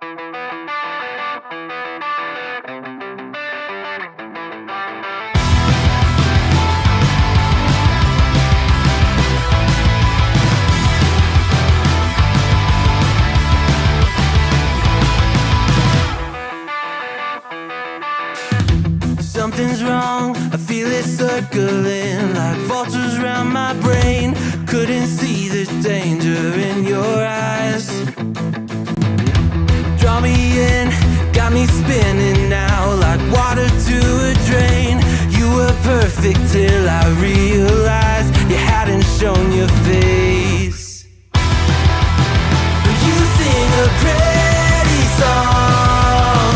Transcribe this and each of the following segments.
Something's wrong, I feel it circling like vultures around my brain. Couldn't see the danger in your eyes. Draw me in, got me spinning now like water to a drain. You were perfect till I realized you hadn't shown your face. You sing a pretty song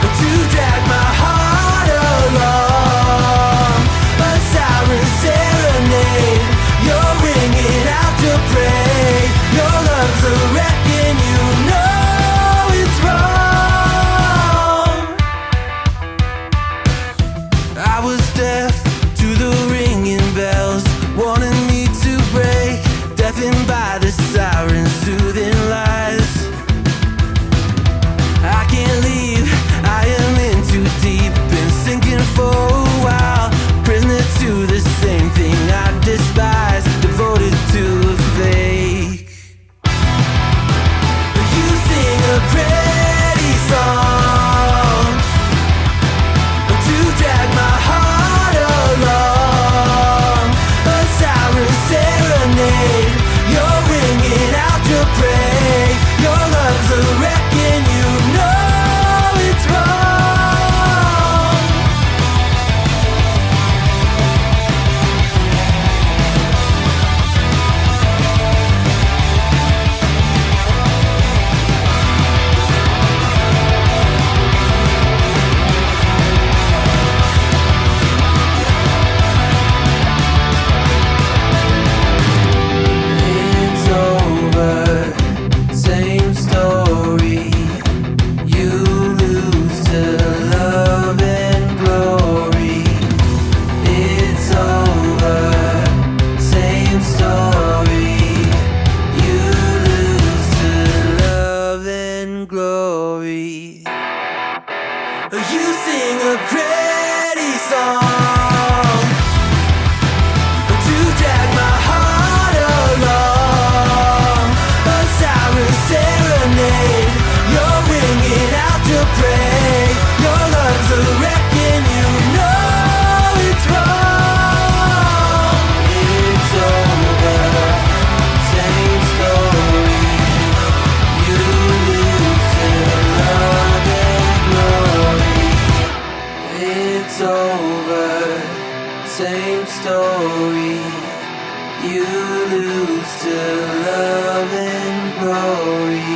to drag my heart along, a siren serenade. You're ringing out your praise. Your love's a wreck and you know it's wrong. I was deaf to the ringing bells, wanting me to break, deafened by the sirens' soothing lies. I can't leave, I am in too deep, been sinking for a while, prisoner to the same thing I despise, devoted to a fake. You sing a pretty song to drag my heart along, a siren serenade. You're ringing out your praise. Your love's a wreck and you know it's wrong. It's over, same story. You lose to love and glory. It's over, same story. You lose to love and glory. You sing a pretty song to drag my heart along, a siren serenade. You're ringing out your praise. Your love's a wreck and you know it's wrong. It's over, same story. You lose to love and glory. It's over, same story. You lose to love and glory.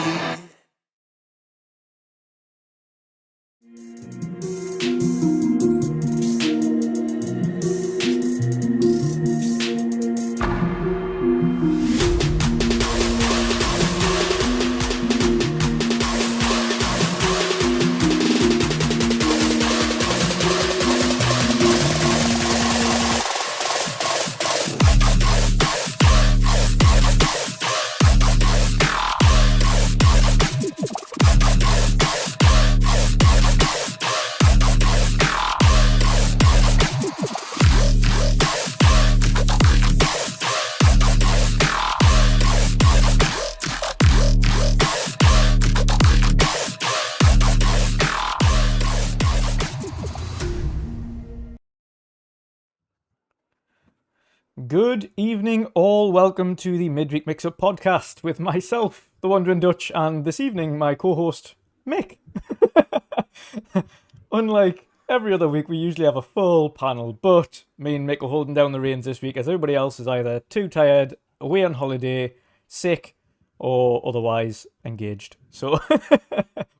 Good evening, all. Welcome to the Midweek Mix-Up podcast with myself, the WandrinDutch, and this evening my co-host Mick. Unlike every other week, we usually have a full panel, but me and Mick are holding down the reins this week as everybody else is either too tired, away on holiday, sick, or otherwise engaged. So,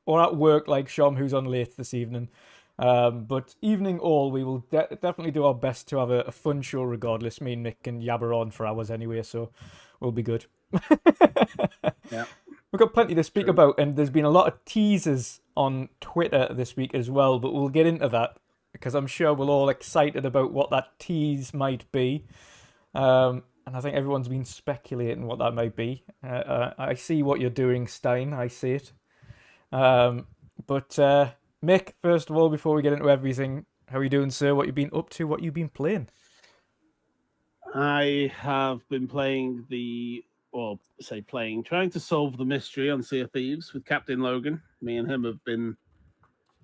or at work like Shom, who's on late this evening. But evening all, we will definitely do our best to have a fun show regardless. Me and Mick can yabber on for hours anyway, so we'll be good. Yeah. We've got plenty to speak about, and there's been a lot of teasers on Twitter this week as well, but we'll get into that because I'm sure we're all excited about what that tease might be. And and I think everyone's been speculating what that might be. I see what you're doing, Stein. I see it. But Mick, first of all, before we get into everything, how are you doing, sir? What you been up to? What you been playing? I have been playing trying to solve the mystery on Sea of Thieves with Captain Logan. Me and him have been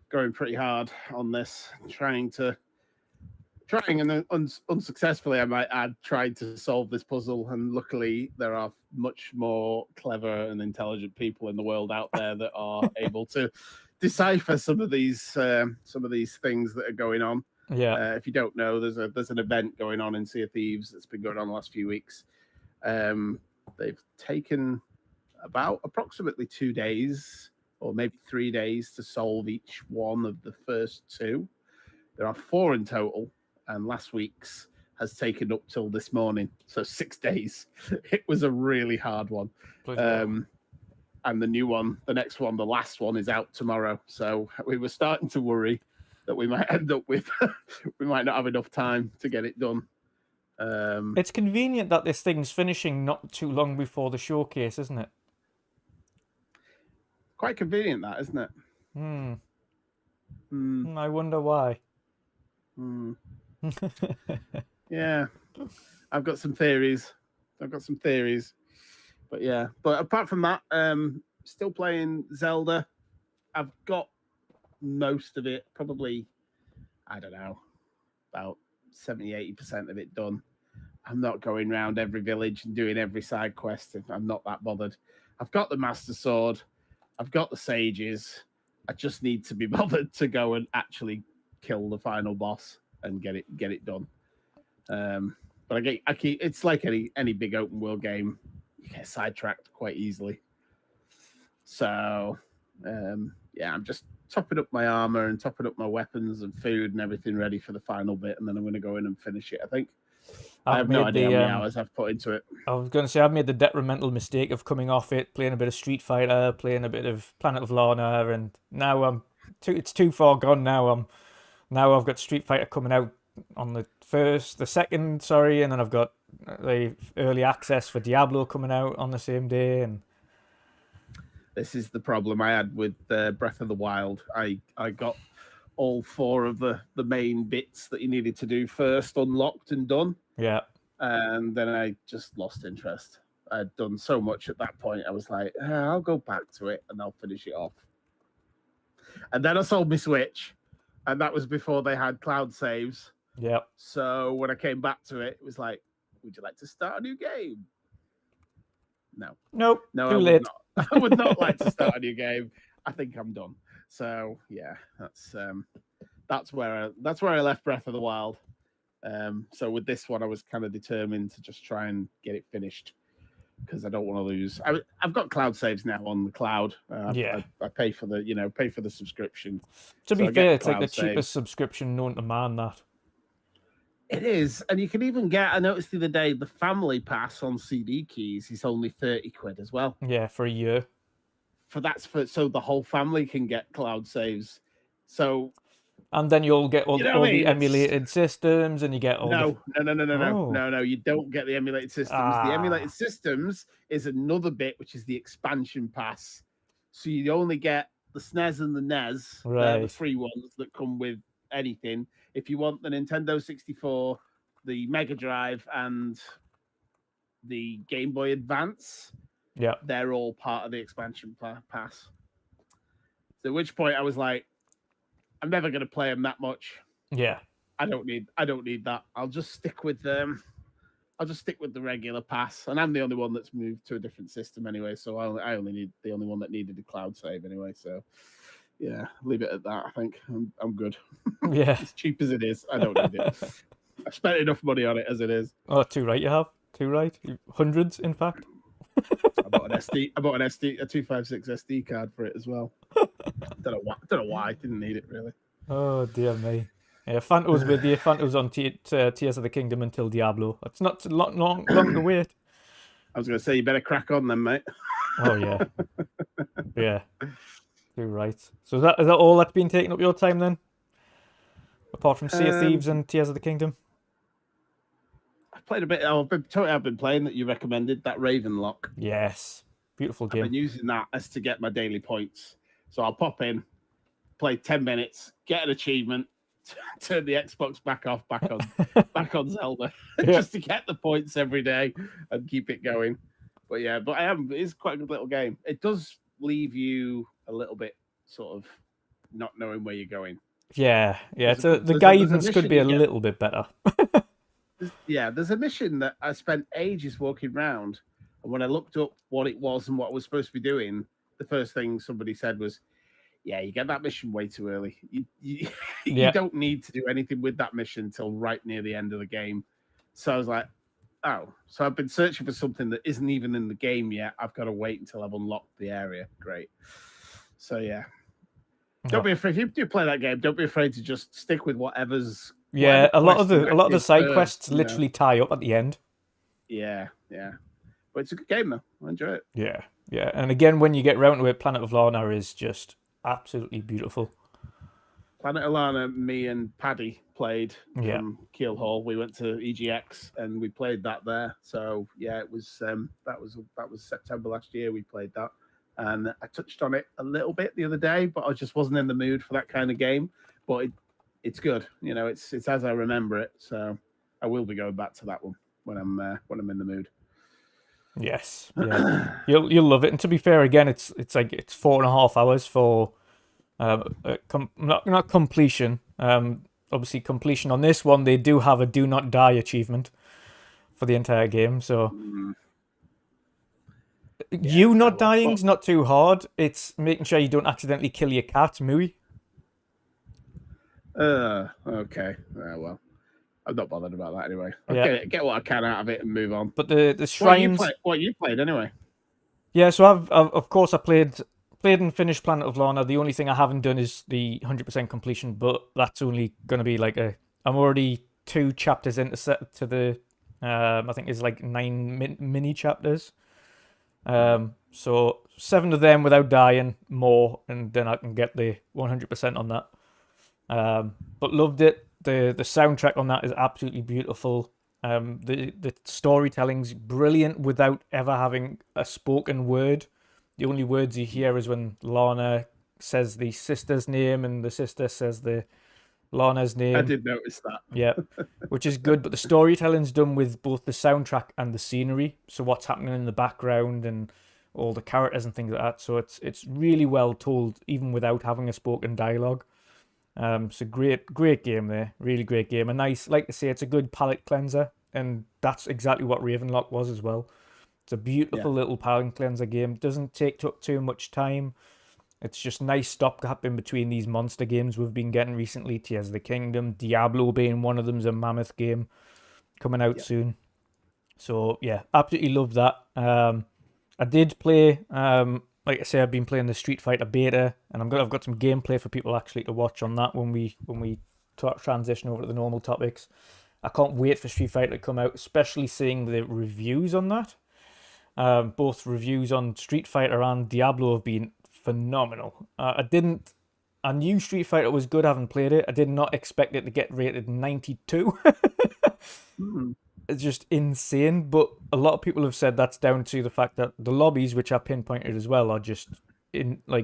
going pretty hard on this, trying and unsuccessfully, I might add, tried to solve this puzzle. And luckily, there are much more clever and intelligent people in the world out there that are able to decipher some of these things that are going on. Yeah. If you don't know, there's an event going on in Sea of Thieves that's been going on the last few weeks. They've taken about approximately 2 days or maybe 3 days to solve each one of the first 2. There are 4 in total, and last week's has taken up till this morning, so 6 days. It was a really hard one. And the next one, the last one, is out tomorrow. So we were starting to worry that we might end up with, we might not have enough time to get it done. It's convenient that this thing's finishing not too long before the showcase, isn't it? Quite convenient, that, isn't it? I wonder why. Yeah, I've got some theories. But yeah, but apart from that, still playing Zelda. I've got most of it, probably, I don't know, about 70-80% of it done. I'm not going around every village and doing every side quest. I'm not that bothered. I've got the Master Sword. I've got the Sages. I just need to be bothered to go and actually kill the final boss and get it done. But I keep it's like any big open world game. You get sidetracked quite easily. So yeah, I'm just topping up my armor and topping up my weapons and food and everything ready for the final bit, and then I'm going to go in and finish it, I think. I have no idea how many hours I've put into it. I was going to say, I've made the detrimental mistake of coming off it, playing a bit of Street Fighter, playing a bit of Planet of Lana, and now it's too far gone now. Now I've got Street Fighter coming out on the 2nd, and then I've got the early access for Diablo coming out on the same day. And this is the problem I had with Breath of the Wild. I got all 4 of the main bits that you needed to do first unlocked and done. Yeah. And then I just lost interest. I'd done so much at that point. I was like, I'll go back to it and I'll finish it off. And then I sold my Switch, and that was before they had cloud saves. Yeah. So when I came back to it, it was like, would you like to start a new game? No. Nope. No, too I late. would not. I would not like to start a new game. I think I'm done. So yeah, that's where I left Breath of the Wild. So with this one, I was kind of determined to just try and get it finished because I don't want to lose. I've got cloud saves now on the cloud. Yeah, I pay for the subscription. To be fair, it's like the cheapest subscription known to man. That it is, and you can even get. I noticed the other day the family pass on CD keys is only 30 quid as well. Yeah, for a year. So the whole family can get cloud saves. So. And then you'll get all the emulated systems, and you get all No. You don't get the emulated systems. The emulated systems is another bit, which is the expansion pass. So you only get the SNES and the NES, right. The free ones that come with anything. If you want the Nintendo 64, the Mega Drive, and the Game Boy Advance, yeah, they're all part of the expansion pass. So at which point I was like, I'm never going to play them that much. Yeah, I don't need that. I'll just stick with them. I'll just stick with the regular pass, and I'm the only one that's moved to a different system anyway. So I only need the only one that needed a cloud save anyway. So yeah, leave it at that. I think I'm good. Yeah, as cheap as it is, I don't need it. I've spent enough money on it as it is. Oh, too right. You have too right. Hundreds, in fact. I bought an 256 SD card for it as well. Don't know why. I didn't need it really. Oh dear me. Yeah, Fanto's with you. Fanto's on Tears of the Kingdom until Diablo. It's not long to wait. I was going to say, you better crack on then, mate. Oh yeah, yeah. You're right. So is that all that's been taking up your time then? Apart from Sea of Thieves and Tears of the Kingdom. played a bit. I've been playing that you recommended, that Raven Lock. Yes, beautiful I've game. been using that as to get my daily points. So I'll pop in, play 10 minutes, get an achievement, turn the Xbox back off, back on Zelda, just to get the points every day and keep it going. But yeah, it's quite a good little game. It does leave you a little bit sort of not knowing where you're going. Yeah. The there's guidance a could be a mission little bit better. there's a mission that I spent ages walking around, and when I looked up what it was and what I was supposed to be doing, the first thing somebody said was, "Yeah, you get that mission way too early. You don't need to do anything with that mission until right near the end of the game." So I was like, "Oh, so I've been searching for something that isn't even in the game yet. I've got to wait until I've unlocked the area." Great. So yeah. Don't be afraid. If you do play that game, don't be afraid to just stick with whatever's. Yeah, a lot of the side first, quests literally tie up at the end. Yeah. But it's a good game though. I enjoy it. Yeah. And again, when you get round to it, Planet of Lana is just absolutely beautiful. Planet of Lana, me and Paddy played Yeah. from Keel Hall. We went to EGX and we played that there. So yeah, it was that was September last year. We played that. And I touched on it a little bit the other day, but I just wasn't in the mood for that kind of game. But it's good, it's as I remember it. So I will be going back to that one when I'm in the mood. Yes, yeah, you'll love it. And to be fair, again, it's 4.5 hours for not completion. Obviously completion on this one. They do have a do not die achievement for the entire game. So. Not dying's not too hard. It's making sure you don't accidentally kill your cat, Mooey. Okay. Well, I'm not bothered about that anyway. I'll get what I can out of it and move on. But the shrines. What you played anyway? Yeah, so I've of course I played and finished Planet of Lana. The only thing I haven't done is the 100% completion, but that's only going to be like I'm already 2 chapters into to the I think it's like 9 mini chapters. So 7 of them without dying, more, and then I can get the 100% on that. But loved it. The soundtrack on that is absolutely beautiful. The storytelling's brilliant without ever having a spoken word. The only words you hear is when Lana says the sister's name and the sister says the Lana's name. I did notice that. Yeah, which is good. But the storytelling's done with both the soundtrack and the scenery. So what's happening in the background and all the characters and things like that. So it's really well told, even without having a spoken dialogue. So great game there. Really great game. A nice, like I say, it's a good palate cleanser. And that's exactly what Ravenlock was as well. It's a beautiful little palate cleanser game. Doesn't take up too much time. It's just nice stopgap in between these monster games we've been getting recently. Tears of the Kingdom, Diablo being one of them's a mammoth game coming out soon. So yeah, absolutely love that. I did play, like I say, I've been playing the Street Fighter beta, and I've got some gameplay for people actually to watch on that when we transition over to the normal topics. I can't wait for Street Fighter to come out, especially seeing the reviews on that. Both reviews on Street Fighter and Diablo have been phenomenal. I knew Street Fighter was good, having played it. I did not expect it to get rated 92. It's just insane. But a lot of people have said that's down to the fact that the lobbies, which I pinpointed as well, are just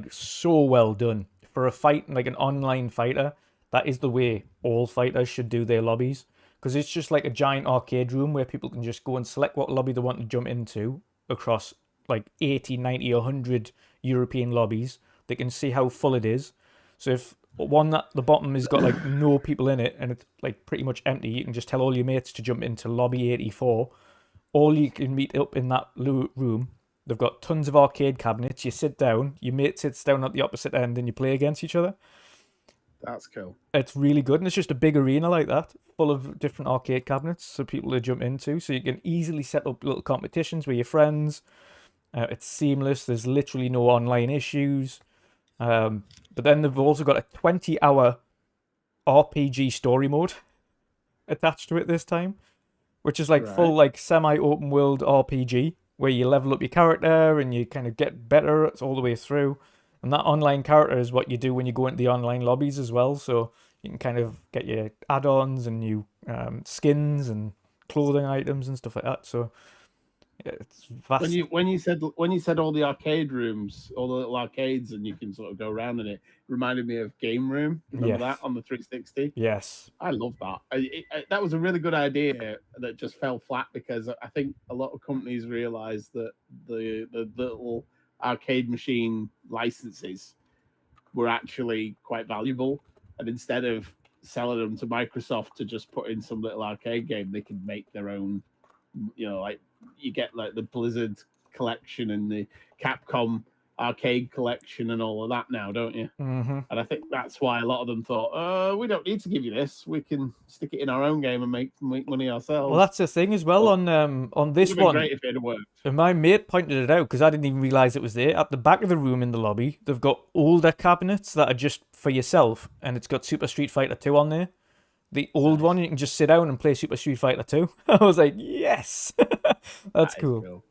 so well done. For a fight, like an online fighter, that is the way all fighters should do their lobbies. Because it's just like a giant arcade room where people can just go and select what lobby they want to jump into across like 80, 90, 100 European lobbies. They can see how full it is. So if one at the bottom has got like no people in it and it's like pretty much empty, you can just tell all your mates to jump into lobby 84. All you can meet up in that room. They've got tons of arcade cabinets. You sit down, your mate sits down at the opposite end, and you play against each other. That's cool. It's really good, and it's just a big arena like that, full of different arcade cabinets for people to jump into. So you can easily set up little competitions with your friends. It's seamless. There's literally no online issues. But then they've also got a 20-hour RPG story mode attached to it this time, which is like full like semi-open world RPG where you level up your character and you kind of get better all the way through. And that online character is what you do when you go into the online lobbies as well. So you can kind of get your add-ons and new skins and clothing items and stuff like that. So yeah, it's vast. When you said all the arcade rooms, all the little arcades, and you can sort of go around in it, reminded me of Game Room. Remember that on the 360? Yes. I love that. That was a really good idea that just fell flat because I think a lot of companies realized that the little arcade machine licenses were actually quite valuable, and instead of selling them to Microsoft to just put in some little arcade game, they could make their own. Like you get like the Blizzard collection and the Capcom arcade collection and all of that now, don't you? Mm-hmm. And I think that's why a lot of them thought, we don't need to give you this. We can stick it in our own game and make money ourselves. Well, that's the thing as well on this one. Great if it had worked. And my mate pointed it out because I didn't even realize it was there. At the back of the room in the lobby, they've got older cabinets that are just for yourself, and it's got Super Street Fighter 2 on there. The old one, you can just sit down and play Super Street Fighter 2. I was like, yes, that's cool.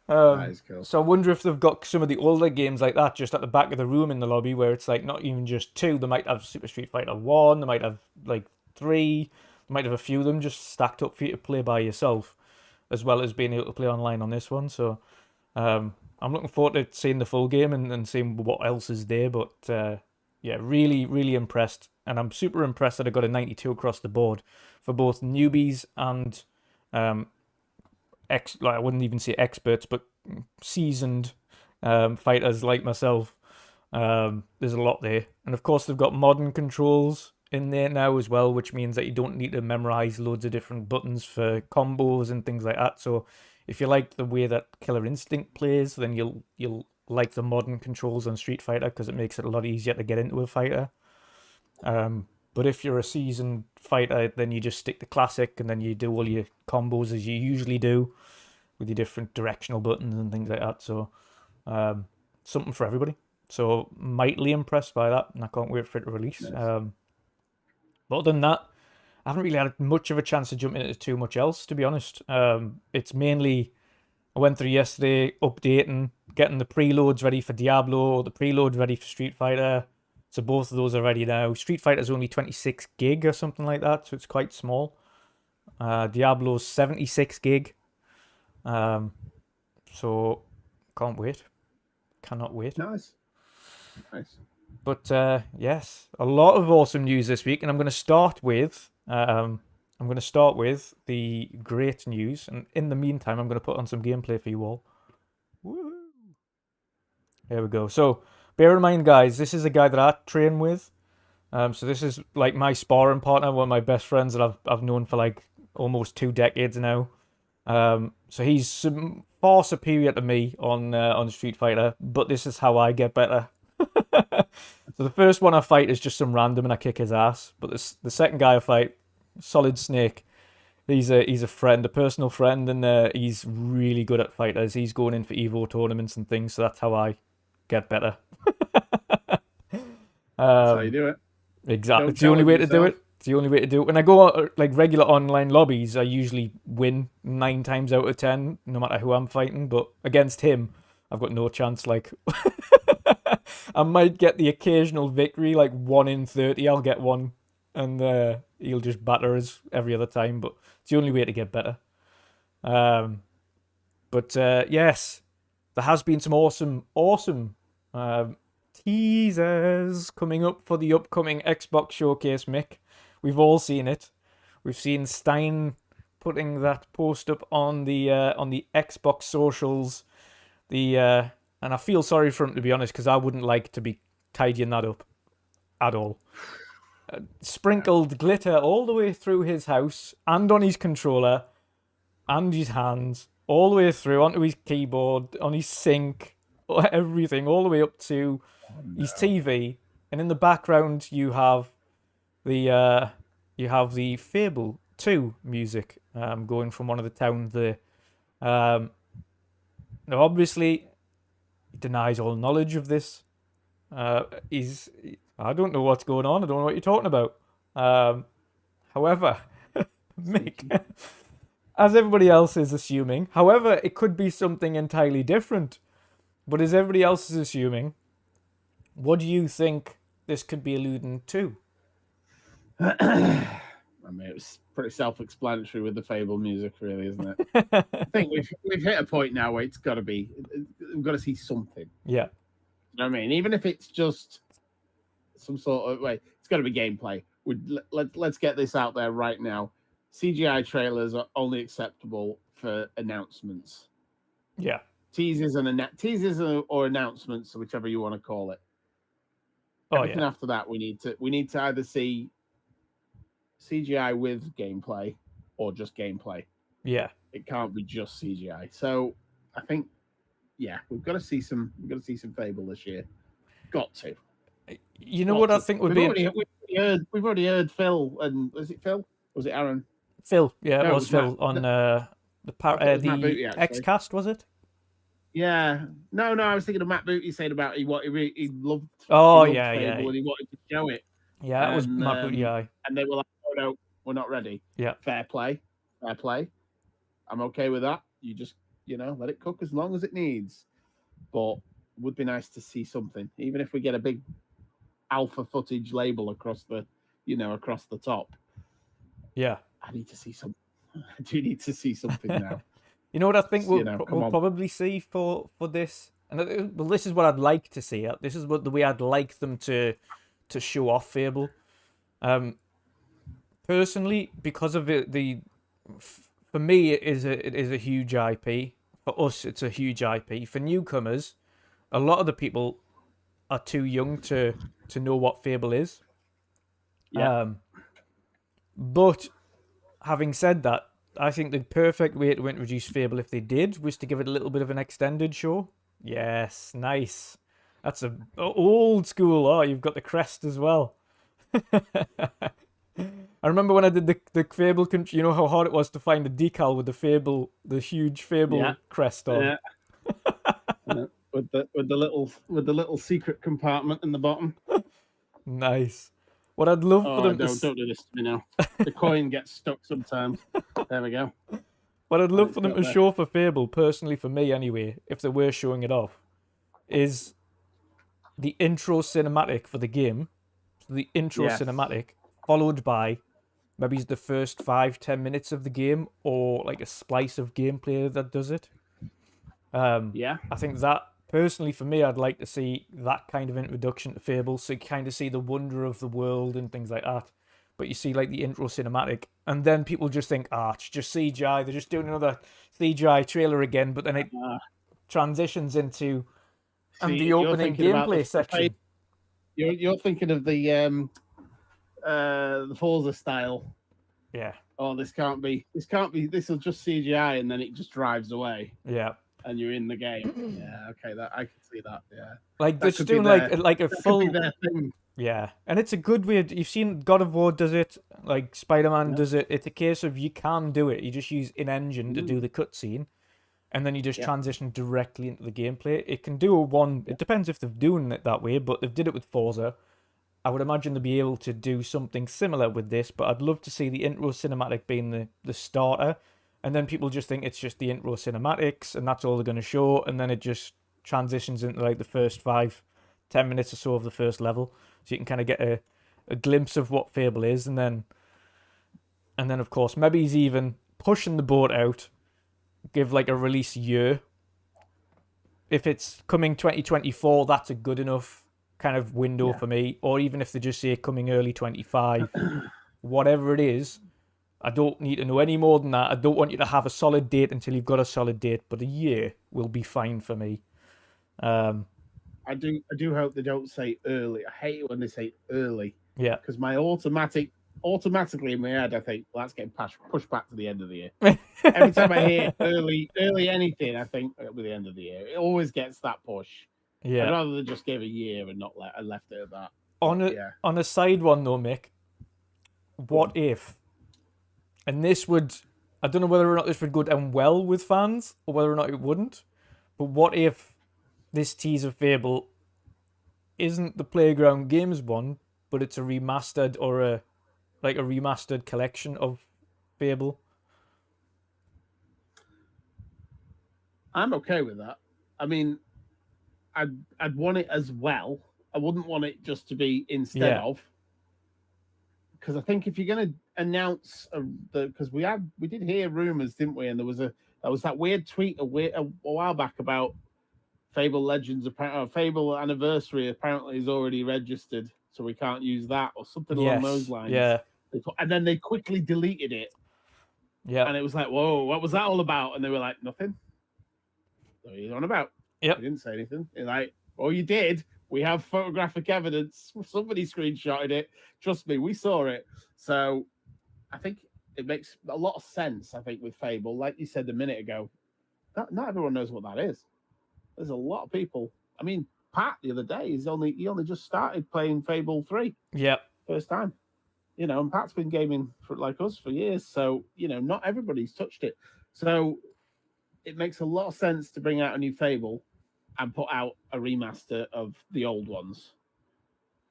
That is cool. So I wonder if they've got some of the older games like that just at the back of the room in the lobby where it's like not even just 2. They might have Super Street Fighter 1, they might have like 3, they might have a few of them just stacked up for you to play by yourself, as well as being able to play online on this one. So I'm looking forward to seeing the full game and seeing what else is there. But yeah, really, really impressed. And I'm super impressed that I got a 92 across the board for both newbies and I wouldn't even say experts, but seasoned fighters like myself. There's a lot there. And of course, they've got modern controls in there now as well, which means that you don't need to memorize loads of different buttons for combos and things like that. So if you like the way that Killer Instinct plays, then you'll like the modern controls on Street Fighter because it makes it a lot easier to get into a fighter. But if you're a seasoned fighter, then you just stick to classic and then you do all your combos as you usually do with your different directional buttons and things like that. So something for everybody. So mightily impressed by that, and I can't wait for it to release. Nice. But other than that, I haven't really had much of a chance to jump into too much else, to be honest. It's mainly, I went through yesterday updating, getting the preloads ready for Diablo, the preload ready for Street Fighter. So both of those are ready now. Street Fighter's only 26 gig or something like that, so it's quite small. Diablo's 76 gig. So can't wait. Cannot wait. Nice. But yes, a lot of awesome news this week, and I'm going to start with the great news, and in the meantime, I'm going to put on some gameplay for you all. Woo! There we go. So bear in mind, guys, this is a guy that I train with. So this is like my sparring partner, one of my best friends that I've known for like almost 2 decades now. So he's far superior to me on Street Fighter, but this is how I get better. So the first one I fight is just some random and I kick his ass. But the second guy I fight, Solid Snake, he's a friend, a personal friend, and he's really good at fighters. He's going in for Evo tournaments and things, so that's how I get better. That's how you do it. Exactly. Don't It's the only way to do challenge it. It's the only way to do it. When I go like regular online lobbies, I usually win 9 times out of 10, no matter who I'm fighting. But against him, I've got no chance. Like, I might get the occasional victory, like 1 in 30. I'll get one, and he'll just batter us every other time. But it's the only way to get better. But yes, there has been some awesome teasers coming up for the upcoming Xbox showcase, Mick. We've all seen it. We've seen Stein putting that post up on the Xbox socials. And I feel sorry for him, to be honest, because I wouldn't like to be tidying that up at all. Sprinkled glitter all the way through his house and on his controller and his hands, all the way through onto his keyboard, on his sink, everything, all the way up to his TV. And in the background, you have the Fable 2 music going from one of the towns there. Now, obviously, he denies all knowledge of this. I don't know what's going on. I don't know what you're talking about. However, Mick, as everybody else is assuming, however, it could be something entirely different. But as everybody else is assuming, what do you think this could be alluding to? I mean, pretty self-explanatory with the Fable music, really, isn't it? I think we've hit a point now where it's got to be. We've got to see something. Yeah. You know what I mean? Even if it's just some sort of it's got to be gameplay. Let's get this out there right now. CGI trailers are only acceptable for announcements. Yeah. Teasers or announcements, whichever you want to call it. Everything after that, we need to either see CGI with gameplay or just gameplay. Yeah. It can't be just CGI. So I think, we've got to see some Fable this year. Got to. You know what I think would be? We've already heard Phil, and was it Phil? Was it Aaron? Phil, yeah, it was Phil Matt, on the Xcast, was it? Yeah. No, I was thinking of Matt Booty saying about he loved. Oh, he loved yeah, Fable and he wanted to show it. Yeah, that was Matt Booty. And they were like, "Oh no, we're not ready." Yeah. Fair play. I'm okay with that. You just let it cook as long as it needs. But it would be nice to see something, even if we get a big alpha footage label across the top. Yeah. I need to see something. I do need to see something now. You know what I think we'll probably see for this? And well, this is what I'd like to see. This is the way I'd like them to show off Fable. Personally, because of for me, it is a huge IP. For us, it's a huge IP. For newcomers, a lot of the people are too young to know what Fable is. Yeah. But having said that, I think the perfect way to introduce Fable, if they did, was to give it a little bit of an extended show. Yes, nice. That's a old school. Oh, you've got the crest as well. I remember when I did the Fable, you know how hard it was to find a decal with the huge Fable crest on. Yeah. With the little secret compartment in the bottom. Nice. What I'd love for them don't do this to me now. The coin gets stuck sometimes. There we go. What I'd love for them to show for Fable, personally for me anyway, if they were showing it off, is the intro cinematic for the game. So the intro cinematic, followed by maybe the first 5-10 minutes of the game, or like a splice of gameplay that does it. I think that, personally for me, I'd like to see that kind of introduction to Fable, so you kind of see the wonder of the world and things like that. But you see like the intro cinematic, and then people just think, it's just CGI, they're just doing another CGI trailer again, but then it transitions into the opening gameplay section. You're thinking of the Forza style. Yeah. Oh, this can't be. This will just CGI, and then it just drives away. Yeah. And you're in the game. Yeah, okay, that I can see that. Yeah, like they're just doing like a full. Yeah, and it's a good way. You've seen God of War does it, like Spider-Man does it. It's a case of you can do it. You just use in-engine to do the cutscene, and then you just transition directly into the gameplay. It can do It depends if they're doing it that way, but they've did it with Forza. I would imagine they'll be able to do something similar with this, but I'd love to see the intro cinematic being the starter. And then people just think it's just the intro cinematics, and that's all they're going to show, and then it just transitions into like the first 5-10 minutes or so of the first level, so you can kind of get a glimpse of what Fable is, and then of course maybe he's even pushing the boat out, give like a release year. If it's coming 2024, that's a good enough kind of window for me, or even if they just say coming early 25, whatever it is. I don't need to know any more than that. I don't want you to have a solid date until you've got a solid date, but a year will be fine for me. I do hope they don't say early. I hate it when they say early. Yeah. Because my automatically in my head, I think, well, that's getting pushed back to the end of the year. Every time I hear early anything, I think it'll be the end of the year. It always gets that push. Yeah. I'd rather they just gave a year and not left it at that. On a side one though, Mick, what if? And this would, I don't know whether or not this would go down well with fans, or whether or not it wouldn't, but what if this teaser Fable isn't the Playground Games one, but it's a remastered or a remastered collection of Fable? I'm okay with that. I mean, I'd want it as well. I wouldn't want it just to be instead of. because I think if you're going to announce because we did hear rumors, didn't we? And there was that weird tweet a while back about Fable Legends, Fable Anniversary apparently is already registered, so we can't use that or something along those lines. Yeah. And then they quickly deleted it. Yeah. And it was like, whoa, what was that all about? And they were like, nothing. What are you on about? Yep. They didn't say anything. They're like, oh, you did. We have photographic evidence. Somebody screenshotted it. Trust me, we saw it. So I think it makes a lot of sense, I think, with Fable. Like you said a minute ago, not everyone knows what that is. There's a lot of people. I mean, Pat the other day, he only just started playing Fable 3. Yep. First time. And Pat's been gaming for like us for years. So, not everybody's touched it. So it makes a lot of sense to bring out a new Fable and put out a remaster of the old ones.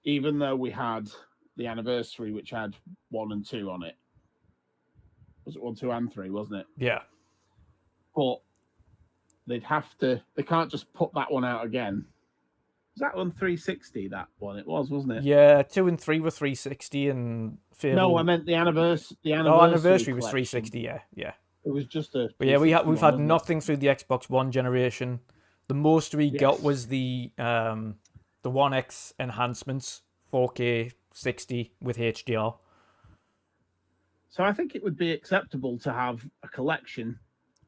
Even though we had the Anniversary, which had 1 and 2 on it. Was it 1, 2, and 3, wasn't it? Yeah. But they can't just put that one out again. Was that one 360, that one? It was, wasn't it? Yeah, 2 and 3 were 360 and Fable... No, I meant the anniversary. Anniversary was collection. 360, yeah. It was just a... But yeah, we've had nothing through the Xbox One generation. The most we got was the One X enhancements, 4K 60 with HDR. So I think it would be acceptable to have a collection.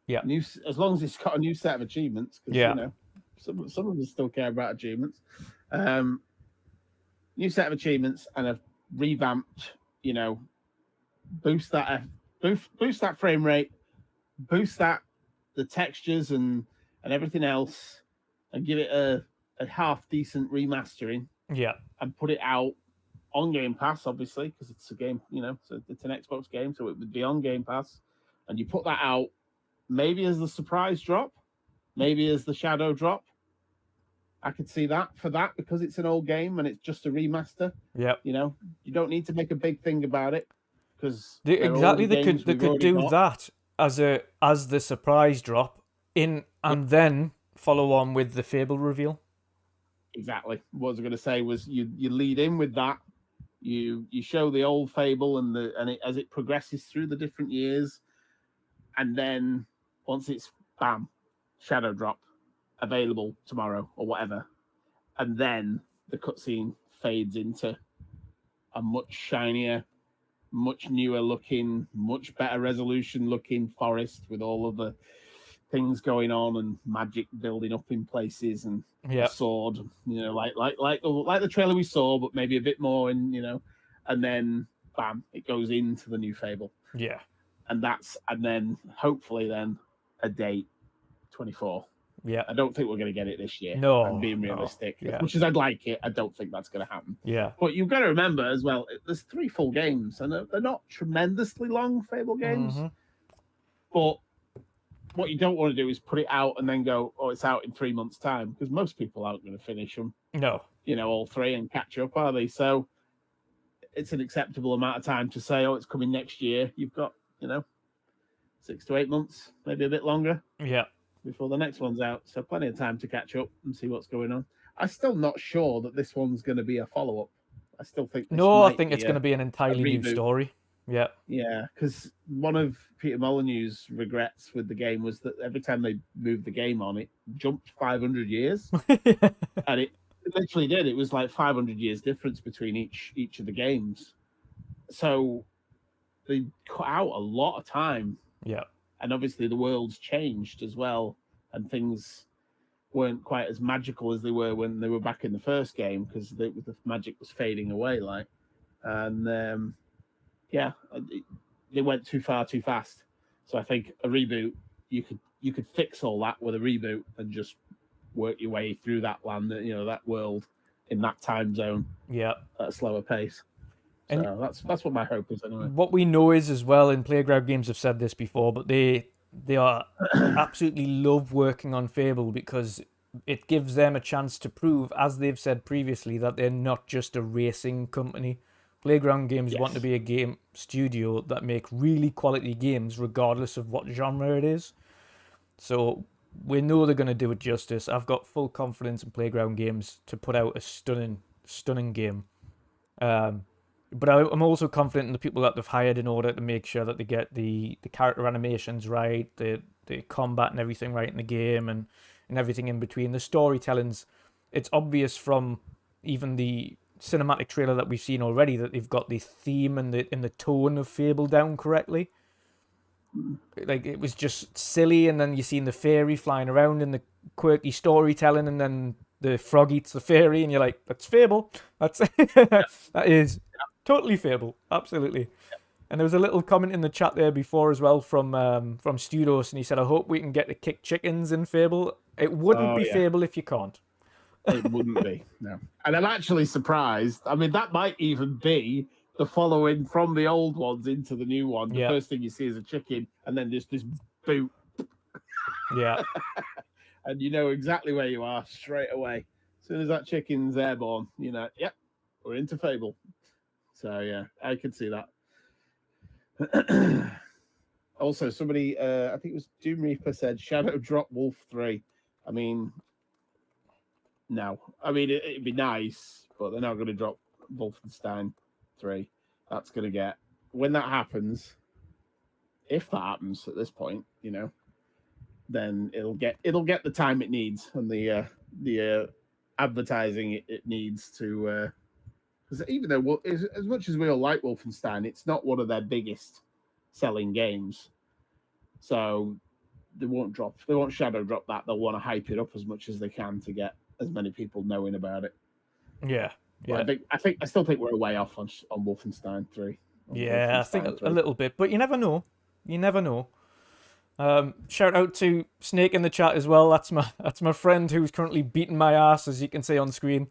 Yeah. As long as it's got a new set of achievements. Yeah. Some of us still care about achievements. New set of achievements and a revamped, boost that frame rate, boost the textures and everything else, and give it a half decent remastering. Yeah. And put it out on Game Pass, obviously, because it's a game, so it's an Xbox game, so it would be on Game Pass. And you put that out maybe as the surprise drop, maybe as the shadow drop. I could see that because it's an old game and it's just a remaster. Yeah. You don't need to make a big thing about it because they could do that as the surprise drop and then follow on with the Fable reveal. Exactly. What I was going to say was you lead in with that. You show the old Fable and as it progresses through the different years, and then once it's bam, shadow drop, available tomorrow or whatever, and then the cutscene fades into a much shinier, much newer looking, much better resolution looking forest with all of the things going on and magic building up in places and a sword, like the trailer we saw, but maybe a bit more and then bam, it goes into the new Fable. Yeah. And then hopefully then a date 24. Yeah. I don't think we're going to get it this year. No. I'm being realistic. No. Yeah. As much as I'd like it, I don't think that's going to happen. Yeah. But you've got to remember as well, there's 3 full games, and they're not tremendously long Fable games. Mm-hmm. But what you don't want to do is put it out and then go, oh, it's out in 3 months' time, because most people aren't going to finish them. No. All 3 and catch up, are they? So it's an acceptable amount of time to say, oh, it's coming next year. You've got, 6 to 8 months, maybe a bit longer. Yeah. Before the next one's out. So plenty of time to catch up and see what's going on. I'm still not sure that this one's going to be a follow-up. I still think I think it's going to be an entirely new story. Yeah. Yeah, because one of Peter Molyneux's regrets with the game was that every time they moved the game on, it jumped 500 years. And it literally did. It was like 500 years difference between each of the games. So they cut out a lot of time. Yeah. And obviously the world's changed as well, and things weren't quite as magical as they were when they were back in the first game, because the magic was fading away. They went too far too fast. So I think a reboot, you could fix all that with a reboot and just work your way through that land, that world in that time zone. Yeah, at a slower pace. So and that's what my hope is anyway. What we know is as well, and Playground Games have said this before, but they are absolutely love working on Fable because it gives them a chance to prove, as they've said previously, that they're not just a racing company. Playground Games want to be a game studio that make really quality games regardless of what genre it is. So we know they're going to do it justice. I've got full confidence in Playground Games to put out a stunning game. But I'm also confident in the people that they've hired in order to make sure that they get the character animations right, the combat and everything right in the game, and everything in between. The storytelling's, it's obvious from even the cinematic trailer that we've seen already that they've got the theme and the tone of Fable down correctly. Like, it was just silly, and then you seen the fairy flying around and the quirky storytelling, and then the frog eats the fairy, and you're like, that's Fable. That's that is totally Fable, absolutely. And there was a little comment in the chat there before as well from Studos, and he said, I hope we can get to kick chickens in Fable. It wouldn't be Fable if you can't. It wouldn't be, no. And I'm actually surprised. I mean, that might even be the following from the old ones into the new one. The first thing you see is a chicken, and then just this boot. Yeah. And you know exactly where you are straight away. As soon as that chicken's airborne, you know, yep, we're into Fable. So, yeah, I could see that. Also, somebody, I think it was Doom Reaper, said Shadow Drop Wolf 3. I mean, no. I mean, it'd be nice, but they're not going to drop Wolfenstein 3. That's going to get, when that happens, if that happens at this point, you know, then it'll get the time it needs and the advertising it needs to. Because even though, as much as we all like Wolfenstein, it's not one of their biggest selling games. So they won't shadow drop that. They'll want to hype it up as much as they can to get as many people knowing about it. Yeah. But I still think we're a way off on Wolfenstein 3. Yeah, I think a little bit, but you never know. You never know. Shout out to Snake in the chat as well. That's my friend who's currently beating my ass, as you can see on screen.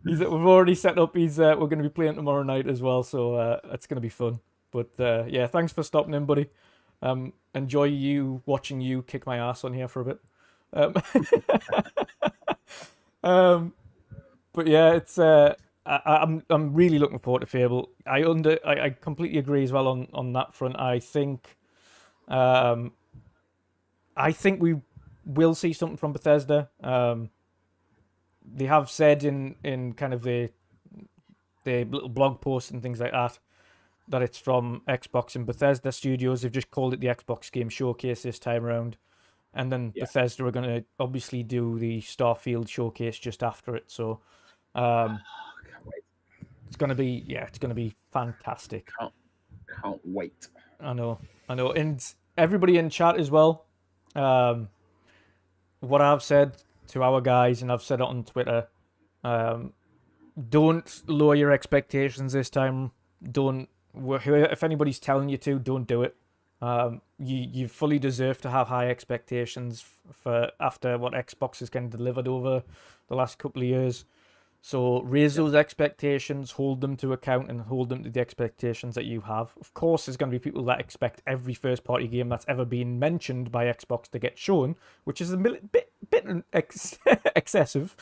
We've already set up. We're going to be playing tomorrow night as well, so it's going to be fun. But yeah, thanks for stopping in, buddy. Enjoy watching you kick my ass on here for a bit. But yeah, it's I'm really looking forward to Fable. I completely agree as well on that front. I think we will see something from Bethesda. They have said in kind of the little blog posts and things like that it's from Xbox and Bethesda Studios. They've just called it the Xbox Game Showcase this time around. And then Bethesda are going to obviously do the Starfield Showcase just after it. So can't wait. It's going to be fantastic. Can't wait. I know. And everybody in chat as well. What I've said to our guys, and I've said it on Twitter, don't lower your expectations this time. If anybody's telling you to, don't do it. You fully deserve to have high expectations for after what Xbox has kind of delivered over the last couple of years. So raise those expectations, hold them to account, and hold them to the expectations that you have. Of course, there's going to be people that expect every first-party game that's ever been mentioned by Xbox to get shown, which is a bit excessive.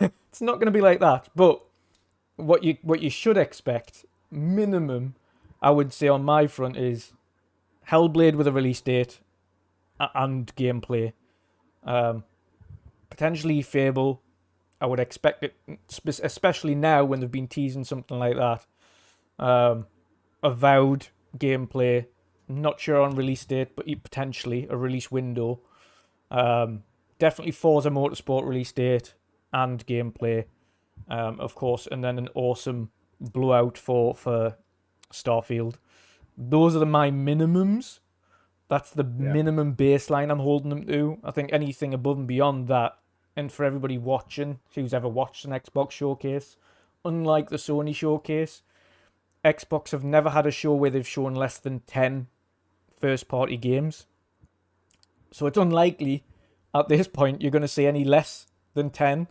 It's not going to be like that. But what you should expect, minimum, I would say on my front, is Hellblade with a release date and gameplay. Potentially Fable. I would expect it, especially now when they've been teasing something like that. Avowed gameplay. Not sure on release date, but potentially a release window. Definitely Forza Motorsport release date and gameplay, of course. And then an awesome blowout for Starfield. Those are my minimums. That's the minimum baseline I'm holding them to. I think anything above and beyond that, and for everybody watching who's ever watched an Xbox showcase, unlike the Sony showcase, Xbox have never had a show where they've shown less than 10 first-party games. So it's unlikely at this point you're going to see any less than 10,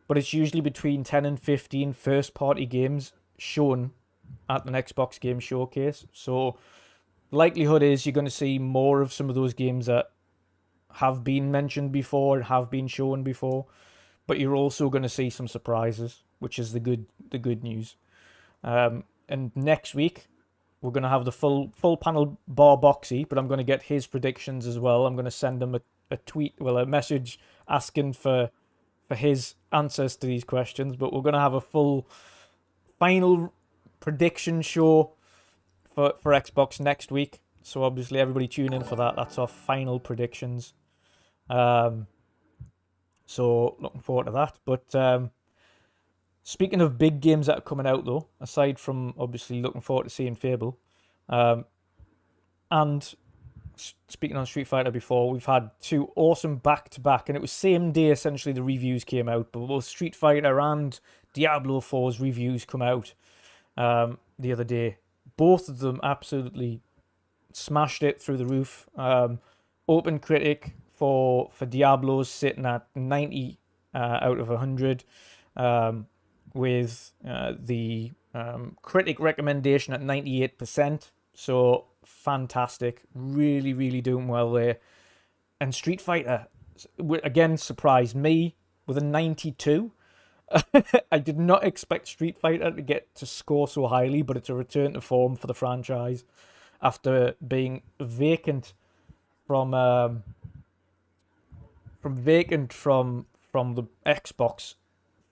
but it's usually between 10 and 15 first-party games shown at an Xbox game showcase. So likelihood is you're going to see more of some of those games that have been mentioned before and have been shown before, but you're also going to see some surprises, which is the good news. And next week we're going to have the full panel bar Boxy, but I'm going to get his predictions as well. I'm going to send him a tweet, a message asking for for his answers to these questions. But we're going to have a full final prediction show for Xbox next week. So obviously everybody tune in for that. That's our final predictions. So looking forward to that. But speaking of big games that are coming out though, aside from obviously looking forward to seeing Fable, and speaking on Street Fighter before, we've had 2 awesome back-to-back, and it was same day essentially the reviews came out, but both Street Fighter and Diablo 4's reviews come out the other day. Both of them absolutely smashed it through the roof. Open critic for Diablo's sitting at 90 out of 100, with the critic recommendation at 98%. So fantastic, really, really doing well there. And Street Fighter, again, surprised me with a 92. I did not expect Street Fighter to get to score so highly, but it's a return to form for the franchise after being vacant from the Xbox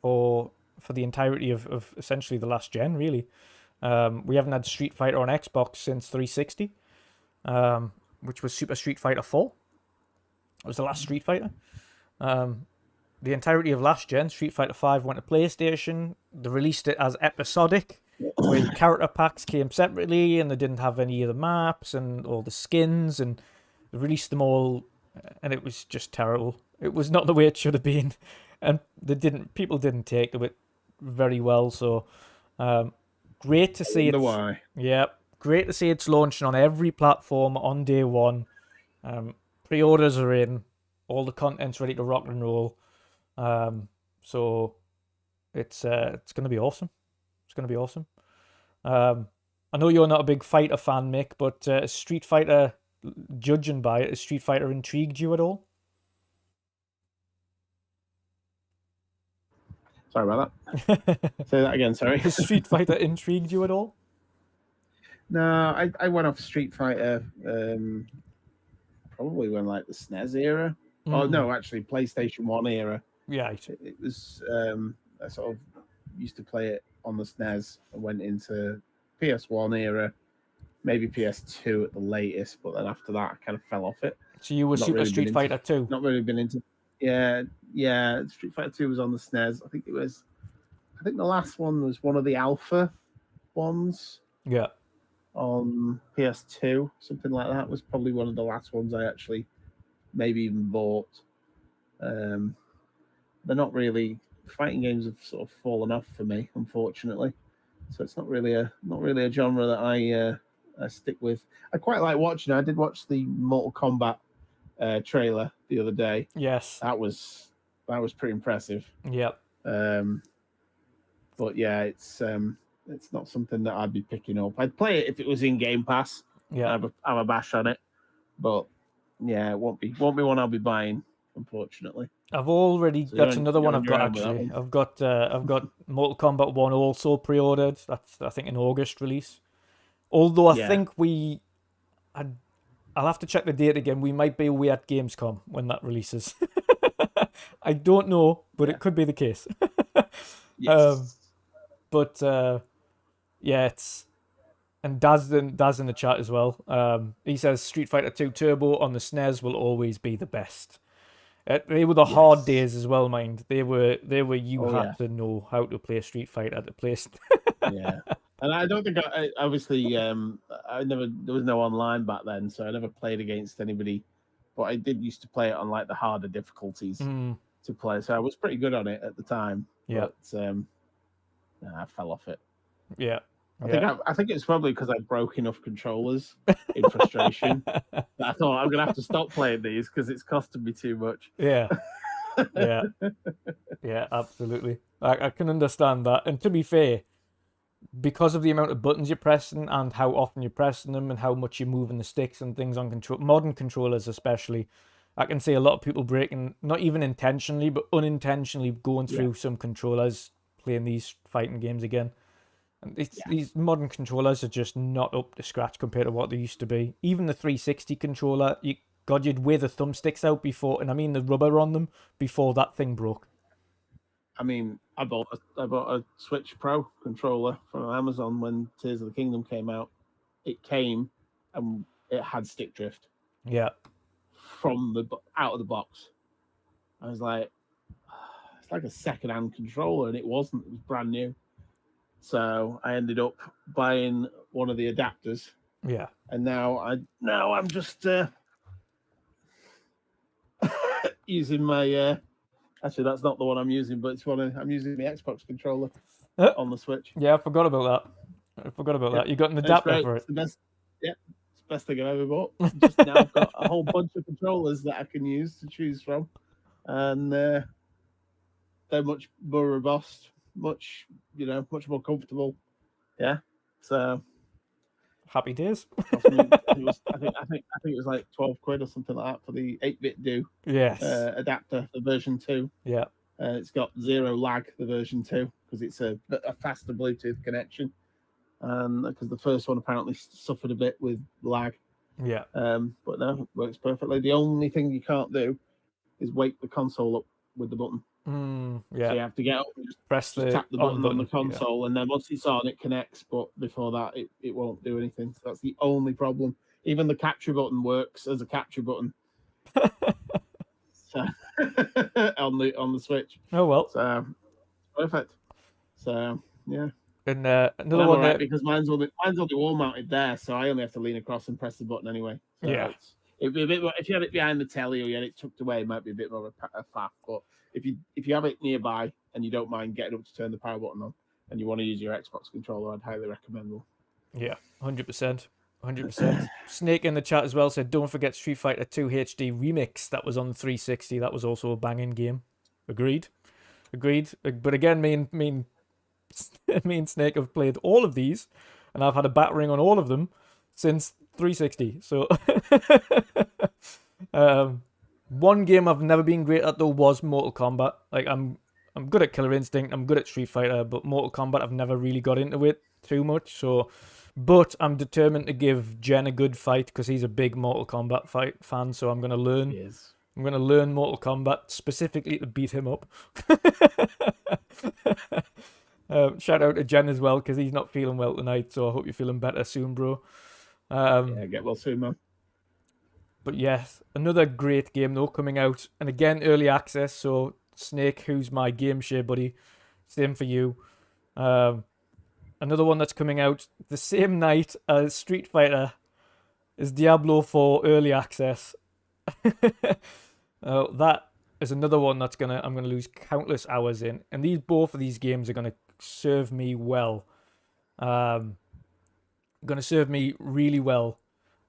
for the entirety of essentially the last gen, really. We haven't had Street Fighter on Xbox since 360, which was Super Street Fighter 4. It was the last Street Fighter. The entirety of last gen, Street Fighter 5 went to PlayStation. They released it as episodic, where the character packs came separately, and they didn't have any of the maps and all the skins, and they released them all, and it was just terrible. It was not the way it should have been, and people didn't take to it very well. So, great to see it. Why? Yeah, great to see it's launching on every platform on day one. Pre-orders are in, all the content's ready to rock and roll. So it's going to be awesome. It's going to be awesome. I know you're not a big fighter fan, Mick, but Street Fighter, judging by it, has Street Fighter intrigued you at all? Sorry about that. Say that again, sorry. Has Street Fighter intrigued you at all? No, I went off Street Fighter probably when like the SNES era. Oh no, actually PlayStation 1 era. Yeah. It was I sort of used to play it on the SNES and went into PS1 era, maybe PS2 at the latest, but then after that I kind of fell off it. So you were Not Super really Street Fighter 2? Not really been into. Yeah. Street Fighter 2 was on the SNES. I think the last one was one of the alpha ones. Yeah. On PS2, something like that was probably one of the last ones I actually maybe even bought. They're not really, fighting games have sort of fallen off for me, unfortunately. So it's not really a genre that I stick with. I quite like watching. I did watch the Mortal Kombat trailer the other day. Yes, that was pretty impressive. Yep. But yeah, it's not something that I'd be picking up. I'd play it if it was in Game Pass. Yeah, have a bash on it. But yeah, it won't be one I'll be buying, unfortunately. I've already got another one I've got actually. I've got Mortal Kombat 1 also pre-ordered. That's I think an August release. Although I think I'll have to check the date again. We might be away at Gamescom when that releases. I don't know, but it could be the case. Yes. Yeah, it's and Daz in the chat as well. He says Street Fighter 2 Turbo on the SNES will always be the best. They were the hard days as well, mind. They were you had to know how to play Street Fighter to play. Yeah, and I don't think I obviously there was no online back then, so I never played against anybody. But I did used to play it on like the harder difficulties to play, so I was pretty good on it at the time. Yeah, but I fell off it. Yeah. I think it's probably because I broke enough controllers in frustration that I thought I'm gonna have to stop playing these because it's costing me too much. Yeah, yeah, absolutely. I can understand that. And to be fair, because of the amount of buttons you're pressing and how often you're pressing them and how much you're moving the sticks and things on modern controllers especially, I can see a lot of people breaking, not even intentionally, but unintentionally going through some controllers playing these fighting games again. And these modern controllers are just not up to scratch compared to what they used to be. Even the 360 controller, you'd wear the thumbsticks out before, and I mean the rubber on them, before that thing broke. I mean, I bought a Switch Pro controller from Amazon when Tears of the Kingdom came out. It came and it had stick drift Yeah. from out of the box. I was like, it's like a second-hand controller, and it wasn't. It was brand new. So I ended up buying one of the adapters, Yeah. and now I'm just using my. Actually, that's not the one I'm using, but I'm using the Xbox controller on the Switch. Yeah, I forgot about that. You got an It's adapter great. for It's it. the best. Yeah, it's the best thing I've ever bought. Just now, I've got a whole bunch of controllers that I can use to choose from, and they're much more robust, much more comfortable. Yeah, so Happy days. cost me, I think it was like 12 quid or something like that for the 8-bit do Yes. adapter, the version 2. Yeah. It's got zero lag, the version 2, because it's a faster Bluetooth connection. Because the first one apparently suffered a bit with lag. Yeah. But no, it works perfectly. The only thing you can't do is wake the console up with the button. Yeah. So you have to get up and just Press the tap the button on the yeah. console, and then once it's on, it connects. But before that, it won't do anything. So that's the only problem. Even the capture button works as a capture button. So on the Switch. Oh well. So perfect. So yeah. And another I'm one right that because mine's only wall mounted there, so I only have to lean across and press the button anyway. So Yeah. It'd be a bit more, if you had it behind the telly or you had it tucked away, it might be a bit more of a faff. But if you have it nearby and you don't mind getting up to turn the power button on and you want to use your Xbox controller, I'd highly recommend them. Yeah, 100%. 100%. Snake in the chat as well said, don't forget Street Fighter 2 HD Remix. That was on the 360. That was also a banging game. Agreed. But again, me and Snake have played all of these, and I've had a battering on all of them since 360. So, one game I've never been great at though was Mortal Kombat. Like I'm good at Killer Instinct. I'm good at Street Fighter, but Mortal Kombat I've never really got into it too much. So, but I'm determined to give Jen a good fight because he's a big Mortal Kombat fan. So I'm gonna learn. Yes. I'm gonna learn Mortal Kombat specifically to beat him up. Shout out to Jen as well because he's not feeling well tonight. So I hope you're feeling better soon, bro. Yeah, get well soon, man. But yes, another great game though coming out, and again early access. So Snake, who's my game share buddy, same for you. Another one that's coming out the same night as Street Fighter is Diablo 4 early access. That is another one that's I'm gonna lose countless hours in, and both of these games are gonna serve me well. Gonna serve me really well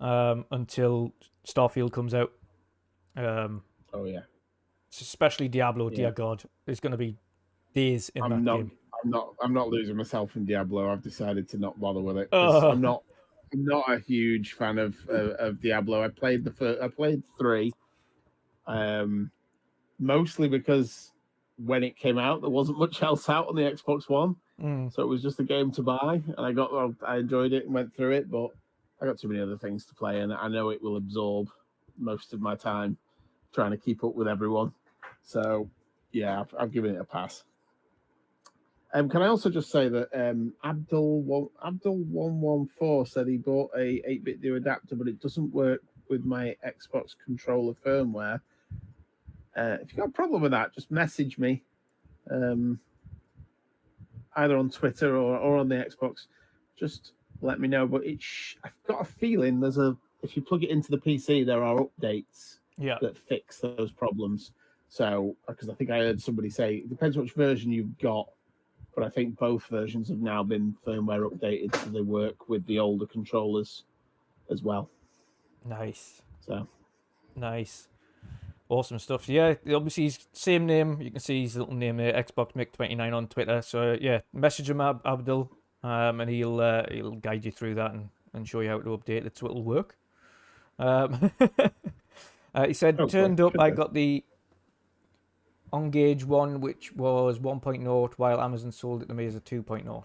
until Starfield comes out. Oh yeah. Especially Diablo, Yeah. dear God, it's gonna be days in that game. I'm not losing myself in Diablo. I've decided to not bother with it. I'm not a huge fan of Diablo. I played 3, mostly because when it came out, there wasn't much else out on the Xbox One, so it was just a game to buy, and I enjoyed it and went through it, but I got too many other things to play, and I know it will absorb most of my time trying to keep up with everyone. So yeah, I've given it a pass. Can I also just say that Abdul114 said he bought a 8-bit do adapter, but it doesn't work with my Xbox controller firmware. If you've got a problem with that, just message me, either on Twitter or on the Xbox. Just let me know. But I've got a feeling if you plug it into the PC, there are updates that fix those problems. So, because I think I heard somebody say it depends which version you've got. But I think both versions have now been firmware updated so they work with the older controllers as well. Nice. So nice. Awesome stuff. So yeah, obviously he's same name. You can see his little name there, Xbox Mick29 on Twitter. So yeah, message him Abdul, and he'll guide you through that and show you how to update it so it'll work. He said, turned up, I got the On-Gauge one, which was 1.0, while Amazon sold it to me as a 2.0.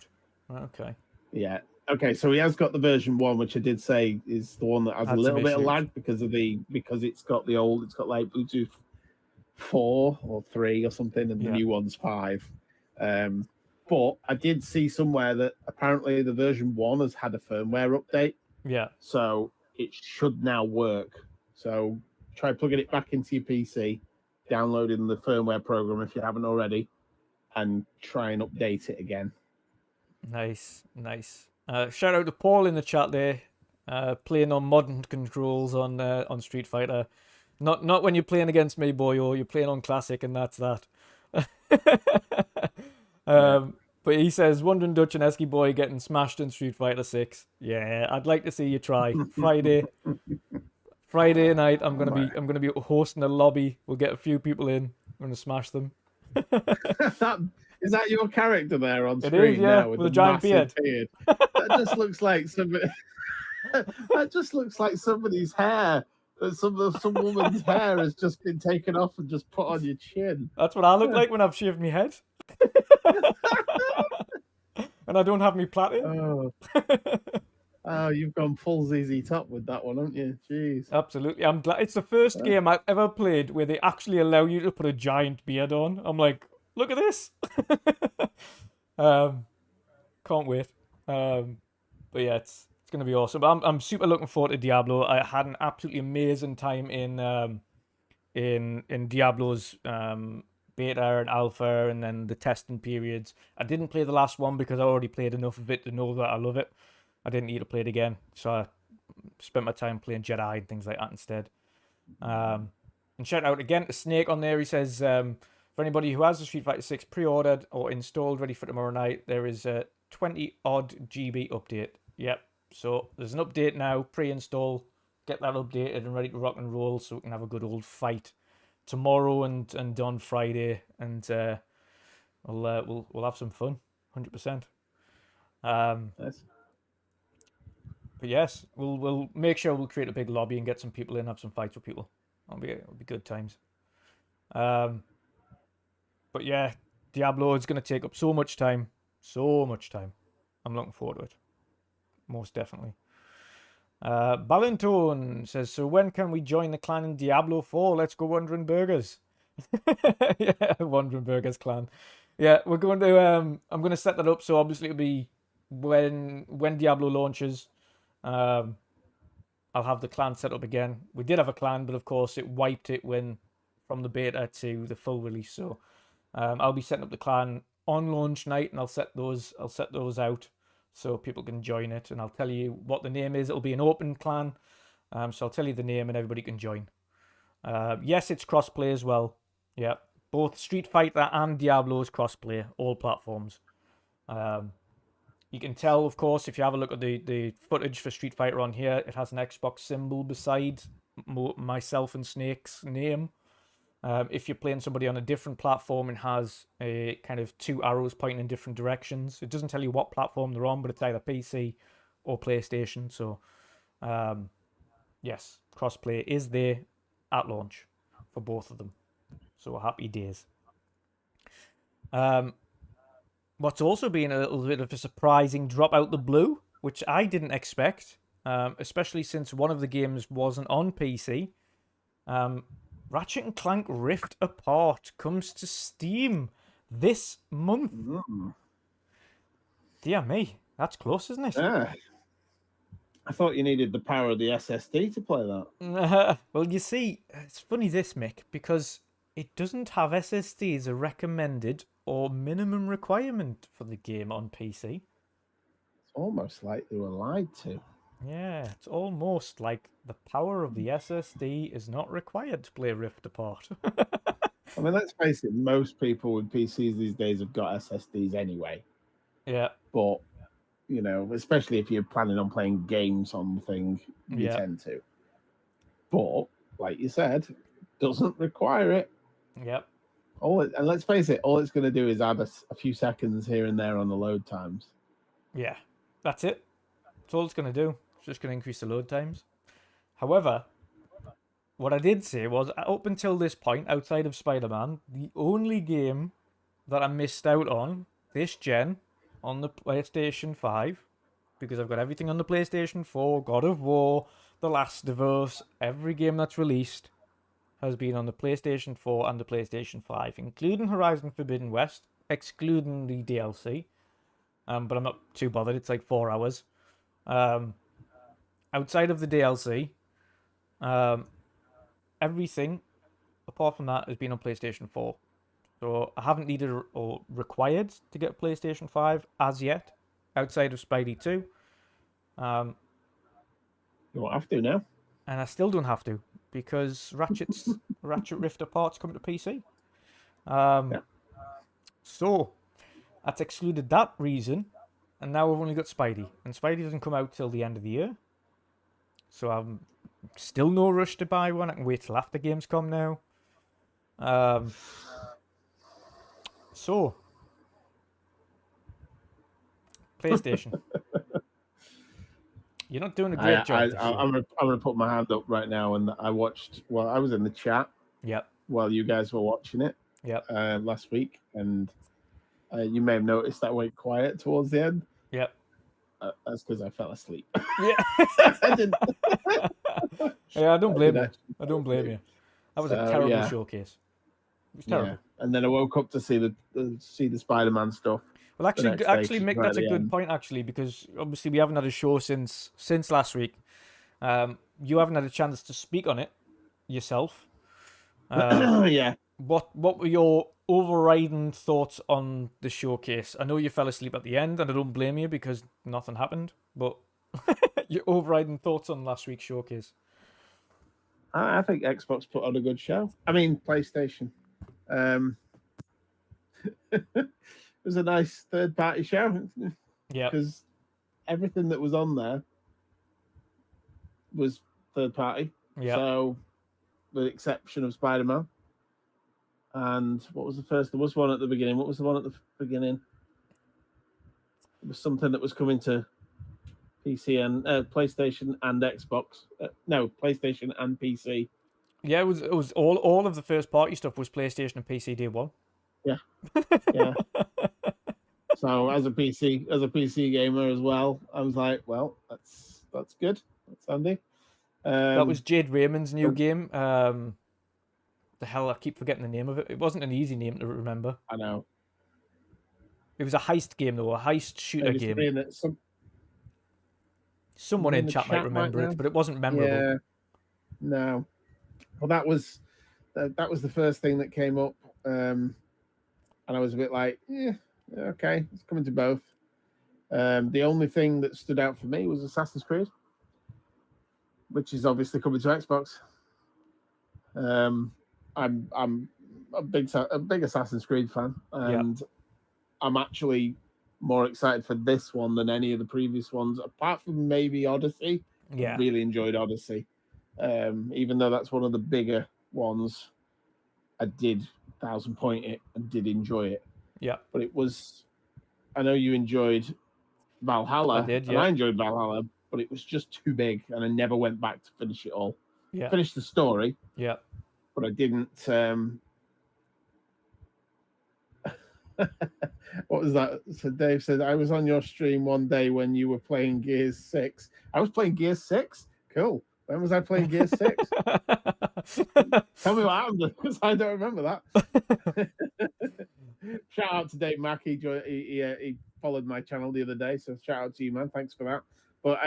Okay. Yeah. Okay, so he has got the version 1, which I did say is the one that has a little bit of lag because it's got like Bluetooth 4 or 3 or something, and the Yeah. new one's 5. But I did see somewhere that apparently the version 1 has had a firmware update, Yeah. so it should now work. So try plugging it back into your PC, downloading the firmware program if you haven't already, and try and update it again. Nice. Shout out to Paul in the chat there, playing on modern controls on Street Fighter. Not when you're playing against me, boyo. You're playing on classic, and that's that. But he says WandrinDutch and Esky Boy getting smashed in Street Fighter 6. Yeah, I'd like to see you try. Friday night, I'm gonna be hosting a lobby. We'll get a few people in. I'm gonna smash them. Is that your character there on It screen is, yeah, now with with a the giant massive beard? That just looks like somebody. That just looks like somebody's hair. Some woman's hair has just been taken off and just put on your chin. That's what I look like when I've shaved my head. And I don't have me plaiting. Oh. Oh, you've gone full ZZ Top with that one, haven't you? Jeez. Absolutely. I'm glad it's the first game I've ever played where they actually allow you to put a giant beard on. I'm like, look at this. Can't wait. But yeah, it's gonna be awesome. I'm super looking forward to Diablo. I had an absolutely amazing time in Diablo's beta and alpha, and then the testing periods. I didn't play the last one because I already played enough of it to know that I love it. I didn't need to play it again, so I spent my time playing Jedi and things like that instead. And shout out again to Snake on there. He says, for anybody who has the Street Fighter 6 pre-ordered or installed ready for tomorrow night, there is a 20-odd GB update. Yep, so there's an update now, pre-install. Get that updated and ready to rock and roll so we can have a good old fight tomorrow and on Friday, and we'll have some fun, 100%. Yes. But yes, we'll make sure we'll create a big lobby and get some people in, have some fights with people. It'll be good times. But yeah, Diablo is going to take up so much time. I'm looking forward to it. Most definitely. Balintone says, so when can we join the clan in Diablo 4? Let's go Wandering Burgers. Yeah, Wandering Burgers clan. Yeah, we're going to I'm going to set that up, so obviously it'll be when Diablo launches. I'll have the clan set up again. We did have a clan, but of course it wiped it from the beta to the full release. So I'll be setting up the clan on launch night, and I'll set those out so people can join it. And I'll tell you what the name is. It'll be an open clan, so I'll tell you the name and everybody can join. Yes, it's crossplay as well. Yeah, both Street Fighter and Diablo is crossplay, all platforms. You can tell, of course, if you have a look at the footage for Street Fighter on here, it has an Xbox symbol beside myself and Snake's name. If you're playing somebody on a different platform and has a kind of 2 arrows pointing in different directions, it doesn't tell you what platform they're on, but it's either PC or PlayStation. So, yes, crossplay is there at launch for both of them. So happy days. What's also been a little bit of a surprising drop out the blue, which I didn't expect, especially since one of the games wasn't on PC. Ratchet and Clank Rift Apart comes to Steam this month. Dear me, that's close, isn't it? Yeah. I thought you needed the power of the SSD to play that. Well, you see, it's funny this, Mick, because it doesn't have SSD as a recommended or minimum requirement for the game on PC. It's almost like they were lied to. Yeah, it's almost like the power of the SSD is not required to play Rift Apart. I mean, let's face it, most people with PCs these days have got SSDs anyway. Yeah. But, you know, especially if you're planning on playing games on the thing, you tend to. But, like you said, doesn't require it. Yep. And let's face it, all it's going to do is add a few seconds here and there on the load times. Yeah, that's it. That's all it's going to do. It's just going to increase the load times. However, what I did say was, up until this point, outside of Spider-Man, the only game that I missed out on this gen on the PlayStation 5, because I've got everything on the PlayStation 4, God of War, The Last of Us, every game that's released, has been on the PlayStation 4 and the PlayStation 5, including Horizon Forbidden West, excluding the DLC. But I'm not too bothered. It's like 4 hours. Outside of the DLC, everything apart from that has been on PlayStation 4. So I haven't needed or required to get PlayStation 5 as yet, outside of Spidey 2. You won't have to now. And I still don't have to, because Ratchet Rift Apart's coming to PC. Yeah. So that's excluded that reason, and now we've only got Spidey. And Spidey doesn't come out till the end of the year. So I'm still no rush to buy one. I can wait till after Gamescom now. So, PlayStation. You're not doing a great job. I'm gonna put my hand up right now, and I watched. Well, I was in the chat. Yep. While you guys were watching it. Yep. Last week, and you may have noticed that I went quiet towards the end. Yep. That's because I fell asleep. Yeah. I didn't. Yeah, I don't blame you. I don't blame you. That was a terrible showcase. It was terrible. Yeah. And then I woke up to see the Spider-Man stuff. Well, actually, Mick, that's a good point, actually, because obviously we haven't had a show since last week. You haven't had a chance to speak on it yourself. Yeah. What were your overriding thoughts on the showcase? I know you fell asleep at the end, and I don't blame you because nothing happened. But your overriding thoughts on last week's showcase? I think Xbox put on a good show. I mean, PlayStation. It was a nice third-party show. Yeah. Because everything that was on there was third-party. Yeah. So, with the exception of Spider-Man. And what was the first? There was one at the beginning. What was the one at the beginning? It was something that was coming to PC and PlayStation and Xbox. No, PlayStation and PC. Yeah, it was all of the first party stuff was PlayStation and PC day one. Yeah, yeah. So as a PC gamer as well, I was like, well, that's good. That's handy. That was Jade Raymond's new game. The hell, I keep forgetting the name of it. It wasn't an easy name to remember. I know. It was a heist game, though, a heist shooter game. Someone in chat might remember it, but it wasn't memorable. Yeah. No. Well, that was the first thing that came up, and I was a bit like, yeah, okay, it's coming to both. The only thing that stood out for me was Assassin's Creed, which is obviously coming to Xbox. I'm a big Assassin's Creed fan, and I'm actually more excited for this one than any of the previous ones, apart from maybe Odyssey. Yeah, I really enjoyed Odyssey, even though that's one of the bigger ones. I did 1,000 point it and did enjoy it. Yeah, but it was. I know you enjoyed Valhalla. I did. Yeah, and I enjoyed Valhalla, but it was just too big, and I never went back to finish it all. Yeah, finish the story. Yeah. But I didn't. What was that? So Dave said, I was on your stream one day when you were playing Gears 6. I was playing Gears 6? Cool. When was I playing Gears 6? Tell me what happened, because I don't remember that. Shout out to Dave Mack. He followed my channel the other day, so shout out to you, man. Thanks for that. But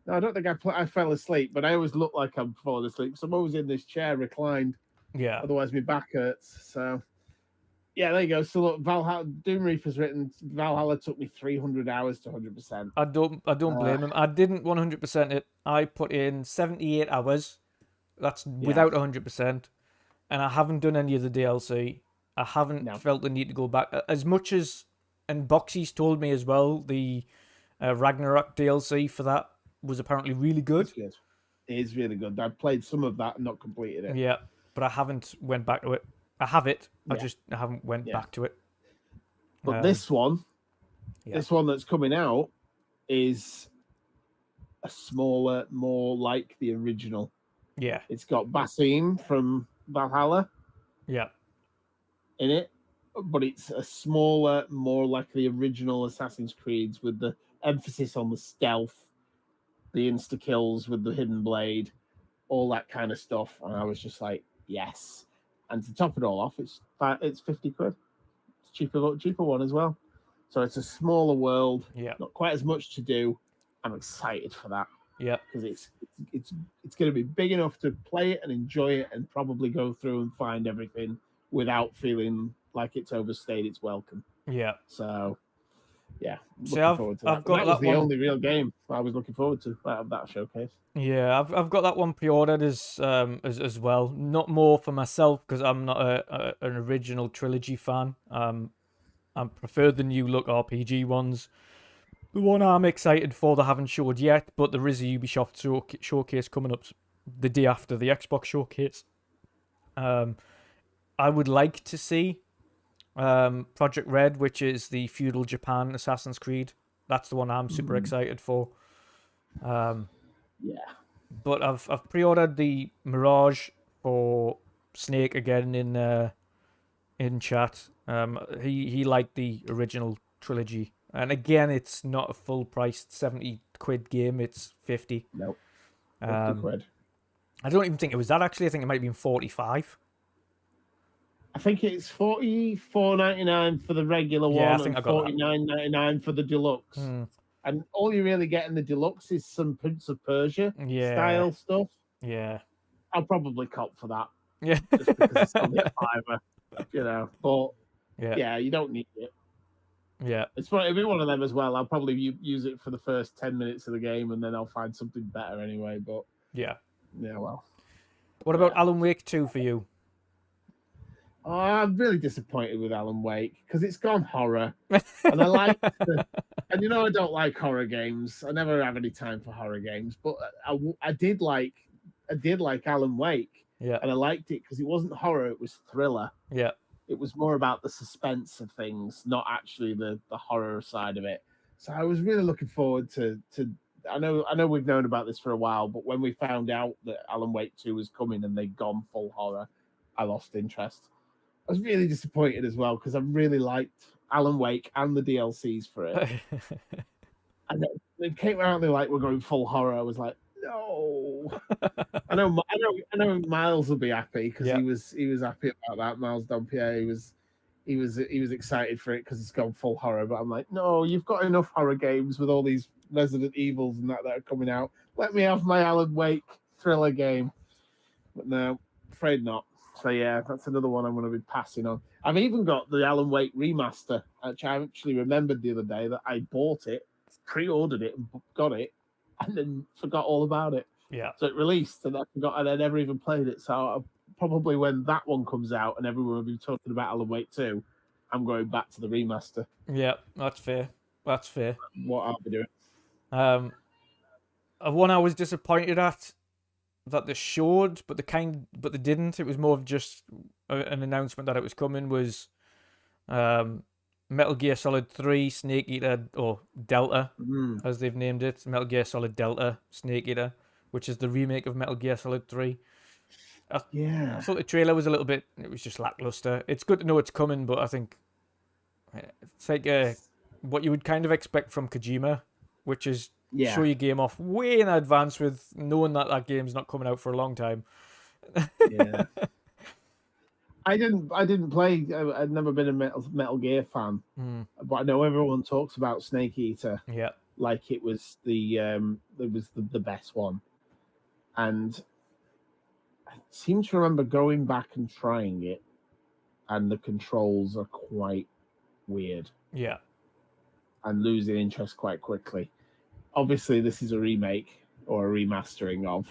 no, I don't think I fell asleep, but I always look like I'm falling asleep. So I'm always in this chair reclined. Yeah. Otherwise, my back hurts. So, yeah, there you go. So look, Valhalla, Doom Reaper's written. Valhalla took me 300 hours to 100%. I don't blame him. I didn't 100% it. I put in 78 hours. That's without 100%, and I haven't done any of the DLC. I haven't felt the need to go back as much as. And Boxy's told me as well. The Ragnarok DLC for that was apparently really good. It is really good. I've played some of that and not completed it. Yeah, but I haven't went back to it. I have it. I haven't went back to it. But this one that's coming out is a smaller, more like the original. Yeah. It's got Basim from Valhalla. Yeah. In it, but it's a smaller, more like the original Assassin's Creeds with the emphasis on the stealth, the insta kills with the hidden blade, all that kind of stuff. And I was just like, yes. And to top it all off, it's 50 quid. It's cheaper one as well. So it's a smaller world, Yeah. not quite as much to do. I'm excited for that. Yeah. Because it's going to be big enough to play it and enjoy it and probably go through and find everything without feeling like it's overstayed its welcome. Yeah. So, yeah, See, looking forward to that. I've got that was that the one. only real game I was looking forward to out of that showcase. Yeah, I've got that one pre-ordered as well. Not more for myself because I'm not an original trilogy fan. I prefer the new look RPG ones. The one I'm excited for, they haven't showed yet, but there is a Ubisoft showcase coming up the day after the Xbox showcase. I would like to see Project Red, which is the feudal Japan Assassin's Creed. That's the one I'm super excited for. Yeah. But I've pre-ordered the Mirage for Snake again in chat. He liked the original trilogy, and again, it's not a full priced 70 quid game. It's 50. Nope. 50 quid. I don't even think it was that actually. I think it might have been 45. I think it's $44.99 for the regular Yeah, I one think and I got that. $49.99 for the deluxe. And all you really get in the deluxe is some Prince of Persia style stuff. Yeah. I'll probably cop for that. Yeah. Just because it's only a fiver, you know. But yeah, you don't need it. Yeah. It'll be one of them as well. I'll probably use it for the first 10 minutes of the game and then I'll find something better anyway. But yeah, well. What about Alan Wake 2 for you? Oh, I'm really disappointed with Alan Wake because it's gone horror, and I like. And you know, I don't like horror games. I never have any time for horror games, but I did like Alan Wake, and I liked it because it wasn't horror; it was thriller. Yeah, it was more about the suspense of things, not actually the horror side of it. So I was really looking forward to. I know we've known about this for a while, but when we found out that Alan Wake 2 was coming and they'd gone full horror, I lost interest. I was really disappointed as well because I really liked Alan Wake and the DLCs for it. And they came out and they're like, "We're going full horror." I was like, "No." I know Miles will be happy because he was happy about that. Miles Dompier, he was excited for it because it's gone full horror. But I'm like, "No, you've got enough horror games with all these Resident Evils and that are coming out. Let me have my Alan Wake thriller game." But no, afraid not. So yeah, that's another one I'm going to be passing on. I've even got the Alan Wake remaster, which I actually remembered the other day that I bought it, pre-ordered it, and got it, and then forgot all about it. Yeah. So it released, and I forgot, and I never even played it. So probably when that one comes out, and everyone will be talking about Alan Wake 2, I'm going back to the remaster. Yeah, that's fair. That's fair. What I'll be doing. One I was disappointed at that they showed, but they didn't. It was more of just an announcement that it was coming. Was Metal Gear Solid 3 Snake Eater, or Delta, as they've named it. Metal Gear Solid Delta Snake Eater, which is the remake of Metal Gear Solid 3. I thought the trailer was it was just lackluster. It's good to know it's coming, but I think it's like what you would kind of expect from Kojima, which is show your game off way in advance with knowing that game's not coming out for a long time. Yeah. I didn't play. I'd never been a Metal Gear fan, but I know everyone talks about Snake Eater. Yeah, like it was the best one, and I seem to remember going back and trying it, and the controls are quite weird. Yeah, and losing interest quite quickly. Obviously, this is a remake or a remastering of,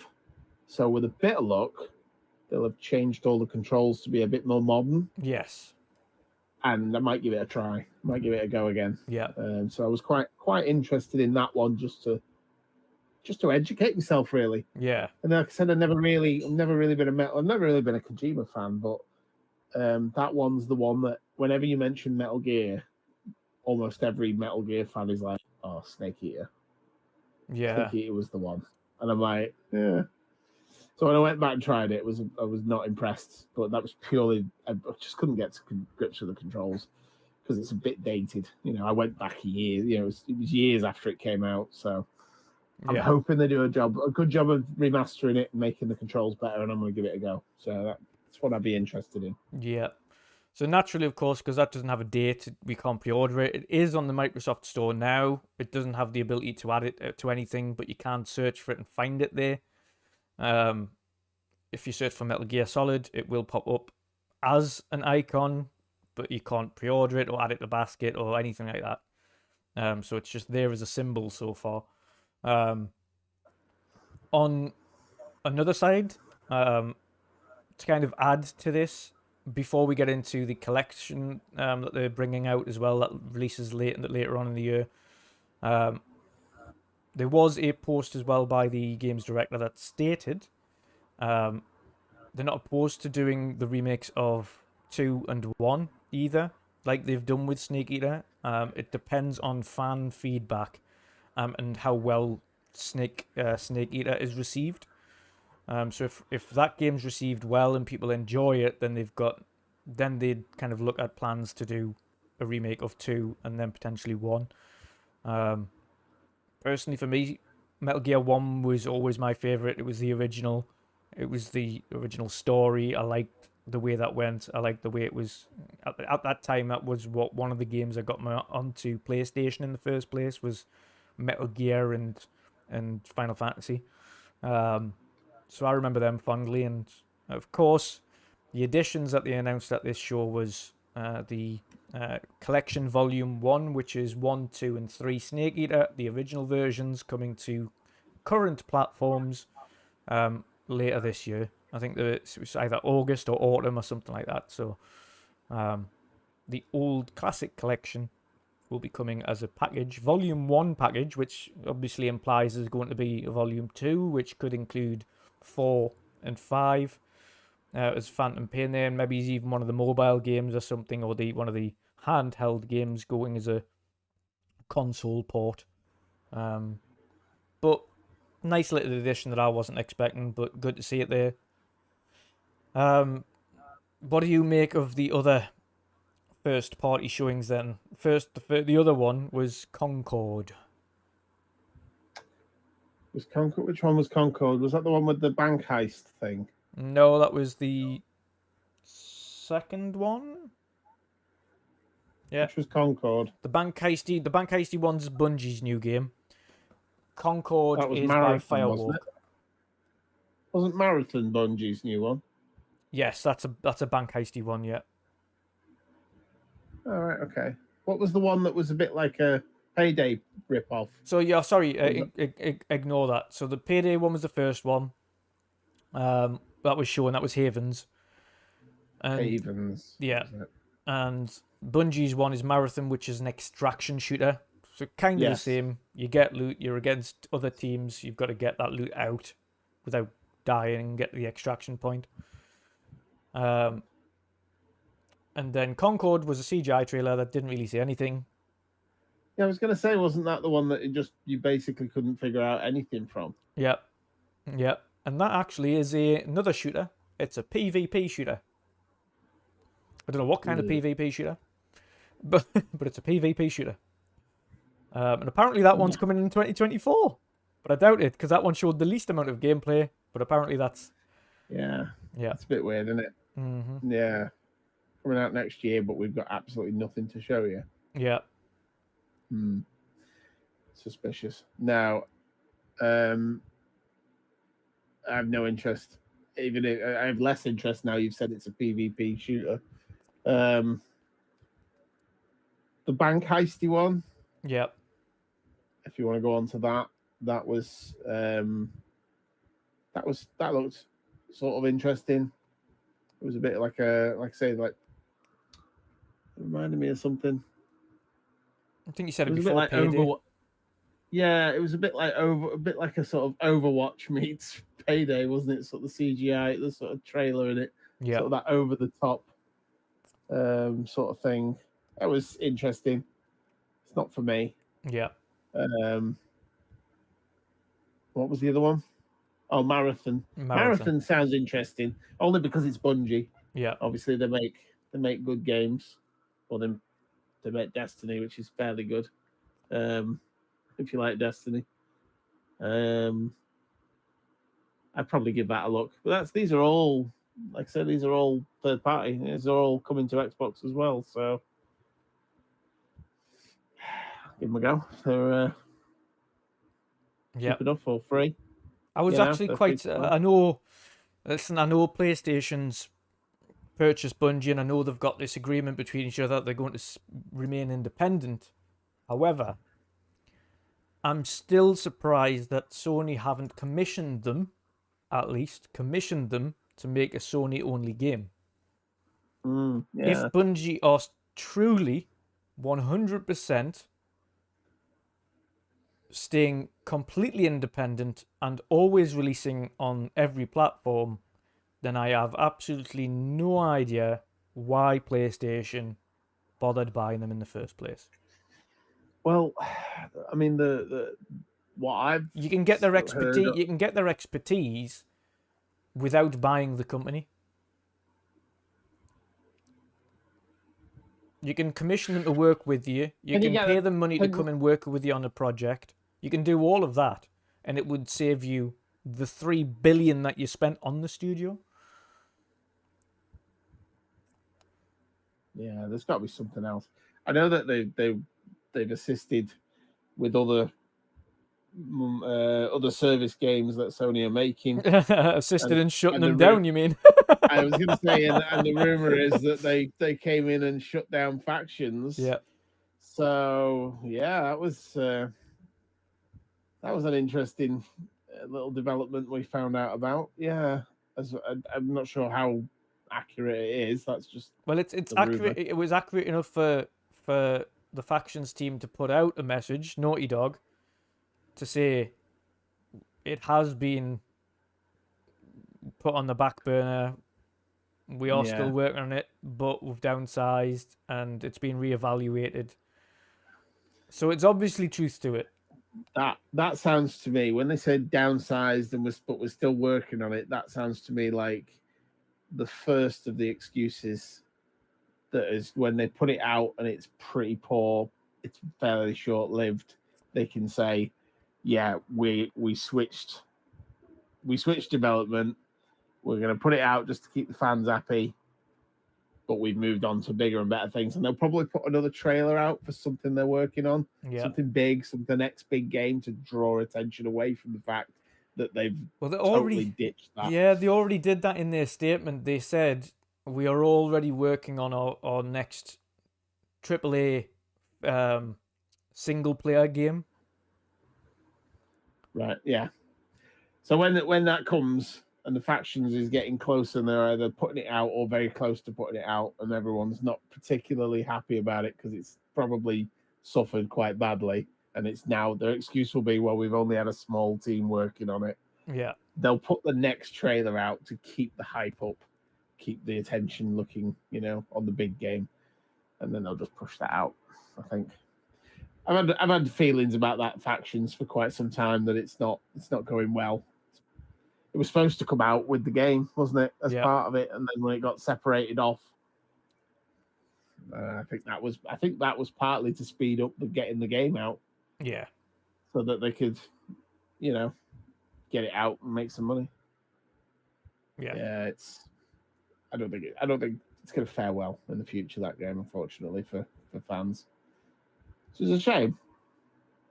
so with a bit of luck, they'll have changed all the controls to be a bit more modern. Yes. And I might give it a try. Might give it a go again. Yeah. So I was quite interested in that one just to educate myself, really. Yeah. And like I said, I've never really been a Kojima fan, but that one's the one that whenever you mention Metal Gear, almost every Metal Gear fan is like, "Oh, Snake Eater." Yeah. Snake Eater was the one, and I'm like, yeah. So when I went back and tried it, I was not impressed. But that was purely I just couldn't get to grips with the controls because it's a bit dated. You know, I went back a year. You know, it was years after it came out. So I'm Yeah. hoping they do a good job of remastering it and making the controls better, and I'm going to give it a go. So that's what I'd be interested in. Yeah. So naturally, of course, because that doesn't have a date, we can't pre-order it. It is on the Microsoft Store now. It doesn't have the ability to add it to anything, but you can search for it and find it there. If you search for Metal Gear Solid, it will pop up as an icon, but you can't pre-order it or add it to basket or anything like that. So it's just there as a symbol so far. On another side, to kind of add to this, before we get into the collection that they're bringing out as well, that releases later on in the year, there was a post as well by the games director that stated they're not opposed to doing the remakes of 2 and 1 either, like they've done with Snake Eater. It depends on fan feedback and how well Snake Eater is received. So if that game's received well and people enjoy it, then they'd kind of look at plans to do a remake of 2 and then potentially 1. Personally, for me, Metal Gear 1 was always my favorite. It was the original. It was the original story. I liked the way that went. I liked the way it was. At that time, that was one of the games I got onto PlayStation in the first place, was Metal Gear and Final Fantasy. So I remember them fondly, and of course, the additions that they announced at this show was the Collection Volume 1, which is 1, 2, and 3 Snake Eater, the original versions coming to current platforms later this year. I think it was either August or autumn or something like that. So the old classic collection will be coming as a package, Volume 1 package, which obviously implies there's going to be a Volume 2, which could include 4 and 5 as Phantom Pain there, and maybe even one of the mobile games or something, or one of the handheld games going as a console port. But nice little addition that I wasn't expecting, but good to see it there. What do you make of the other first party showings then? First, the other one was Concord. Which one was Concord? Was that the one with the bank heist thing? No, that was the second one. Yeah, which was Concord. The bank heisty one's Bungie's new game. Concord That was is Marathon, by Firewalk. wasn't it? Wasn't Marathon Bungie's new one? Yes, that's a bank heisty one. Yeah. All right. Okay. What was the one that was a bit like a Payday rip-off? So yeah, sorry, ignore that. So the Payday one was the first one. That was shown. That was Havens. And, Havens. Yeah. And Bungie's one is Marathon, which is an extraction shooter. So kind of the same. You get loot. You're against other teams. You've got to get that loot out without dying and get the extraction point. And then Concord was a CGI trailer that didn't really say anything. Yeah, I was going to say, wasn't that the one that you basically couldn't figure out anything from? Yep. And that actually is another shooter. It's a PvP shooter. I don't know what kind of PvP shooter, but it's a PvP shooter. And apparently that one's coming in 2024. But I doubt it, because that one showed the least amount of gameplay. But apparently that's... Yeah. Yeah. It's a bit weird, isn't it? Mm-hmm. Yeah. Coming out next year, but we've got absolutely nothing to show you. Yeah. Suspicious. Now, I have no interest. Even if, I have less interest now. You've said it's a PvP shooter. The bank heisty one. Yep. If you want to go on to that, that looked sort of interesting. It was a bit like it reminded me of something. I think you said it was before. A bit like Payday. Yeah, it was a bit like a sort of Overwatch meets Payday, wasn't it? Sort of the CGI, the sort of trailer in it. Yeah. Sort of that over the top sort of thing. That was interesting. It's not for me. Yeah. What was the other one? Oh, Marathon. Marathon sounds interesting, only because it's Bungie. Yeah. Obviously, they make good games, or they make Destiny, which is fairly good. If you like Destiny, I'd probably give that a look. But these are all, like I said, these are all third party. These are all coming to Xbox as well. So give them a go. They're cheap enough for free. I was actually quite. I know. Listen, I know PlayStation's purchased Bungie, and I know they've got this agreement between each other that they're going to remain independent. However, I'm still surprised that Sony haven't commissioned them, at least commissioned them to make a Sony-only game. If Bungie are truly 100% staying completely independent and always releasing on every platform, then I have absolutely no idea why PlayStation bothered buying them in the first place. Well, I mean, what I've you can get their expertise. You can get their expertise without buying the company. You can commission them to work with you. You can pay them money to come and work with you on a project. You can do all of that, and it would save you the $3 billion that you spent on the studio. Yeah, there's got to be something else. I know that they've assisted with other service games that Sony are making. Assisted in shutting them down, you mean? I was going to say, and the rumor is that they came in and shut down factions. Yeah. So yeah, that was an interesting little development we found out about. Yeah, I'm not sure how accurate it is. That's just it's accurate. It was accurate enough for the factions team to put out a message, Naughty Dog, to say it has been put on the back burner. We are still working on it, but we've downsized and it's been reevaluated. So it's obviously truth to it. That sounds to me, when they said downsized but we're still working on it, that sounds to me like the first of the excuses. That is, when they put it out and it's pretty poor, it's fairly short-lived, they can say, yeah, we switched development, we're going to put it out just to keep the fans happy, but we've moved on to bigger and better things. And they'll probably put another trailer out for something they're working on, something big, the next big game, to draw attention away from the fact that they've totally ditched that. Yeah, they already did that in their statement. They said, we are already working on our next AAA single-player game. Right, yeah. So when that comes and the factions is getting closer and they're either putting it out or very close to putting it out and everyone's not particularly happy about it because it's probably suffered quite badly, and it's now their excuse will be, well, we've only had a small team working on it. Yeah. They'll put the next trailer out to keep the hype up, keep the attention looking, on the big game, and then they'll just push that out. I think I've had feelings about that factions for quite some time that it's not going well. It was supposed to come out with the game, wasn't it, as part of it, and then when it got separated off, I think that was partly to speed up getting the game out. Yeah. So that they could, get it out and make some money. Yeah. Yeah, I don't think it's going to fare well in the future, that game, unfortunately, for fans. Which is a shame.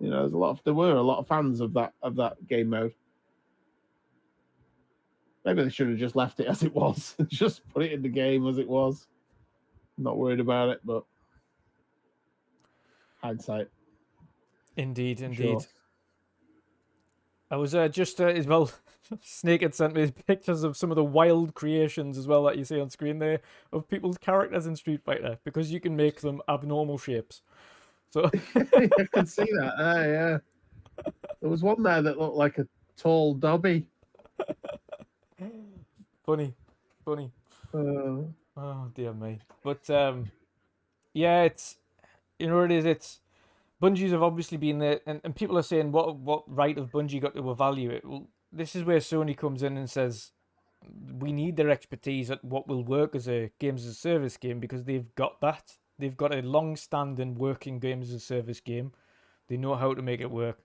There were a lot of fans of that game mode. Maybe they should have just left it as it was. Just put it in the game as it was. I'm not worried about it, but hindsight. Indeed. Sure. I was just as well. Snake had sent me pictures of some of the wild creations as well that you see on screen there of people's characters in Street Fighter, because you can make them abnormal shapes. So I can see that. Yeah. There was one there that looked like a tall Dobby. Funny. Oh dear me. But yeah, it's it is. It's Bungie's have obviously been there, and people are saying what right have Bungie got to evaluate? Well, this is where Sony comes in and says we need their expertise at what will work as a games as a service game, because they've got that. They've got a long-standing working games as a service game. They know how to make it work.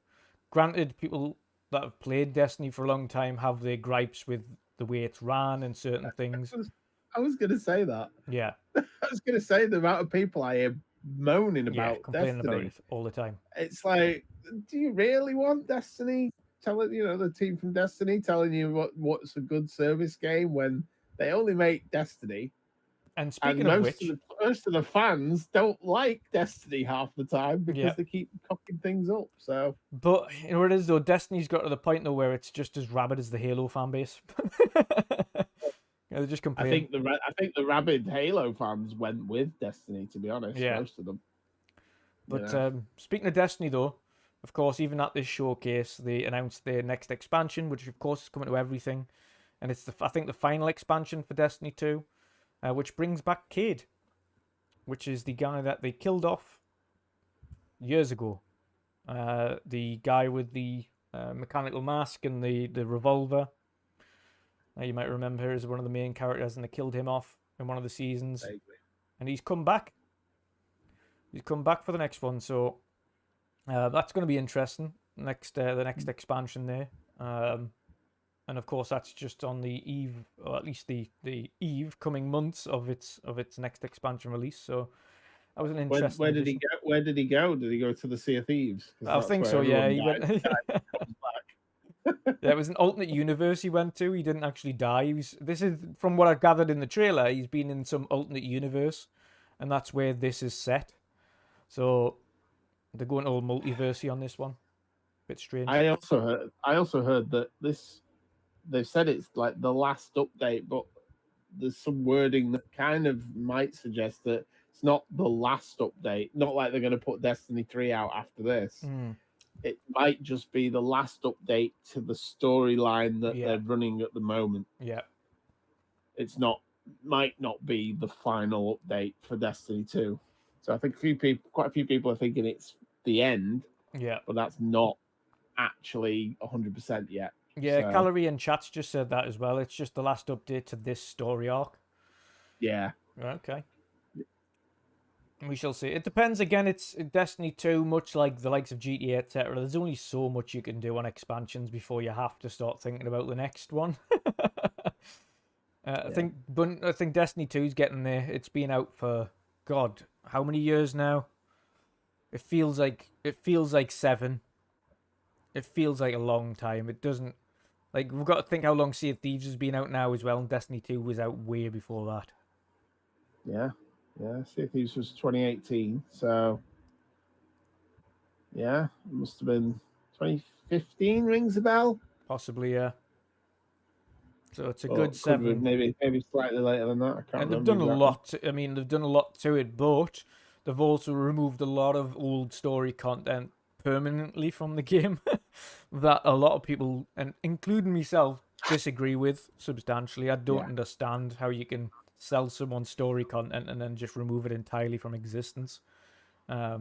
Granted, people that have played Destiny for a long time have their gripes with the way it's ran and certain things. I was going to say that. Yeah, I was going to say the amount of people I hear moaning yeah, about complaining Destiny. about it all the time. It's like, do you really want Destiny? Telling the team from Destiny telling you what's a good service game when they only make Destiny. And speaking of which, most of the fans don't like Destiny half the time because they keep cocking things up. So, but you know what it is though. Destiny's got to the point though where it's just as rabid as the Halo fan base. They just complain. I think the rabid Halo fans went with Destiny. To be honest, most of them. But speaking of Destiny though, of course, even at this showcase, they announced their next expansion, which of course is coming to everything, and it's I think the final expansion for Destiny 2, which brings back Cade, which is the guy that they killed off years ago. The guy with the mechanical mask and the revolver. You might remember her as one of the main characters, and they killed him off in one of the seasons. Vaguely. And he's come back. He's come back for the next one, so that's going to be interesting. The next expansion there, and of course that's just on the eve, or at least the eve coming months of its next expansion release. So that was an interesting. Where did he go? Where did he go? Did he go to the Sea of Thieves? I think so. Yeah, he went. There was an alternate universe he went to. He didn't actually die. This is from what I gathered in the trailer. He's been in some alternate universe, and that's where this is set. So they're going all multiversey on this one. Bit strange. I also heard that they've said it's like the last update, but there's some wording that kind of might suggest that it's not the last update. Not like they're going to put Destiny 3 out after this. It might just be the last update to the storyline that they're running at the moment. Yeah. Might not be the final update for Destiny 2. So I think quite a few people are thinking it's the end. Yeah. But that's not actually 100% yet. Yeah, so. Calorie and Chats just said that as well. It's just the last update to this story arc. Yeah. Okay. We shall see. It depends. Again, it's Destiny 2, much like the likes of GTA, etc. There's only so much you can do on expansions before you have to start thinking about the next one. I think Destiny 2 is getting there. It's been out for God, how many years now? It feels like 7. It feels like a long time. It doesn't. Like, we've got to think how long Sea of Thieves has been out now as well, and Destiny 2 was out way before that. Yeah. Yeah, Sea of Thieves was 2018, so yeah, it must have been 2015. Rings a bell, possibly, yeah. So it's a good 7, maybe slightly later than that. I can't remember. And they've done a lot. I mean, they've done a lot to it, but they've also removed a lot of old story content permanently from the game that a lot of people, and including myself, disagree with substantially. I don't understand how you can sell someone story content and then just remove it entirely from existence. I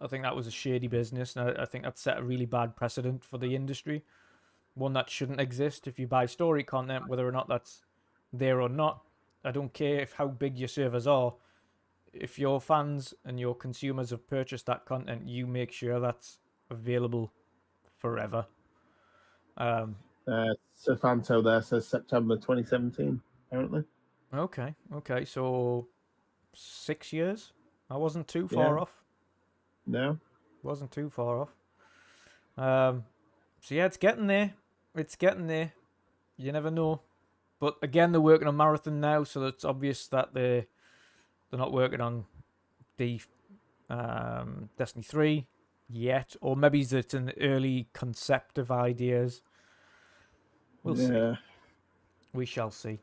think that was a shady business, and I think that set a really bad precedent for the industry. One that shouldn't exist. If you buy story content, whether or not that's there or not, I don't care how big your servers are. If your fans and your consumers have purchased that content, you make sure that's available forever. Fanto there says September 2017, apparently. Okay, so 6 years? I wasn't too far off. No. Wasn't too far off. So yeah, it's getting there. It's getting there. You never know. But again, they're working on Marathon now, so it's obvious that they're not working on the Destiny 3 yet. Or maybe it's an early concept of ideas. We'll see. We shall see.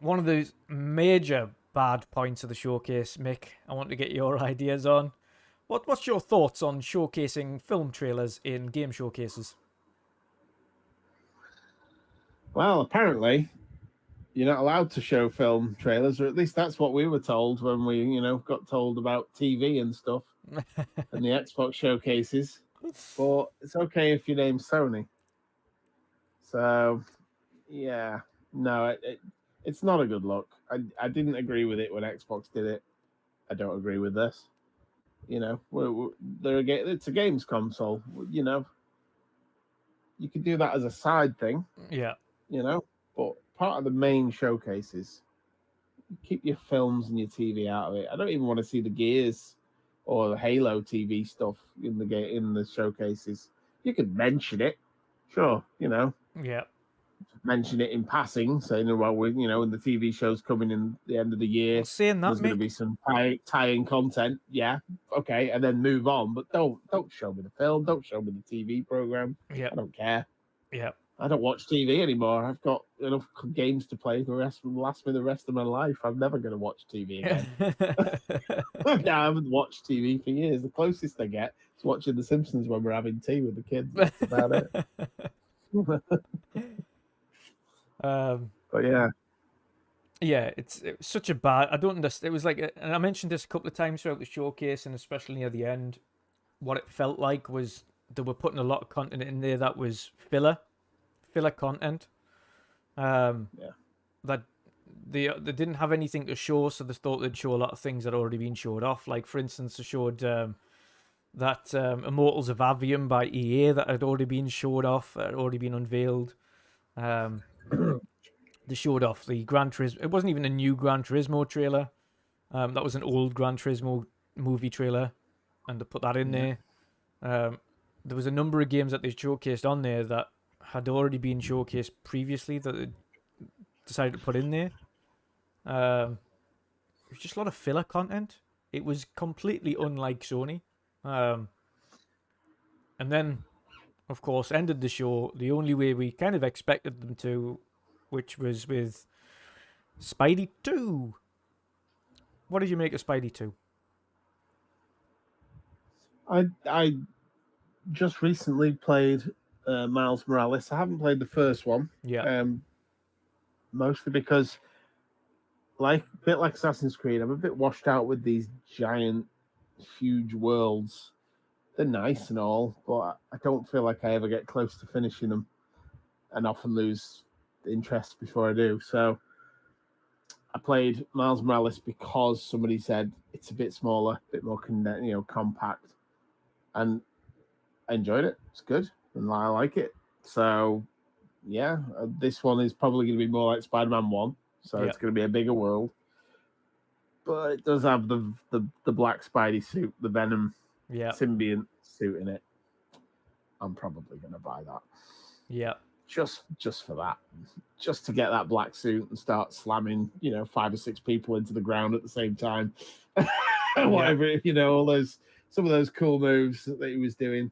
One of those major bad points of the showcase, Mick, I want to get your ideas on. What's your thoughts on showcasing film trailers in game showcases? Well, apparently, you're not allowed to show film trailers, or at least that's what we were told when we, got told about TV and stuff and the Xbox showcases. But it's okay if you name Sony. So, yeah, no, it's not a good look. I didn't agree with it when Xbox did it. I don't agree with this. It's a games console. you could do that as a side thing, Yeah. but part of the main showcase is keep your films and your TV out of it. I don't even want to see the Gears or the Halo TV stuff in the showcases. You could mention it, sure, Yeah. mention it in passing, saying, well, when the TV show's coming in the end of the year, Well, saying that, there's going to be some tie-in content. Yeah, okay, and then move on. But don't show me the film. Don't show me the TV program. Yeah. I don't care. Yeah. I don't watch TV anymore. I've got enough games to play. The rest will last me the rest of my life. I'm never going to watch TV again. No, I haven't watched TV for years. The closest I get is watching The Simpsons when we're having tea with the kids. That's about it. But yeah. Yeah, it was such a bad. I don't understand. It was like, and I mentioned this a couple of times throughout the showcase, and especially near the end. What it felt like was they were putting a lot of content in there that was filler content. Yeah. That they didn't have anything to show, so they thought they'd show a lot of things that had already been showed off. Like, for instance, they showed that Immortals of Avium by EA that had already been showed off, had already been unveiled. They showed off the Gran Turismo. It wasn't even a new Gran Turismo trailer. That was an old Gran Turismo movie trailer, and they put that in there. There was a number of games that they showcased on there that had already been showcased previously that they decided to put in there. It was just a lot of filler content. It was completely unlike Sony. And then, of course, ended the show the only way we kind of expected them to, which was with Spidey 2. What did you make of Spidey 2? I just recently played Miles Morales. I haven't played the first one. Yeah. Mostly because, a bit like Assassin's Creed, I'm a bit washed out with these giant, huge worlds. They're nice and all, but I don't feel like I ever get close to finishing them, and often lose interest before I do. So I played Miles Morales because somebody said it's a bit smaller, a bit more compact, and I enjoyed it. It's good, and I like it. So yeah, this one is probably going to be more like Spider-Man 1, so it's going to be a bigger world. But it does have the black Spidey suit, the Venom symbiote suit in it. I'm probably going to buy that. Yeah. Just for that. Just to get that black suit and start slamming, 5 or 6 people into the ground at the same time. Whatever, some of those cool moves that he was doing.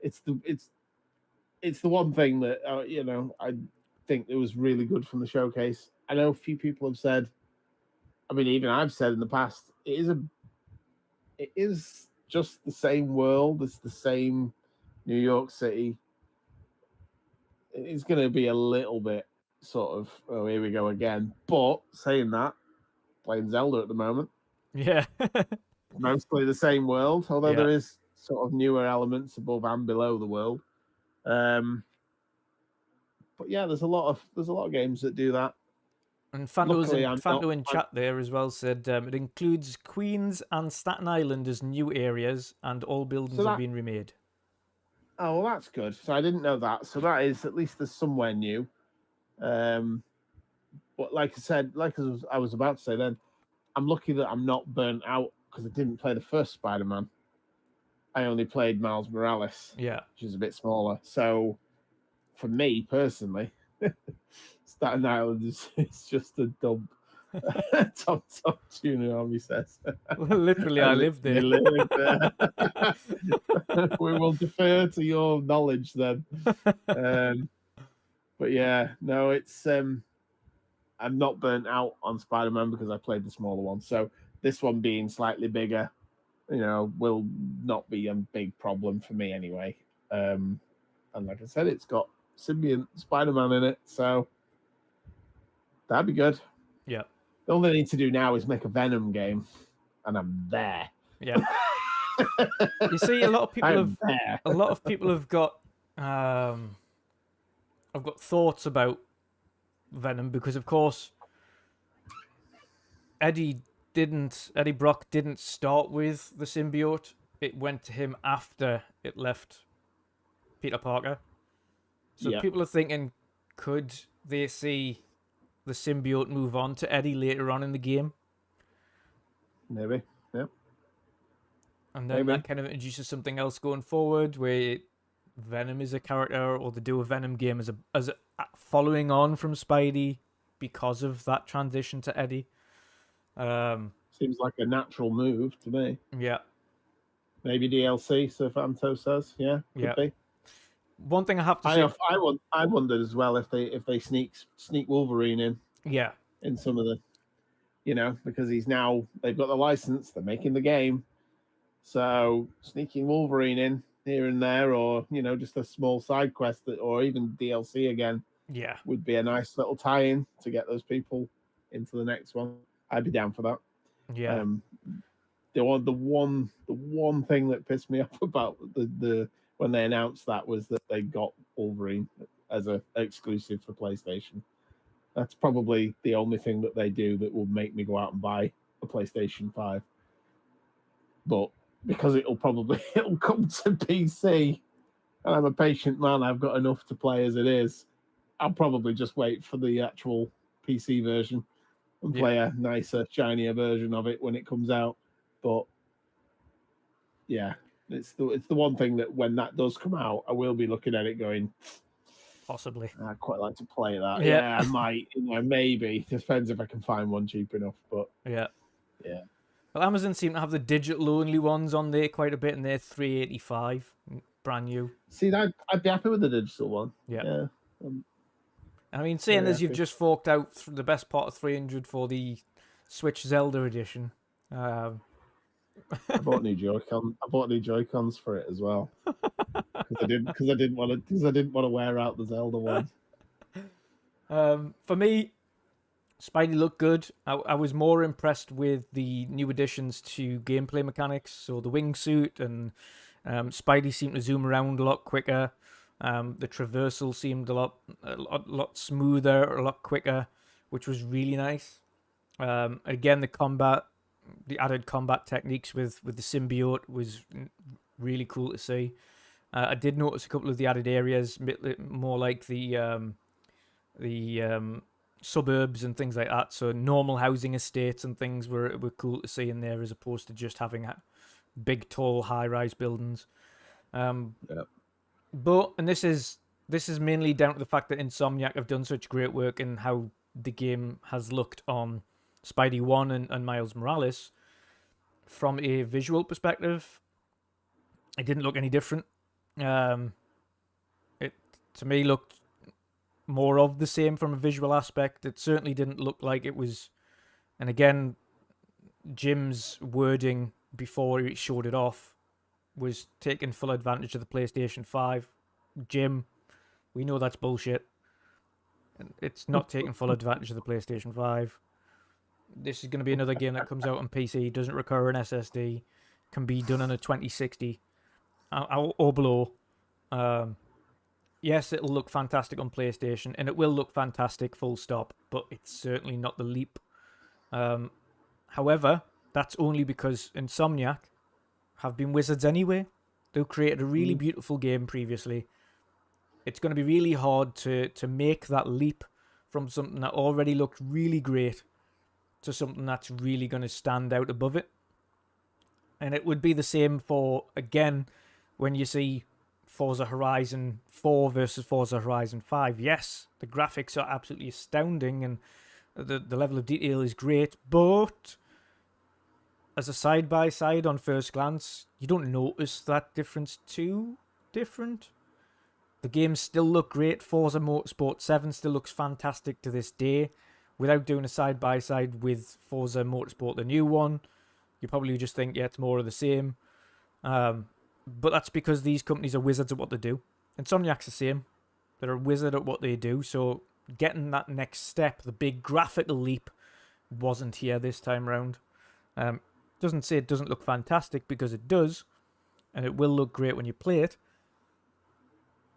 It's the one thing that I think it was really good from the showcase. I know a few people have said, I mean, even I've said in the past, it is just the same world. It's the same New York City. It's going to be a little bit sort of, oh, here we go again. But saying that, playing Zelda at the moment. Yeah. Mostly the same world, although there is sort of newer elements above and below the world. But yeah, there's a lot of games that do that. And Fanto in chat there as well said it includes Queens and Staten Island as new areas, and all buildings have been remade. Oh, well, that's good. So I didn't know that. So that is, at least there's somewhere new. But like I said, I was about to say then, I'm lucky that I'm not burnt out because I didn't play the first Spider-Man. I only played Miles Morales, which is a bit smaller. So for me personally, Staten Island is just a dump. Top Junior Army says. Well, literally, I live there. We will defer to your knowledge then. But yeah, no, it's I'm not burnt out on Spider-Man because I played the smaller one. So this one being slightly bigger, will not be a big problem for me anyway. And like I said, it's got symbiote Spider-Man in it, so that'd be good. Yeah. The only thing I need to do now is make a Venom game, and I'm there. Yeah. You see, a lot of people have got thoughts about Venom because, of course, Eddie Brock didn't start with the symbiote. It went to him after it left Peter Parker. So people are thinking, could they see the symbiote move on to Eddie later on in the game? Maybe. Yeah. And then Maybe. that kind of introduces something else going forward, where Venom is a character, or they do a Venom game as a following on from Spidey because of that transition to Eddie. Seems like a natural move to me. Yeah. Maybe DLC, so Fanto says. Yeah, could be. One thing I have to say, I wondered as well if they sneak Wolverine in. Yeah. In some of the, because they've got the license, they're making the game, so sneaking Wolverine in here and there, or just a small side quest or even DLC again, would be a nice little tie-in to get those people into the next one. I'd be down for that. Yeah. The one thing that pissed me off about the when they announced that was that they got Wolverine as an exclusive for PlayStation. That's probably the only thing that they do that will make me go out and buy a PlayStation 5. But because it'll come to PC, and I'm a patient man, I've got enough to play as it is, I'll probably just wait for the actual PC version and play a nicer, shinier version of it when it comes out. But yeah, it's the one thing that when that does come out, I will be looking at it going, possibly. I'd quite like to play that. Yeah, I might. Maybe. Depends if I can find one cheap enough. But yeah. Well, Amazon seem to have the digital only ones on there quite a bit, and they're $385, brand new. See, I'd be happy with the digital one. Yeah. I mean, seeing as you've just forked out the best part of $300 for the Switch Zelda edition. I bought new Joy-Con. I bought new Joy-Cons for it as well. Because I didn't want to wear out the Zelda one. For me, Spidey looked good. I was more impressed with the new additions to gameplay mechanics. So the wingsuit and Spidey seemed to zoom around a lot quicker. The traversal seemed a lot smoother, a lot quicker, which was really nice. Again, the added combat techniques with the symbiote was really cool to see. I did notice a couple of the added areas, more like the suburbs and things like that. So normal housing estates and things were cool to see in there, as opposed to just having big, tall, high-rise buildings. But this is mainly down to the fact that Insomniac have done such great work in how the game has looked on Spidey 1 and Miles Morales. From a visual perspective, it didn't look any different. It, to me, looked more of the same from a visual aspect. It certainly didn't look like it was... And again, Jim's wording before he showed it off was taking full advantage of the PlayStation 5. Jim, we know that's bullshit. It's not taking full advantage of the PlayStation 5. This is going to be another game that comes out on PC, doesn't require an SSD, can be done on a 2060 or below. Yes, it'll look fantastic on PlayStation, and it will look fantastic, full stop, but it's certainly not the leap. However, that's only because Insomniac have been wizards anyway. They've created a really beautiful game previously. It's going to be really hard to make that leap from something that already looked really great to something that's really going to stand out above it. And it would be the same for, again, when you see Forza Horizon 4 versus Forza Horizon 5. Yes, the graphics are absolutely astounding and the level of detail is great, but as a side-by-side on first glance, you don't notice that difference too different. The games still look great. Forza Motorsport 7 still looks fantastic to this day. Without doing a side-by-side with Forza Motorsport, the new one, you probably just think, yeah, it's more of the same. But that's because these companies are wizards at what they do. Insomniac's the same. They're a wizard at what they do, so getting that next step, the big graphical leap, wasn't here this time round. Doesn't say it doesn't look fantastic, because it does, and it will look great when you play it.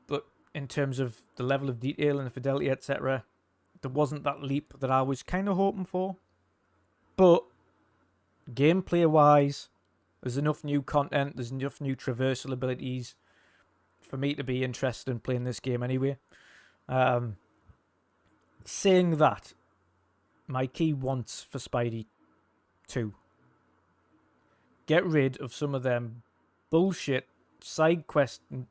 But in terms of the level of detail and the fidelity, etc., there wasn't that leap that I was kind of hoping for. But gameplay-wise, there's enough new content, there's enough new traversal abilities. for me to be interested in playing this game anyway. Saying that, my key wants for Spidey 2. Get rid of some of them bullshit side quest and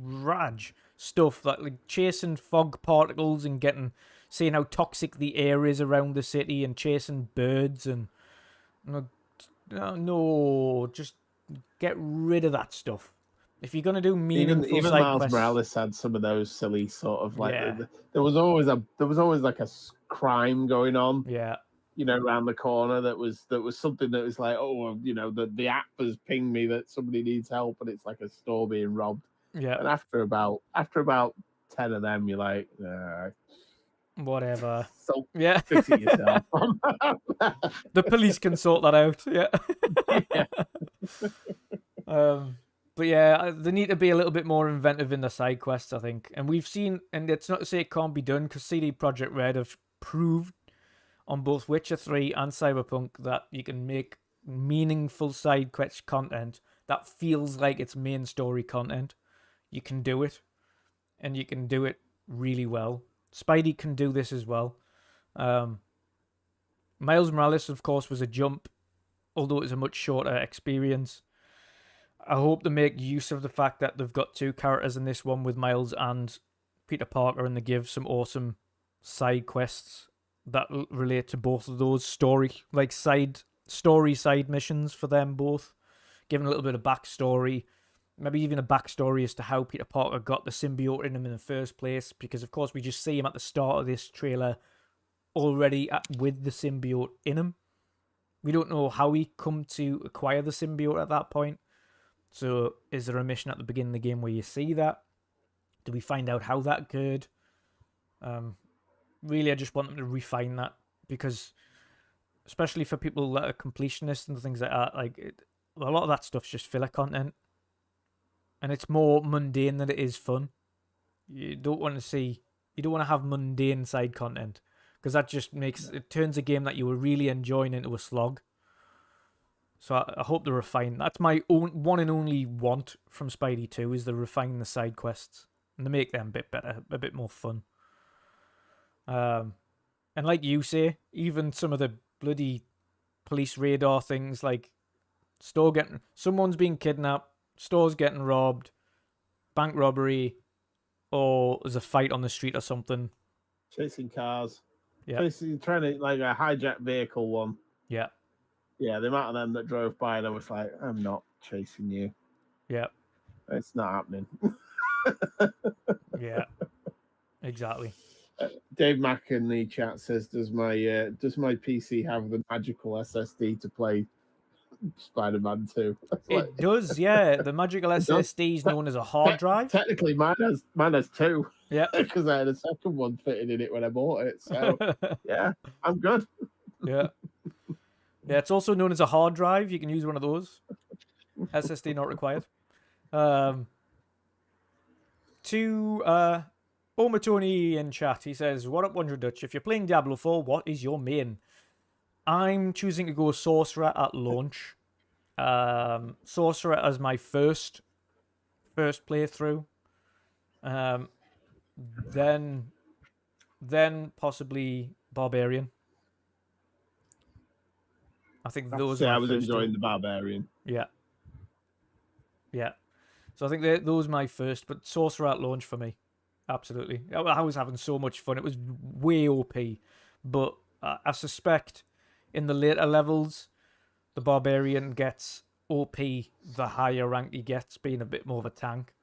raj stuff that like chasing fog particles and seeing how toxic the air is around the city and chasing birds and no, just get rid of that stuff. If you're gonna do meaningful even side Miles quests, Morales had some of those silly sort of like Yeah. there was always like a crime going on, yeah, around the corner that was something that was like, oh, the app has pinged me that somebody needs help, and it's like a store being robbed. yeah, And after about 10 of them, you're like, whatever. so Yeah, fix it yourself. the police can sort that out. Yeah. Yeah. But yeah, they need to be a little bit more inventive in the side quests, I think. And we've seen, and it's not to say it can't be done, because CD Projekt Red have proved on both Witcher 3 and Cyberpunk that you can make meaningful side quest content that feels like it's main story content. You can do it, and you can do it really well. Spidey can do this as well. Miles Morales, of course, was a jump, although it's a much shorter experience. I hope they make use of the fact that they've got 2 characters in this one with Miles and Peter Parker, and they give some awesome side quests that relate to both of those side missions for them both. Giving a little bit of backstory, maybe even a backstory as to how Peter Parker got the symbiote in him in the first place, because of course we just see him at the start of this trailer already with the symbiote in him. We don't know how he come to acquire the symbiote at that point. So is there a mission at the beginning of the game where you see that? Do we find out how that occurred? Really, I just want them to refine that, because especially for people that are completionists and things like that, a lot of that stuff's just filler content. And it's more mundane than it is fun. You don't want to have mundane side content, because that just it turns a game that you were really enjoying into a slog. So I hope they refine. That's my one and only want from Spidey 2, is they refine the side quests and they make them a bit better, a bit more fun. And like you say, even some of the bloody police radar things, like someone's being kidnapped, store's getting robbed, bank robbery, or there's a fight on the street or something. Chasing cars. Yeah. Basically trying to, like, a hijacked vehicle one. Yeah. Yeah, the amount of them that drove by and I was like, I'm not chasing you. Yeah. It's not happening. Yeah. Exactly. Dave Mack in the chat says, does my PC have the magical SSD to play Spider-Man 2? It does, yeah. The magical SSD is known as a hard drive. Technically, mine has 2. Yeah. Because I had a second one fitted in it when I bought it. So, yeah, I'm good. Yeah. Yeah, it's also known as a hard drive. You can use one of those. SSD not required. To Omatoni in chat, he says, what up, WandrinDutch? If you're playing Diablo 4, what is your main? I'm choosing to go Sorcerer at launch. Sorcerer as my first playthrough. Then possibly Barbarian. I think those. I was enjoying the Barbarian. Yeah. Yeah. So I think those are my first, but Sorcerer at launch for me. Absolutely. I was having so much fun. It was way OP. But I suspect in the later levels, the Barbarian gets OP the higher rank he gets, being a bit more of a tank.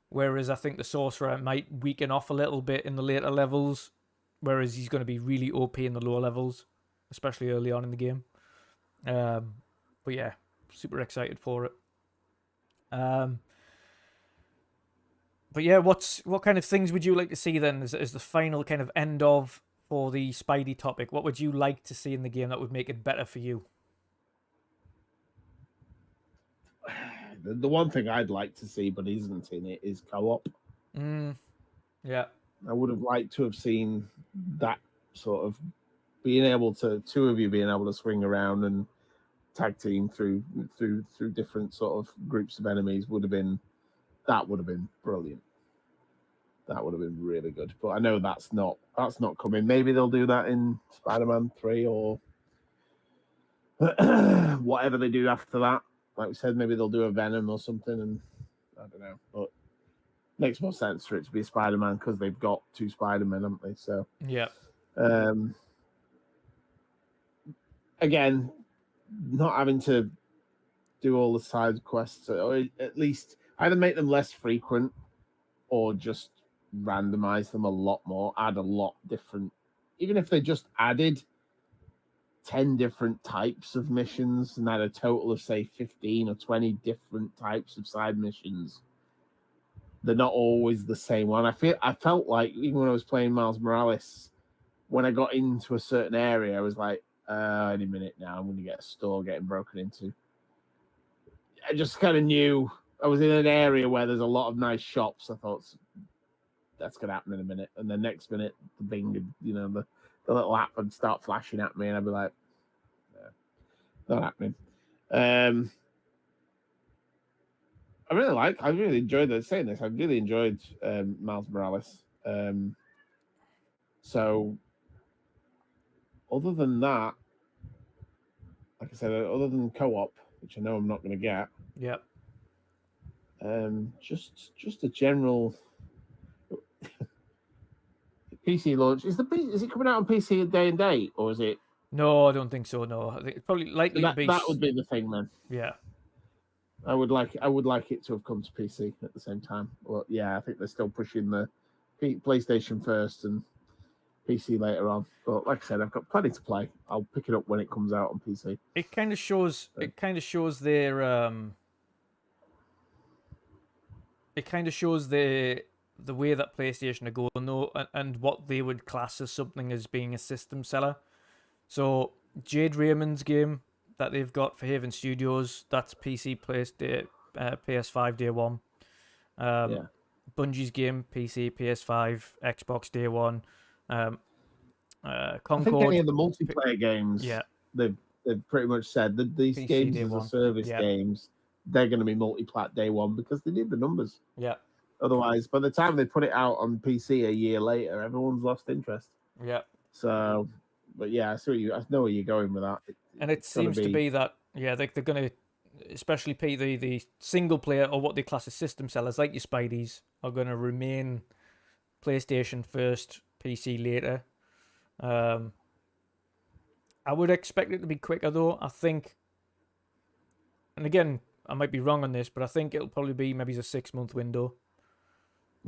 Whereas I think the Sorcerer might weaken off a little bit in the later levels, whereas he's going to be really OP in the lower levels, especially early on in the game. But yeah, super excited for it. But yeah, what kind of things would you like to see then as the final kind of end of for the Spidey topic? What would you like to see in the game that would make it better for you? The one thing I'd like to see, but isn't in it, is co-op. Yeah. I would have liked to have seen that sort of being able to, 2 of you being able to swing around and tag team through different sort of groups of enemies would have been that would have been brilliant. That would have been really good. But I know that's not coming. Maybe they'll do that in Spider-Man 3 or whatever they do after that. Like we said, maybe they'll do a Venom or something, and I don't know. But makes more sense for it to be Spider-Man because they've got 2 Spider-Men, haven't they? So Yeah. Again, not having to do all the side quests, or at least either make them less frequent or just randomize them a lot more, add a lot different. Even if they just added 10 different types of missions and had a total of, say, 15 or 20 different types of side missions, they're not always the same one. I felt like even when I was playing Miles Morales, when I got into a certain area, I was like, any minute now, I'm going to get a store getting broken into. I just kind of knew I was in an area where there's a lot of nice shops. I thought that's going to happen in a minute. And the next minute, the bing, the little app would start flashing at me, and I'd be like, no, not happening. I really enjoyed saying this. I really enjoyed Miles Morales. So, other than that, like I said, other than co-op, which I know I'm not going to get. Yep. Just a general PC launch. Is it coming out on PC a day and date, or is it? No, I don't think so. No, I think it's probably likely to be. That would be the thing, man. Yeah. I would like it to have come to PC at the same time. Well, yeah, I think they're still pushing the PlayStation first and PC later on. But like I said, I've got plenty to play. I'll pick it up when it comes out on PC. It kind of shows. It kind of shows their. It kind of shows the way that PlayStation are going, though, and what they would class as something as being a system seller. So Jade Raymond's game that they've got for Haven Studios, that's PC, PS5 day one. Bungie's game, PC, PS5, Xbox day one. Concord. I think any of the multiplayer games, they've pretty much said that these PC games as a service games, they're going to be multi-plat day one because they need the numbers. Yeah. Otherwise, by the time they put it out on PC a year later, everyone's lost interest. Yeah. So, but yeah, I know where you're going with that. It seems to be that, they're going to, especially the single player or what they class as system sellers, like your Spideys, are going to remain PlayStation first, PC later. I would expect it to be quicker, though. I think, and again, I might be wrong on this, but I think it'll probably be maybe a 6-month window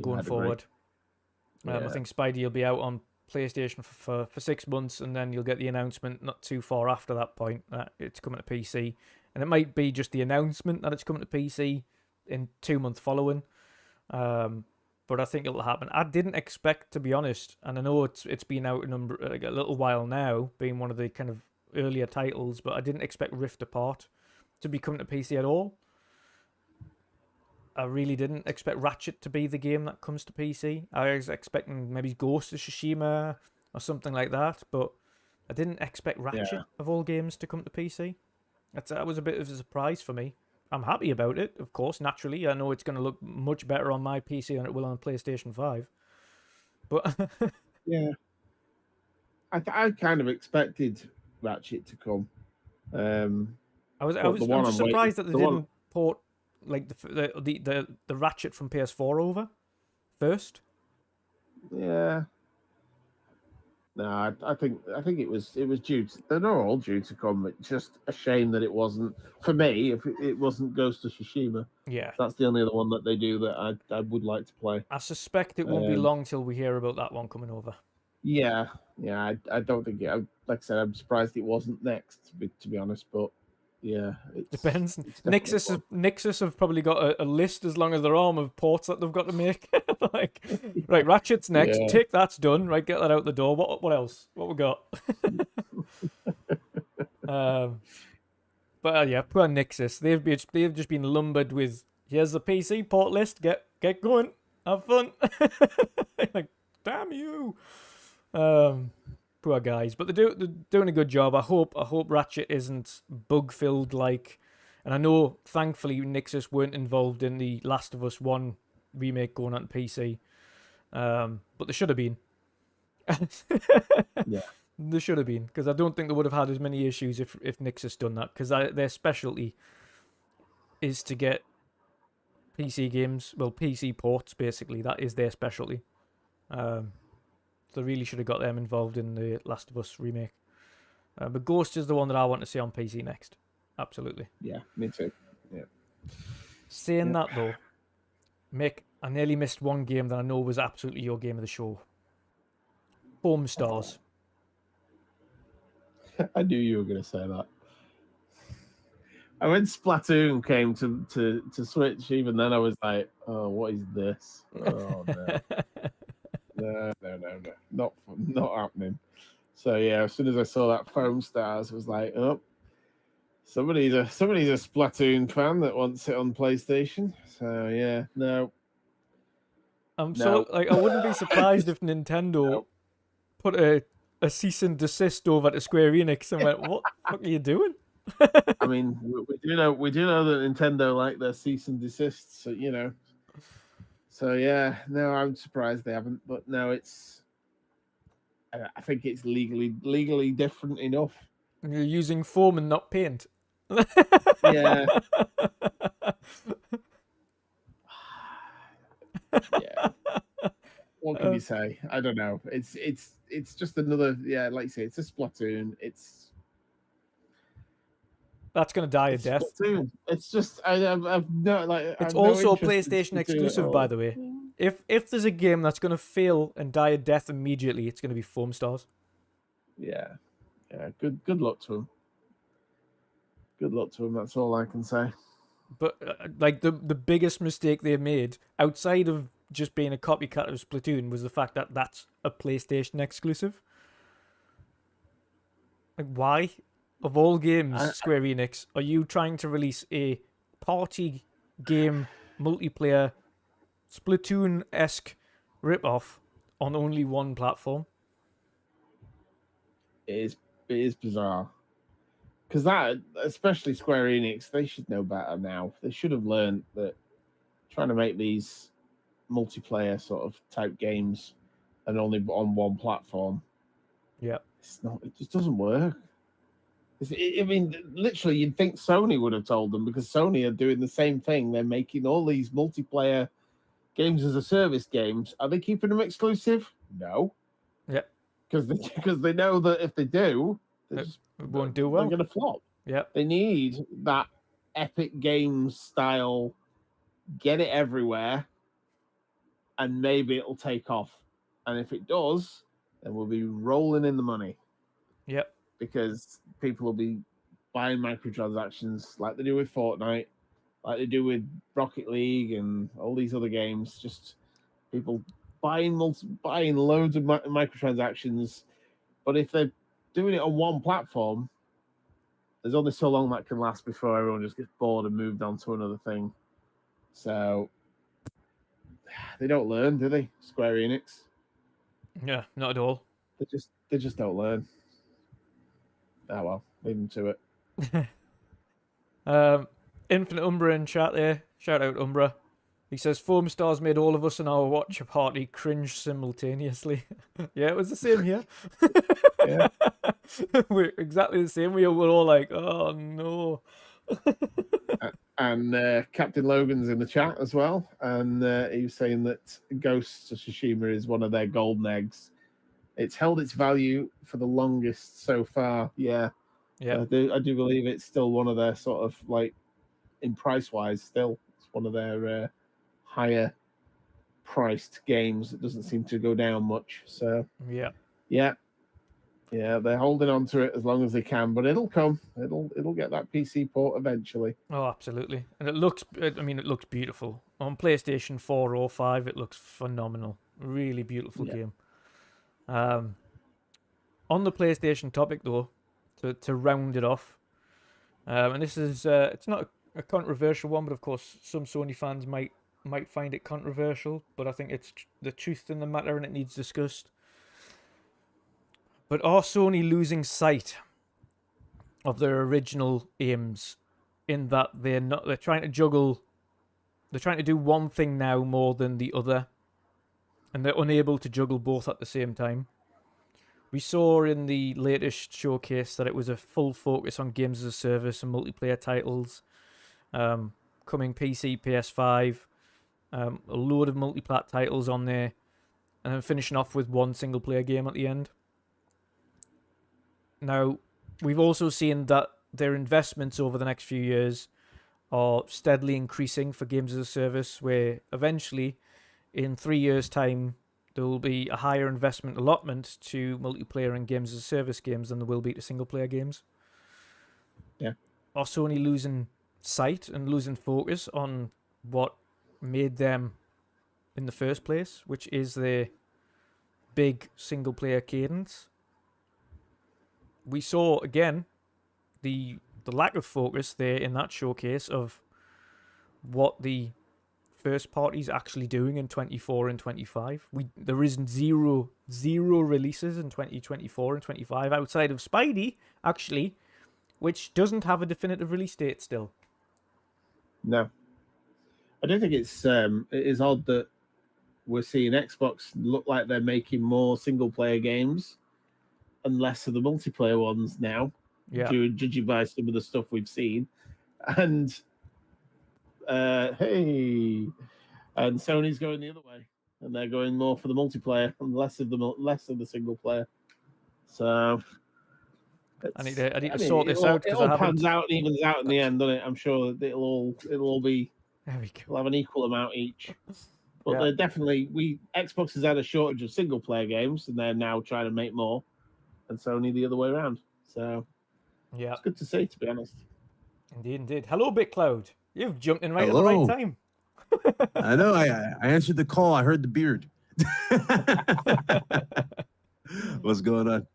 going forward. I think Spidey will be out on PlayStation for 6 months, and then you'll get the announcement not too far after that point that it's coming to PC. And it might be just the announcement that it's coming to PC in 2 months following. But I think it'll happen. I didn't expect, to be honest, and I know it's been out a little while now, being one of the kind of earlier titles, but I didn't expect Rift Apart to be coming to PC at all. I really didn't expect Ratchet to be the game that comes to PC. I was expecting maybe Ghost of Tsushima or something like that, but I didn't expect Ratchet of all games to come to PC. That was a bit of a surprise for me. I'm happy about it, of course, naturally. I know it's going to look much better on my PC than it will on PlayStation 5. But yeah. I kind of expected Ratchet to come. I was just surprised that they didn't port like the Ratchet from PS4 over first. Yeah. No, I think it was due. They're not all due to come. It's just a shame that it wasn't for me. If it wasn't Ghost of Tsushima, that's the only other one that they do that I would like to play. I suspect it won't be long till we hear about that one coming over. Yeah. I don't think it. Like I said, I'm surprised it wasn't next. To be honest, but yeah, it depends. Nixus have probably got a list as long as their arm of ports that they've got to make. Like, right, Ratchet's next. Yeah. Tick, that's done. Right, get that out the door. What else? What we got? But yeah, poor Nixus. They've just been lumbered with. Here's the PC port list. Get going. Have fun. Like, damn you. Poor guys, but they're doing a good job. I hope Ratchet isn't bug filled like And I know, thankfully, Nixus weren't involved in the Last of Us 1 remake going on PC. But they should have been. Yeah. They should have been, because I don't think they would have had as many issues if Nixus done that, because their specialty is to get PC games, well, PC ports, basically. That is their specialty. So they really should have got them involved in the Last of Us remake. But Ghost is the one that I want to see on PC next. Absolutely. Yeah, me too. Yeah. Saying that, though, Mick, I nearly missed one game that I know was absolutely your game of the show. Home Stars. I knew you were going to say that. And when Splatoon came to Switch, even then I was like, "Oh, what is this? Oh no, no, not happening." So yeah, as soon as I saw that Foam Stars, I was like, "Oh, somebody's a Splatoon fan that wants it on PlayStation." So yeah, no. I wouldn't be surprised if Nintendo put a cease and desist over to Square Enix and went, "What the fuck are you doing?" I mean, we do know that Nintendo like their cease and desist, so you know. So yeah, no, I'm surprised they haven't. But no, I think it's legally different enough. You're using foam and not paint. Yeah. Yeah. What can you say? I don't know. It's just another, yeah, like you say, it's a Splatoon. That's gonna die a death. Splatoon. It's just I've no like. It's I've no also a interest in PlayStation Splatoon at exclusive, all. by the way. If there's a game that's gonna fail and die a death immediately, it's gonna be Foam Stars. Yeah. Good luck to him. Good luck to him. That's all I can say. But like the biggest mistake they made outside of just being a copycat of Splatoon was the fact that that's a PlayStation exclusive. Like, why, of all games, Square Enix, are you trying to release a party game multiplayer Splatoon-esque ripoff on only one platform? It is bizarre. Because that, especially Square Enix, they should know better now. They should have learned that trying to make these multiplayer sort of type games and only on one platform, Yeah. it just doesn't work. I mean, literally, you'd think Sony would have told them, because Sony are doing the same thing. They're making all these multiplayer games as a service games. Are they keeping them exclusive? No. Yeah. Because they know that if they do, It won't do well. They're going to flop. Yeah. They need that Epic Games style, get it everywhere, and maybe it'll take off. And if it does, then we'll be rolling in the money. Yep. Because people will be buying microtransactions like they do with Fortnite, like they do with Rocket League and all these other games. Just people buying loads of microtransactions. But if they're doing it on one platform, there's only so long that can last before everyone just gets bored and moved on to another thing. So they don't learn, do they? Square Enix. Yeah, not at all. They just don't learn. Oh well, leave them to it. Infinite Umbra in chat there. Shout out Umbra. He says Foam Stars made all of us in our watch party cringe simultaneously. Yeah, it was the same here. Yeah. We're exactly the same. We were all like, oh no. And Captain Logan's in the chat as well, and he was saying that Ghost of Tsushima is one of their golden eggs. It's held its value for the longest so far. Yeah. I do believe it's still one of their sort of, like, in price wise, still it's one of their higher priced games that doesn't seem to go down much. So yeah, they're holding on to it as long as they can, but it'll come. It'll get that PC port eventually. Oh, absolutely. And it looks beautiful. On PlayStation 4 or 5, it looks phenomenal. Really beautiful game. On the PlayStation topic, though, to round it off, and this is it's not a controversial one, but of course some Sony fans might find it controversial, but I think it's the truth in the matter and it needs discussed. But are Sony losing sight of their original aims in that they're trying to juggle. They're trying to do one thing now more than the other, and they're unable to juggle both at the same time. We saw in the latest showcase that it was a full focus on games as a service and multiplayer titles, coming PC, PS5, a load of multi-plat titles on there, and then finishing off with one single-player game at the end. Now, we've also seen that their investments over the next few years are steadily increasing for games as a service, where eventually, in 3 years' time, there will be a higher investment allotment to multiplayer and games as a service games than there will be to single-player games. Yeah. Are Sony losing sight and losing focus on what made them in the first place, which is their big single-player cadence? We saw, again, the lack of focus there in that showcase of what the first party's actually doing in 24 and 25. There isn't zero releases in 2024 and 25 outside of Spidey, actually, which doesn't have a definitive release date still. No. I don't think it is odd that we're seeing Xbox look like they're making more single-player games and less of the multiplayer ones now, judging by some of the stuff we've seen. And and Sony's going the other way, and they're going more for the multiplayer and less of the single player. So I need to sort this out because it all pans out and evens out in the end, doesn't it? I'm sure it'll all be. There we go. We'll have an equal amount each. But they're definitely Xbox has had a shortage of single player games, and they're now trying to make more, and Sony the other way around. So it's good to see, to be honest. Indeed. Hello, BitCloud. You've jumped in right at the right time. I know. I answered the call. I heard the beard. What's going on?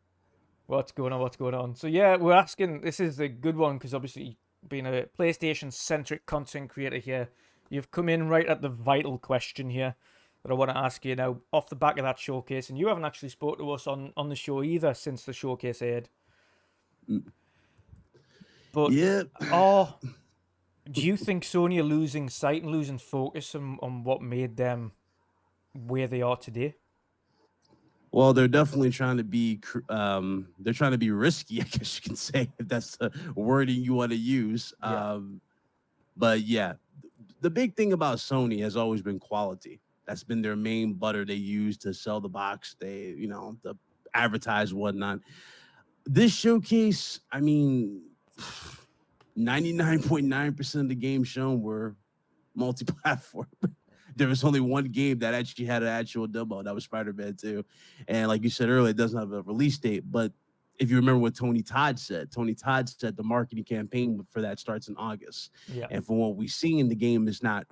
What's going on? So we're asking. This is a good one because obviously, being a PlayStation-centric content creator here, you've come in right at the vital question here that I want to ask you now off the back of that showcase, and you haven't actually spoke to us on the show either since the showcase aired. But do you think Sony are losing sight and losing focus on what made them where they are today? Well, they're definitely trying to be risky, I guess you can say, if that's the wording you want to use. But the big thing about Sony has always been quality. That's been their main butter they use to sell the box. They, to advertise whatnot. This showcase, 99.9% of the games shown were multi-platform. There was only one game that actually had an actual demo. That was Spider-Man 2. And like you said earlier, it doesn't have a release date. But if you remember what Tony Todd said the marketing campaign for that starts in August. Yeah. And from what we've seen, the game is not,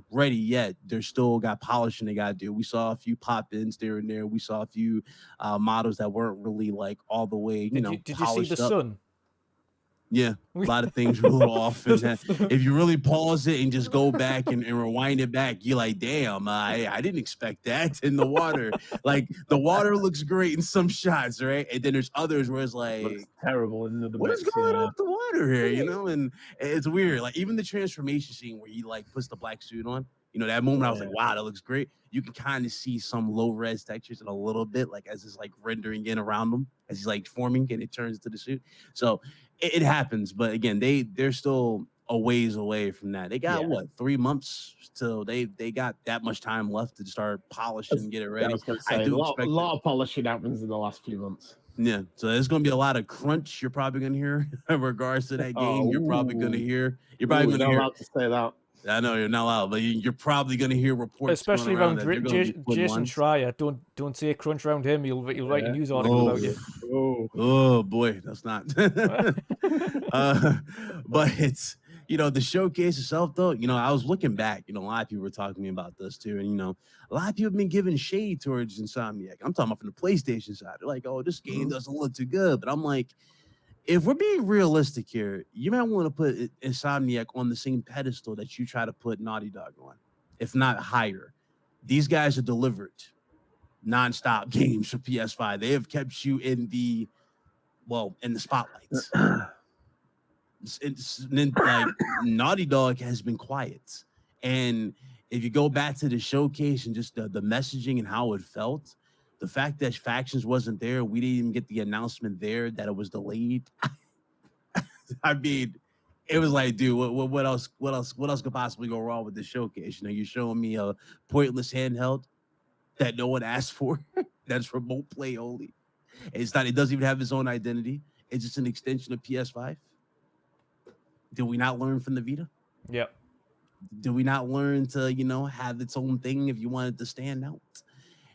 ready yet. They're still got polishing they got to do. We saw a few pop-ins there and there. We saw a few models that weren't really like all the way, Did you see the sun? Yeah, a lot of things were a little off. And if you really pause it and just go back and rewind it back, you're like, damn, I didn't expect that in the water. Like, the water looks great in some shots, right? And then there's others where it's like, looks terrible in the what is going on with the water here, And it's weird. Like, even the transformation scene where he, like, puts the black suit on, that moment I was like, wow, that looks great. You can kind of see some low-res textures in a little bit, like, as it's, like, rendering in around him, as he's, like, forming, and it turns into the suit. So it happens, but again, they're still a ways away from that. They got 3 months till they got that much time left to start polishing and get it ready. I do expect a lot of polishing happens in the last few months. Yeah, so there's going to be a lot of crunch you're probably going to hear in regards to that game. You're probably going to hear. You're probably going to hear. Allowed to say that. I know you're not allowed, but you're probably going to hear reports, especially around Jason Schreier. Don't say crunch around him. He'll write a news article about you. Oh boy, that's not. But it's the showcase itself, though. I was looking back. A lot of people were talking to me about this too, and a lot of people have been giving shade towards Insomniac. I'm talking about from the PlayStation side. They're like, "Oh, this game doesn't look too good," but I'm like, if we're being realistic here, you might want to put Insomniac on the same pedestal that you try to put Naughty Dog on, if not higher. These guys have delivered nonstop games for PS5. They have kept you in the spotlights. Like Naughty Dog has been quiet, and if you go back to the showcase and just the messaging and how it felt, the fact that Factions wasn't there, we didn't even get the announcement there that it was delayed. I mean, it was like, dude, what else could possibly go wrong with this showcase? You know, you're showing me a pointless handheld that no one asked for. That's remote play only. It's not. It doesn't even have its own identity. It's just an extension of PS5. Did we not learn from the Vita? Yep. Did we not learn to, have its own thing if you wanted to stand out?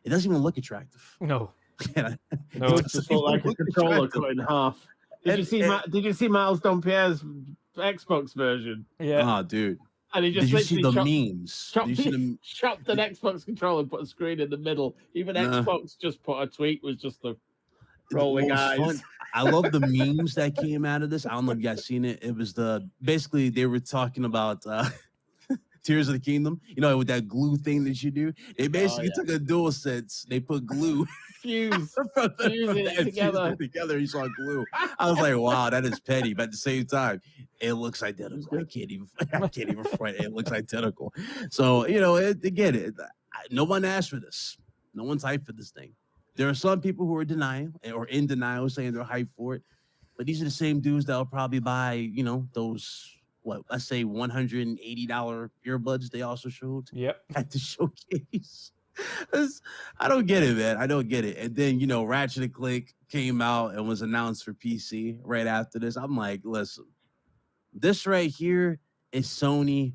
It doesn't even look attractive. No. No, it just looked like a controller cut in half. Did you see Miles Dompierre's Xbox version? Yeah. Oh, dude. And he just Did you see the memes? memes? Chopped an Xbox controller and put a screen in the middle. Even Xbox just put a tweet was just the rolling eyes. I love the memes that came out of this. I don't know if you guys seen it. It was basically they were talking about Tears of the Kingdom, with that glue thing that you do. They basically took a DualSense, they put glue, fuse it together. You saw glue. I was like, wow, that is petty. But at the same time, it looks identical. I can't even front. It looks identical. So again, no one asked for this. No one's hyped for this thing. There are some people who are denying or in denial, saying they're hyped for it. But these are the same dudes that will probably buy, those. Let's say $180 earbuds they also showed at the showcase. I don't get it, man. I don't get it. And then, Ratchet & Clank came out and was announced for PC right after this. I'm like, listen, this right here is Sony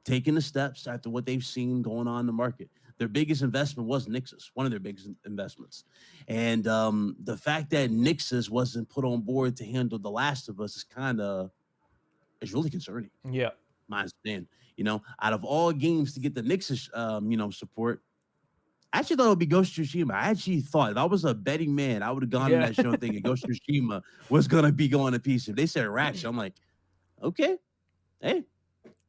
taking the steps after what they've seen going on in the market. Their biggest investment was Nixus, one of their biggest investments. And the fact that Nixus wasn't put on board to handle The Last of Us is it's really concerning. Yeah. My understanding. Out of all games to get the Nixus, support, I actually thought it would be Ghost of Tsushima. I actually thought if I was a betting man, I would have gone to that show thinking Ghost of Tsushima was going to be going to PC. If they said Ratchet, I'm like, okay, hey,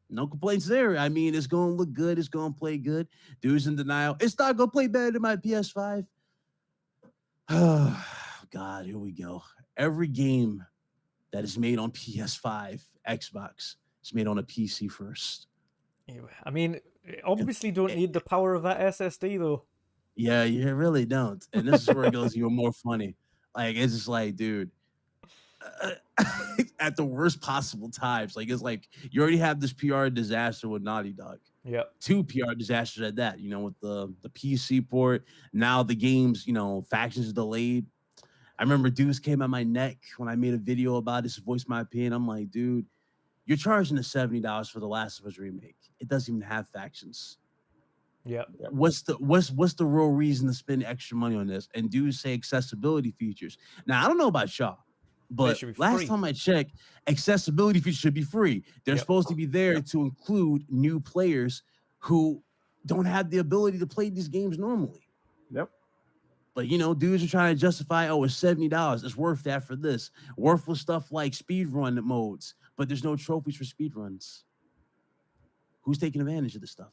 no complaints there. I mean, it's going to look good. It's going to play good. Dude's in denial. It's not going to play better than my PS5. Oh, God, here we go. Every game that is made on PS5, Xbox, is made on a PC first. I mean, obviously don't need the power of that SSD, though. Yeah, you really don't. And this is where it goes even more funny. Like, it's just like, dude, at the worst possible times. Like, it's like you already have this PR disaster with Naughty Dog. Yeah. 2 PR disasters at that, with the PC port. Now the game's, Factions is delayed. I remember dudes came at my neck when I made a video about this, voiced my opinion. I'm like, dude, you're charging the $70 for The Last of Us remake. It doesn't even have Factions. Yeah. What's the real reason to spend extra money on this? And dudes say accessibility features. Now, I don't know about y'all, but last time I checked, accessibility features should be free. They're supposed to be there to include new players who don't have the ability to play these games normally. Yep. But, dudes are trying to justify, it's $70. It's worth that for this. Worthless stuff like speedrun modes, but there's no trophies for speedruns. Who's taking advantage of this stuff?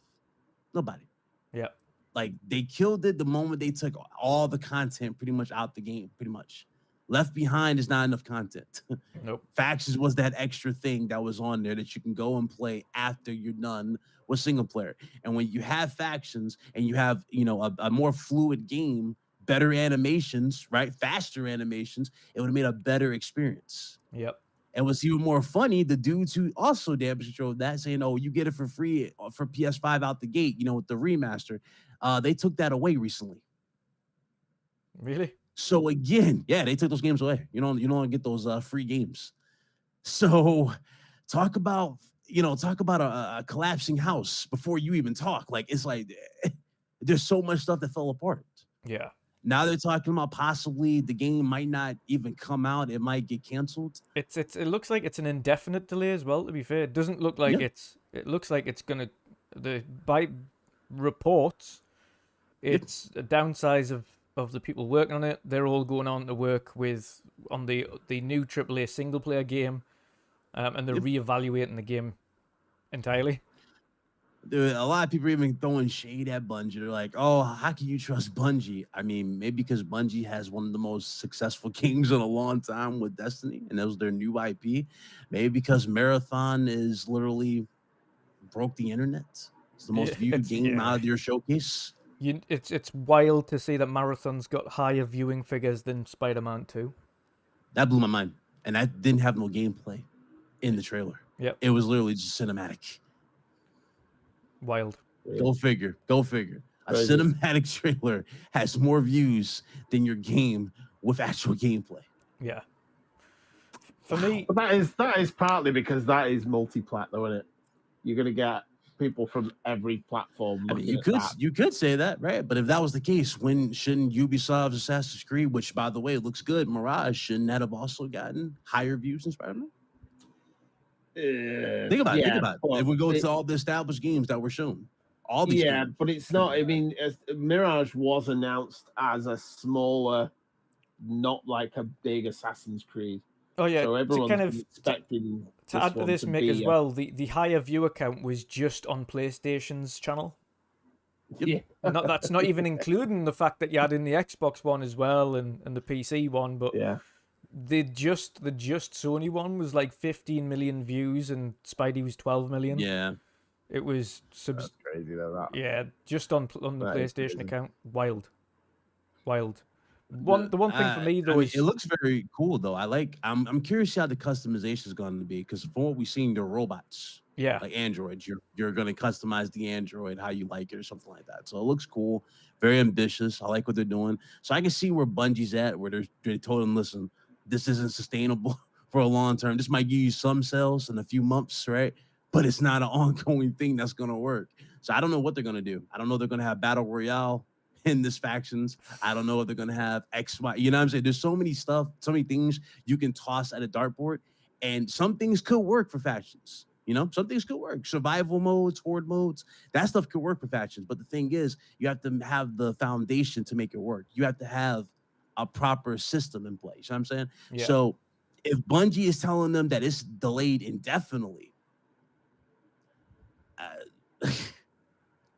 Nobody. Yeah. Like, they killed it the moment they took all the content pretty much out the game, pretty much. Left Behind is not enough content. Nope. Factions was that extra thing that was on there that you can go and play after you're done with single player. And when you have Factions and you have, a more fluid game, better animations, right? Faster animations, it would have made a better experience. Yep. And what's even more funny, the dudes who also damage control that, saying, you get it for free for PS5 out the gate, with the remaster. They took that away recently. Really? So again, they took those games away. You don't get those free games. So talk about a collapsing house before you even talk. Like, it's like there's so much stuff that fell apart. Yeah. Now they're talking about possibly the game might not even come out. It might get canceled. It looks like it's an indefinite delay as well, to be fair. It doesn't look like it looks like it's gonna by reports, it's a downsize of the people working on it. They're all going on to work on the new AAA single player game. And they're reevaluating the game entirely. Dude, a lot of people are even throwing shade at Bungie. They're like, "Oh, how can you trust Bungie?" I mean, maybe because Bungie has one of the most successful games in a long time with Destiny, and that was their new IP. Maybe because Marathon is literally broke the internet. It's the most viewed game out of their showcase. It's wild to see that Marathon's got higher viewing figures than Spider-Man 2. That blew my mind, and that didn't have no gameplay in the trailer. Yep. It was literally just cinematic. Wild. Go figure. Go figure. A Crazy. cinematic trailer has more views than your game with actual gameplay. Yeah. For me, But that is partly because that is multi-plat, though, isn't it? You're gonna get people from every platform. I mean, you could say that, right? But if that was the case, when shouldn't Ubisoft's Assassin's Creed, which by the way looks good, Mirage, shouldn't that have also gotten higher views than Spider-Man? Think about it. Think about it. If we go to all the established games that were shown, all these games. but it's not. I mean, Mirage was announced as a smaller, not like a big Assassin's Creed. oh yeah, So to everyone's kind of expecting to add to one this, to Mick, be as a- well, the higher viewer count was just on PlayStation's channel. Yeah, That's not even including the fact that you had in the Xbox one as well and the PC one, but yeah. the just Sony one was like 15 million views and Spidey was 12 million. Yeah. It was That's crazy though. That. yeah, just on the That is PlayStation crazy. account. Wild. The one thing for me though is it looks very cool though. I'm curious how the customization is going to be because from what we've seen, they're robots. yeah, Like androids. You're going to customize the android how you like it or something like that. So it looks cool, very ambitious. I like what they're doing. So I can see where Bungie's at, where they told them, listen, this isn't sustainable for a long term. This might give you some sales in a few months, right? But it's not an ongoing thing that's going to work. So I don't know what they're going to do. I don't know if they're going to have battle royale in this factions. I don't know if they're going to have X, Y. You know what I'm saying? There's so many things you can toss at a dartboard, and some things could work for factions. You know, some things could work. Survival modes, horde modes, that stuff could work for factions. But the thing is, you have to have the foundation to make it work. You have to have a proper system in place. You know what I'm saying? yeah. So if Bungie is telling them that it's delayed indefinitely,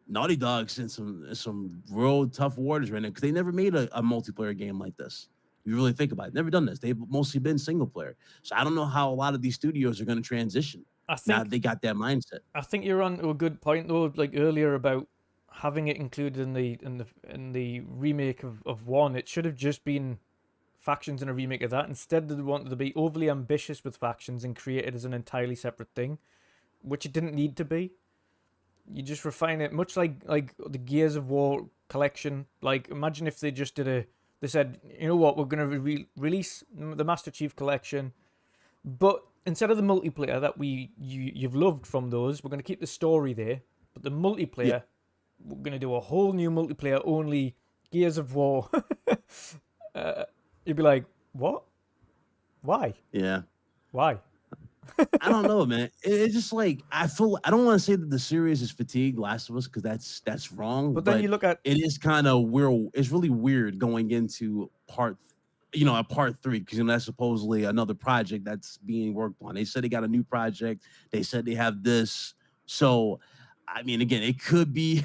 Naughty Dog's in some real tough waters right now because they never made a multiplayer game like this. You really think about it, never done this. They've mostly been single player. So I don't know how a lot of these studios are going to transition. I Now think they got that mindset. I think you're on to a good point though, like earlier about having it included in the remake of one. It should have just been factions in a remake of that. Instead, they wanted to be overly ambitious with factions and create it as an entirely separate thing, which it didn't need to be. You just refine it, much like the Gears of War collection. Like, imagine if they just they said, you know what, we're going to release the Master Chief collection, but instead of the multiplayer that you've loved from those, we're going to keep the story there, but the multiplayer, we're going to do a whole new multiplayer only Gears of War. You'd be like, what? Why? Yeah. Why? I don't know, man. It's just like I don't want to say that the series is fatigued Last of Us because that's wrong. But then you look at it is kind of weird. It's really weird going into part 3 because that's supposedly another project that's being worked on. They said they got a new project. They said they have this. So, I mean, again, it could be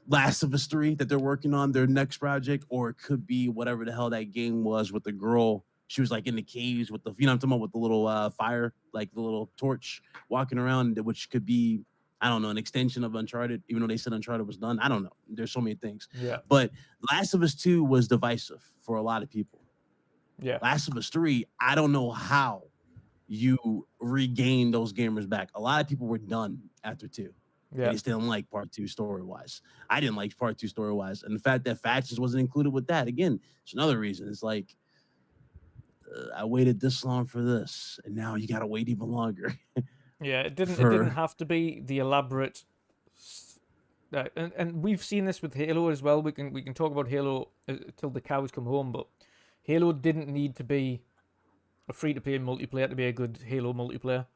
Last of Us 3 that they're working on their next project, or it could be whatever the hell that game was with the girl. She was like in the caves with the, I'm talking about with the little fire, like the little torch walking around, which could be, I don't know, an extension of Uncharted, even though they said Uncharted was done. I don't know. There's so many things. yeah, But Last of Us 2 was divisive for a lot of people. yeah. Last of Us 3, I don't know how you regain those gamers back. A lot of people were done after 2. Yeah. They just didn't like part 2 story-wise. I didn't like part 2 story-wise. And the fact that factions wasn't included with that, again, it's another reason. It's like, I waited this long for this, and now you got to wait even longer. Yeah, it didn't have to be the elaborate. And we've seen this with Halo as well. We can talk about Halo till the cows come home, but Halo didn't need to be a free-to-play multiplayer to be a good Halo multiplayer.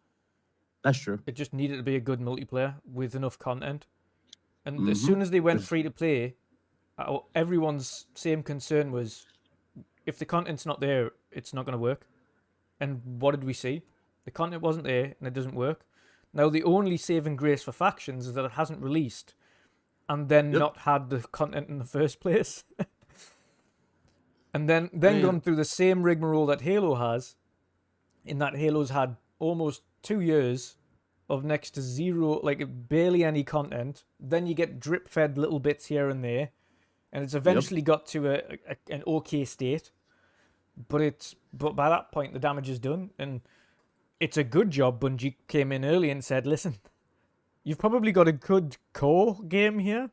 That's true. It just needed to be a good multiplayer with enough content. And as soon as they went free-to-play, everyone's same concern was, if the content's not there, it's not going to work. And what did we see? The content wasn't there, and it doesn't work. Now, the only saving grace for Factions is that it hasn't released and then Yep. not had the content in the first place. And then Man. gone through the same rigmarole that Halo has, in that Halo's had almost 2 years of next to zero, like barely any content. Then you get drip-fed little bits here and there, and it's eventually got to an okay state. But by that point, the damage is done, and it's a good job Bungie came in early and said, listen, you've probably got a good core game here,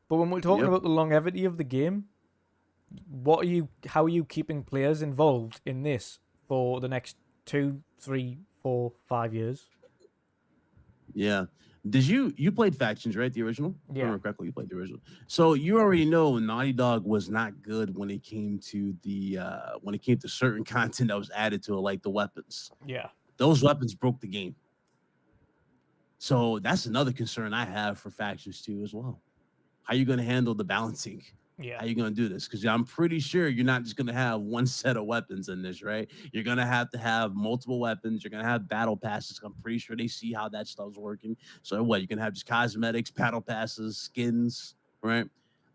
but when we're talking about the longevity of the game, how are you keeping players involved in this for the next 2, 3, 4, 5 years? Yeah. Did you played Factions, right? The original? If I Yeah. remember correctly, you played the original. So you already know Naughty Dog was not good when it came to certain content that was added to it, like the weapons. Yeah. Those weapons broke the game. So that's another concern I have for Factions 2 as well. How are you going to handle the balancing? Yeah. How are you going to do this? Because I'm pretty sure you're not just going to have one set of weapons in this, right? You're going to have multiple weapons. You're going to have battle passes. I'm pretty sure they see how that stuff's working. So what? You can have just cosmetics, battle passes, skins, right?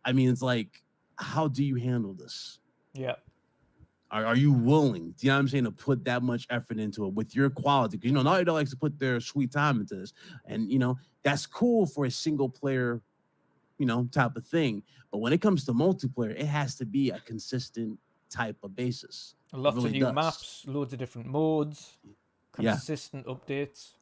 I mean, it's like, how do you handle this? Yeah. Are you willing, do you know what I'm saying, to put that much effort into it with your quality? Because, Naughty Dog likes to put their sweet time into this. And, that's cool for a single player, type of thing. But when it comes to multiplayer, it has to be a consistent type of basis. Lots really of new does. maps, loads of different modes, Yeah. consistent updates.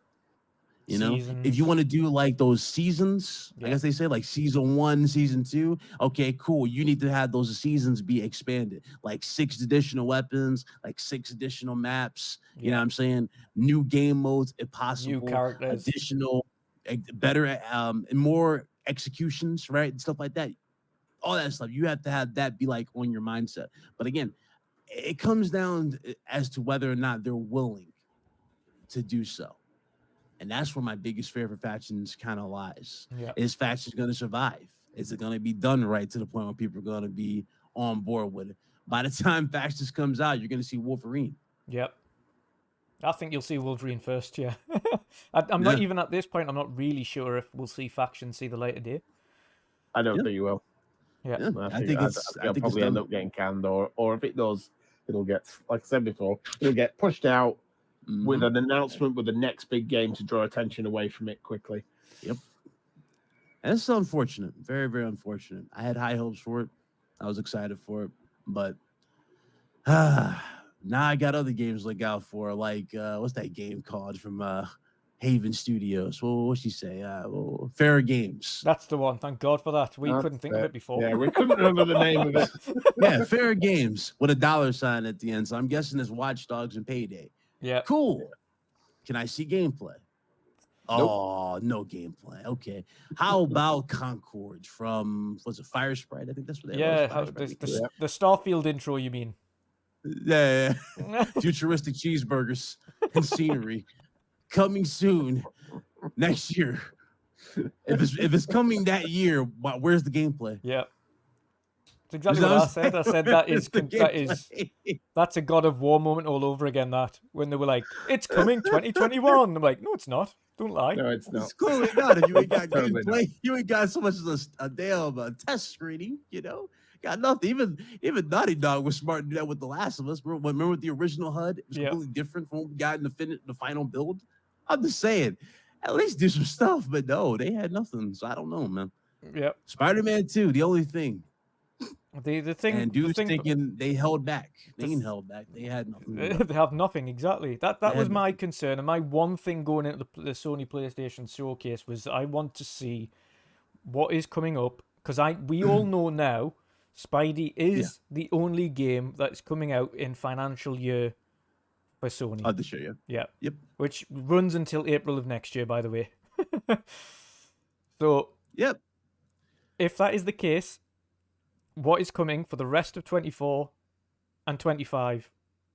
If you want to do like those seasons, I guess they say like season 1, season 2. Okay, cool. You need to have those seasons be expanded, like 6 additional weapons, like 6 additional maps. You know what I'm saying? New game modes, if possible. New characters. Additional, better, and more executions, right? And stuff like that. All that stuff. You have to have that be like on your mindset. But again, it comes down as to whether or not they're willing to do so. And that's where my biggest fear for Factions kind of lies. Yeah. Is Factions going to survive? Is it going to be done right to the point where people are going to be on board with it? By the time Factions comes out, you're going to see Wolverine. Yep. I think you'll see Wolverine first, yeah. I'm not even at this point, I'm not really sure if we'll see Factions see the light of day. I don't think you will. Yeah. I think it'll probably end up getting canned, or if it does, it'll get, like I said before, it'll get pushed out with an announcement with the next big game to draw attention away from it quickly. Yep. And it's so unfortunate. Very, very unfortunate. I had high hopes for it. I was excited for it. But now I got other games to look out for. Like, what's that game called from Haven Studios? What'd she say? Fair Games. That's the one. Thank God for that. We couldn't think of it before. Yeah, we couldn't remember the name of it. Yeah, Fair Games with a $sign at the end. So I'm guessing it's Watch Dogs and Payday. Yeah. Cool. Can I see gameplay? Oh, no gameplay. Okay. How about Concord from, was it Fire Sprite? I think that's what they the Starfield intro, you mean? Yeah. Futuristic cheeseburgers and scenery coming soon next year. If it's coming that year, where's the gameplay? Yeah. That's exactly what I said. I said that's a God of War moment all over again. That when they were like, "It's coming 2021," I'm like, "No, it's not. Don't lie." No, it's not. It's clearly not. If you ain't got Totally gameplay, you ain't got so much as a damn test screening. Got nothing. Even Naughty Dog was smart to do that with The Last of Us. Remember with the original HUD? It was completely different from what we got in the final build. I'm just saying, at least do some stuff. But no, they had nothing. So I don't know, man. Yeah. Spider-Man 2, the only thing. The thing, and dudes thinking they held back. They ain't held back. They had nothing. They have nothing, exactly. That was my concern. And my one thing going into the Sony PlayStation Showcase was I want to see what is coming up. Because we all know now Spidey is the only game that's coming out in financial year for Sony. This year, yeah. Yep. Which runs until April of next year, by the way. So, yep. If that is the case, what is coming for the rest of 24 and 25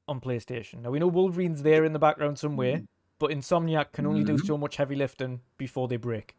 on PlayStation? Now, we know Wolverine's there in the background somewhere, but Insomniac can only do so much heavy lifting before they break.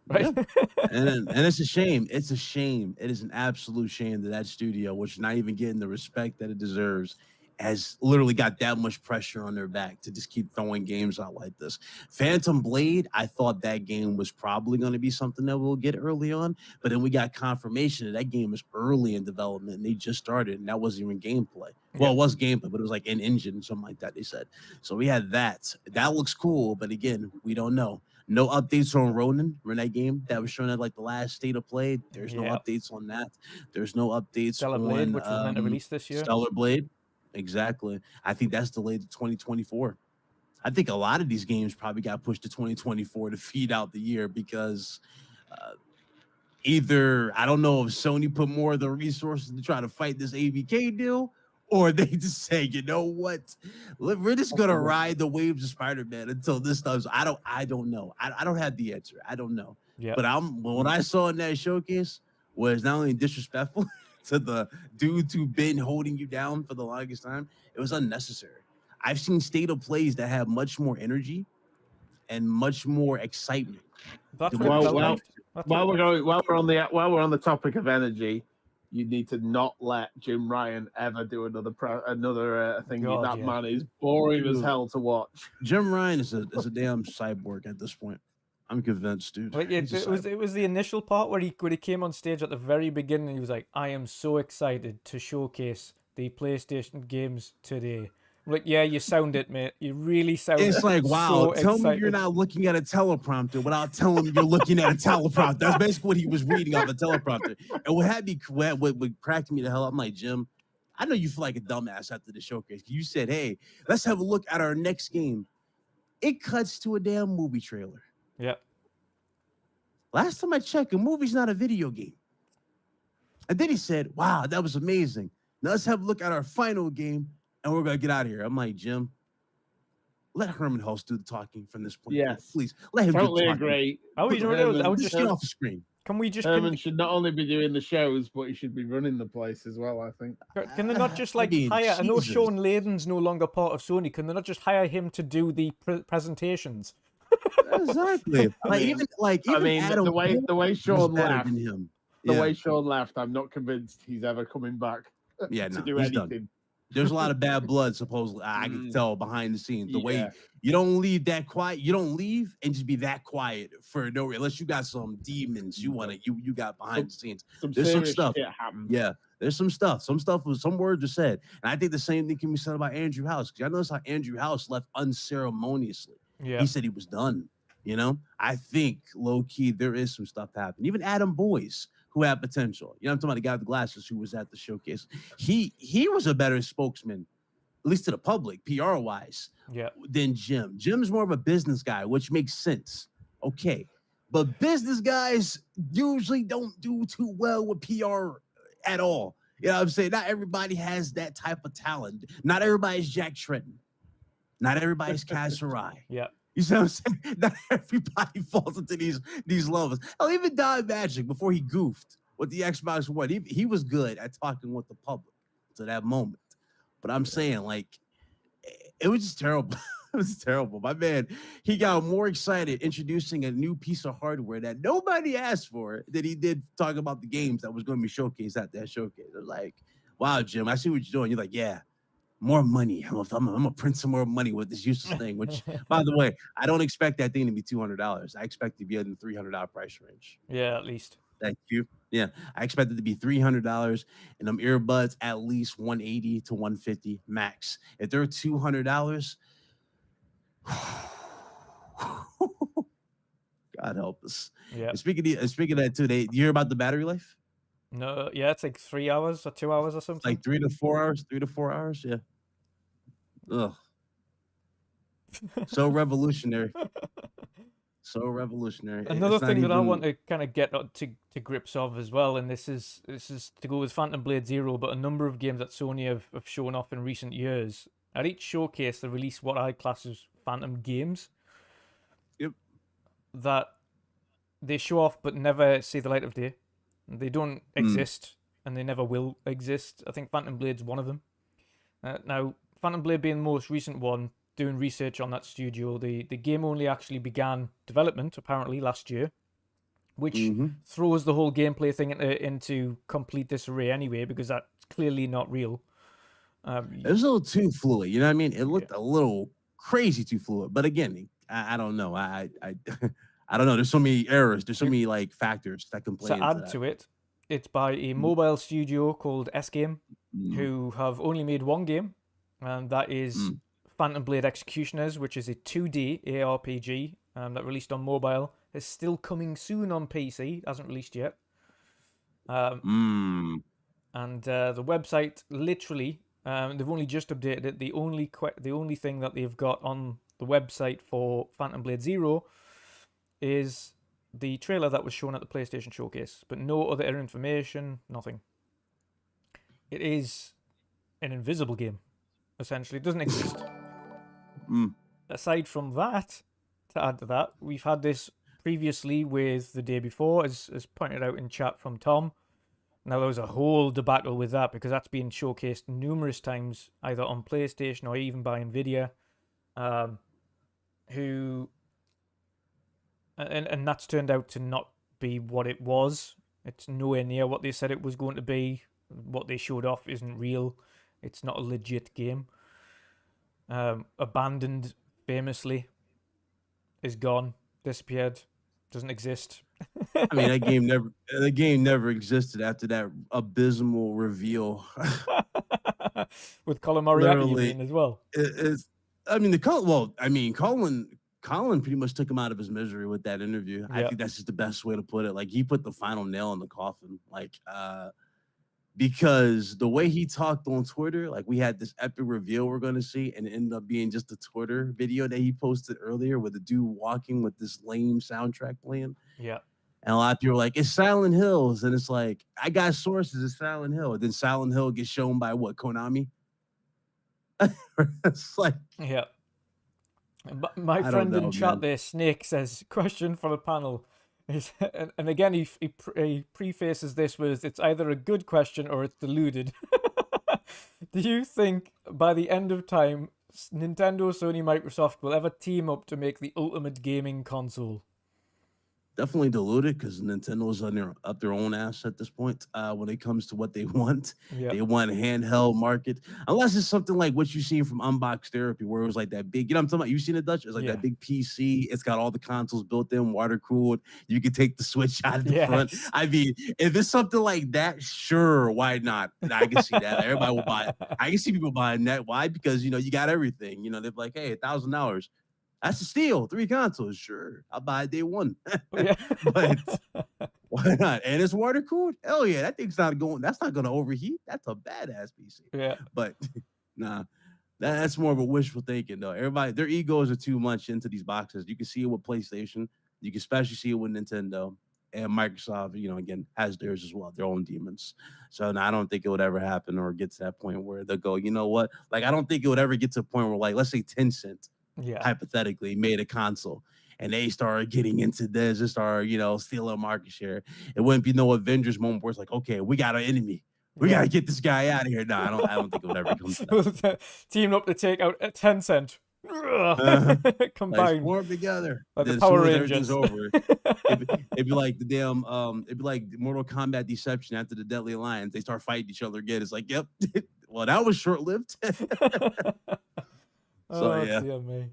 Right? Yeah. and it's a shame. It's a shame. It is an absolute shame that studio, which is not even getting the respect that it deserves, has literally got that much pressure on their back to just keep throwing games out like this. Phantom Blade, I thought that game was probably going to be something that we'll get early on, but then we got confirmation that game is early in development and they just started, and that wasn't even gameplay. Well, it was gameplay, but it was like in engine, something like that, they said. So we had that. That looks cool, but again, we don't know. No updates on Ronin. Remember that game that was shown at like the last state of play? There's no updates on that. There's no updates Stellar on Blade, which was meant to release this year. Stellar Blade. Exactly. I think that's delayed to 2024. I think a lot of these games probably got pushed to 2024 to feed out the year because either, I don't know if Sony put more of the resources to try to fight this ABK deal, or they just say, you know what, we're just going to ride the waves of Spider-Man until this does. I don't know. I don't have the answer. I don't know. But what I saw in that showcase was not only disrespectful to the dudes who've been holding you down for the longest time, it was unnecessary. I've seen state of plays that have much more energy and much more excitement. While we're on the topic of energy, you need to not let Jim Ryan ever do another thing. That man is boring as hell to watch. Jim Ryan is a damn cyborg at this point. I'm convinced, dude. Like it was the initial part where he came on stage at the very beginning. And he was like, "I am so excited to showcase the PlayStation games today." I'm like, yeah, you sound it, mate. You really sound it. It's like, wow, tell me you're not looking at a teleprompter without telling me you're looking at a teleprompter. That's basically what he was reading off a teleprompter. And what cracked me the hell up, I'm like, Jim, I know you feel like a dumbass after the showcase. You said, hey, let's have a look at our next game. It cuts to a damn movie trailer. Yeah. Last time I checked, a movie's not a video game. And then he said, wow, that was amazing. Now let's have a look at our final game, and we're going to get out of here. I'm like, Jim, let Herman Hulst do the talking from this point. Yes. Please, let him totally do agree. I would just get off the screen. Can we just... Herman should not only be doing the shows, but he should be running the place as well, I think. Can they not just hire... I know Sean Layden's no longer part of Sony. Can they not just hire him to do the presentations? Exactly. Even Adam, the way Sean laughed, the way Sean laughed, I'm not convinced he's ever coming back to do anything. Done. There's a lot of bad blood, supposedly. I can tell behind the scenes. The way you don't leave that quiet, you don't leave and just be that quiet for no reason, unless you got some demons you got behind the scenes. There's some stuff. Yeah, there's some stuff. Some words are said. And I think the same thing can be said about Andrew House. Because I noticed how Andrew House left unceremoniously. Yeah. He said he was done. You know, I think low key there is some stuff happening. Even Adam Boyce, who had potential. You know, I'm talking about the guy with the glasses who was at the showcase. He was a better spokesman, at least to the public, PR wise, than Jim. Jim's more of a business guy, which makes sense. Okay. But business guys usually don't do too well with PR at all. You know what I'm saying? Not everybody has that type of talent. Not everybody's Jack Tretton. Not everybody's Kaz Hirai. Yeah. You see what I'm saying? Not everybody falls into these levels. Hell, even Don Magic, before he goofed with the Xbox One, he was good at talking with the public to that moment. But I'm saying, like, it was just terrible. It was terrible. My man, he got more excited introducing a new piece of hardware that nobody asked for than he did talking about the games that was going to be showcased at that showcase. It was like, wow, Jim, I see what you're doing. You're like, yeah. More money. I'm gonna print some more money with this useless thing. Which, by the way, I don't expect that thing to be $200. I expect it to be in the $300 price range. Yeah, at least. Thank you. Yeah, I expect it to be $300, and them earbuds at least $180 to $150 max. If they're $200, God help us. Yeah. Speaking of that too, you hear about the battery life? No, yeah, it's like 3 hours or 2 hours or something. Like 3 to 4 hours, 3 to 4 hours, yeah. Ugh. So revolutionary. So revolutionary. Another thing that I want to kind of get to grips of as well, and this is to go with Phantom Blade Zero, but a number of games that Sony have shown off in recent years. At each showcase, they release what I class as Phantom games. Yep. That they show off but never see the light of day. They don't exist, and they never will exist. I think Phantom Blade's one of them. Now, Phantom Blade being the most recent one, doing research on that studio, the game only actually began development, apparently, last year, which throws the whole gameplay thing into complete disarray anyway, because that's clearly not real. It was a little too fluid. You know what I mean? It looked a little crazy too fluid. But again, I don't know. I I don't know. There's so many errors. There's so many like factors that can play To into add that. to it, it's by a mobile studio called S Game, who have only made one game, and that is Phantom Blade Executioners, which is a 2D ARPG that released on mobile. It's still coming soon on PC. It hasn't released yet. And the website literally, they've only just updated it. The only thing that they've got on the website for Phantom Blade Zero is the trailer that was shown at the PlayStation Showcase, but no other information, nothing. It is an invisible game, essentially. It doesn't exist. Aside from that, to add to that, we've had this previously with the day before, as pointed out in chat from Tom. Now, there was a whole debacle with that because that's been showcased numerous times, either on PlayStation or even by Nvidia, and that's turned out to not be what it was. It's nowhere near what they said it was going to be. What they showed off isn't real. It's not a legit game. Abandoned, famously, is gone, disappeared, doesn't exist. I mean, the game never existed after that abysmal reveal. With Colin Moriarty, you mean, as well? Colin pretty much took him out of his misery with that interview. I think that's just the best way to put it. Like, he put the final nail in the coffin. Like, because the way he talked on Twitter, like, we had this epic reveal we're going to see, and it ended up being just a Twitter video that he posted earlier with a dude walking with this lame soundtrack playing. Yeah. And a lot of people are like, it's Silent Hills. And it's like, I got sources, it's Silent Hill. And then Silent Hill gets shown by what, Konami? It's like... Yeah. My friend in chat there, Snake, says, question for the panel. And again, he prefaces this with, it's either a good question or it's deluded. Do you think by the end of time, Nintendo, Sony, Microsoft will ever team up to make the ultimate gaming console? Definitely diluted because Nintendo's up their own ass at this point when it comes to what they want. Yep. They want a handheld market. Unless it's something like what you've seen from Unbox Therapy, where it was like that big, you know what I'm talking about? You've seen it, Dutch? It's like that big PC. It's got all the consoles built in, water cooled. You can take the Switch out of the front. I mean, if it's something like that, sure, why not? I can see that. Everybody will buy it. I can see people buying that. Why? Because, you know, you got everything. You know, they're like, hey, $1,000. That's a steal. 3 consoles. Sure. I'll buy it day one. But why not? And it's water cooled. Hell yeah. That thing's not going, that's not going to overheat. That's a badass PC. Yeah. But nah, that's more of a wishful thinking though. Everybody, their egos are too much into these boxes. You can see it with PlayStation. You can especially see it with Nintendo. And Microsoft, you know, again, has theirs as well, their own demons. So no, I don't think it would ever happen or get to that point where they'll go, you know what? Like, I don't think it would ever get to a point where, like, let's say Tencent, hypothetically, made a console and they started getting into this and started, you know, stealing market share. It wouldn't be no Avengers moment where it's like, okay, we got an enemy. We got to get this guy out of here. No, I don't think it would ever come to that. Team up to take out a Tencent. Combined. Form together. Like the Power Rangers. Over. It'd be like the damn, it'd be like Mortal Kombat Deception after the Deadly Alliance. They start fighting each other again. It's like, yep. Well, that was short-lived. So yeah. Dear me.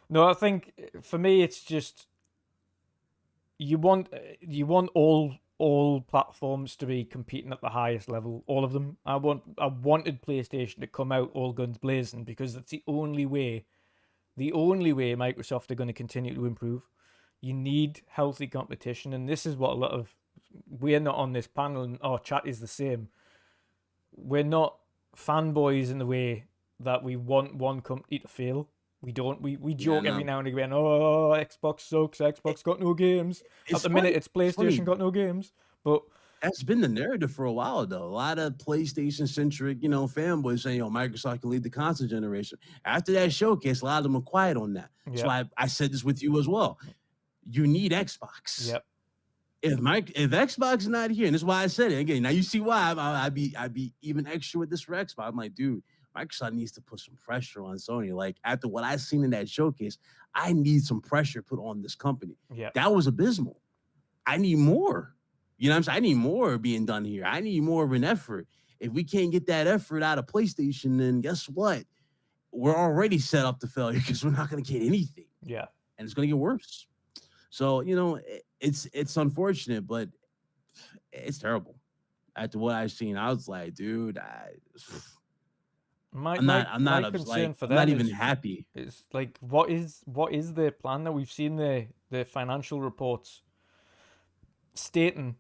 No, I think for me it's just you want all platforms to be competing at the highest level, all of them. I wanted PlayStation to come out all guns blazing because that's the only way Microsoft are going to continue to improve. You need healthy competition, and this is what we're not on this panel, and our chat is the same. We're not fanboys in the way that we want one company to fail. We don't. We joke every now and again, oh, Xbox sucks, Xbox got no games. At the minute, it's PlayStation got no games. But that's been the narrative for a while, though. A lot of PlayStation-centric, you know, fanboys saying, yo, Microsoft can lead the console generation. After that showcase, a lot of them are quiet on that. Yep. So I said this with you as well. You need Xbox. Yep. If Xbox is not here, and this is why I said it again. Now you see why I'd be even extra with this for Xbox. I'm like, dude, Microsoft needs to put some pressure on Sony. Like, after what I've seen in that showcase, I need some pressure put on this company. Yeah, that was abysmal. I need more. You know what I'm saying? I need more being done here. I need more of an effort. if we can't get that effort out of PlayStation, then guess what? We're already set up to failure because we're not going to get anything. Yeah. And it's going to get worse. So, it's unfortunate, but it's terrible. After what I've seen, I was like, dude, I'm not concern for I'm them not even happy. It's like, what is their plan now? We've seen the financial reports stating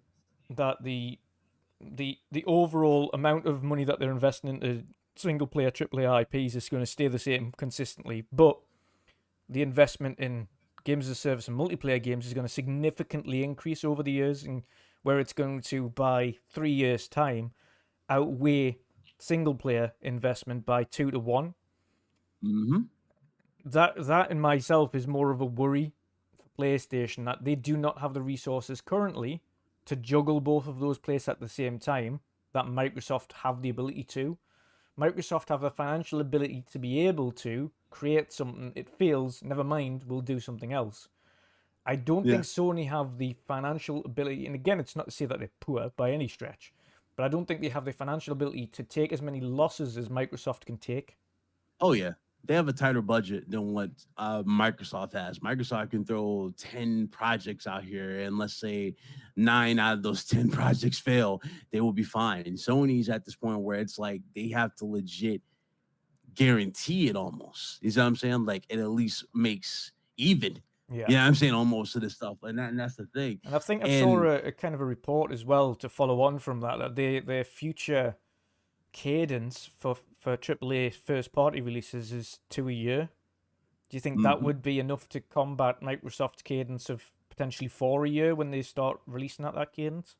that the overall amount of money that they're investing into single player AAA IPs is going to stay the same consistently, but the investment in games as a service and multiplayer games is going to significantly increase over the years, and where it's going to, by 3 years' time, outweigh single player investment by 2 to 1. Mm-hmm. That in myself is more of a worry for PlayStation, that they do not have the resources currently to juggle both of those plays at the same time that Microsoft have the ability to. Microsoft have the financial ability to be able to create something it feels, never mind, we'll do something else. I don't think Sony have the financial ability, and again, it's not to say that they're poor by any stretch, but I don't think they have the financial ability to take as many losses as Microsoft can take. Oh, yeah. They have a tighter budget than what Microsoft has. Microsoft can throw 10 projects out here, and let's say 9 out of those 10 projects fail, they will be fine. And Sony's at this point where it's like they have to legit guarantee it almost. You see what I'm saying? Like, it at least makes even. Yeah, you know what I'm saying? Almost to this stuff. And that's the thing. And I think I saw a kind of a report as well to follow on from that their future cadence for AAA first party releases is 2 a year. Do you think that would be enough to combat Microsoft's cadence of potentially 4 a year when they start releasing at that cadence?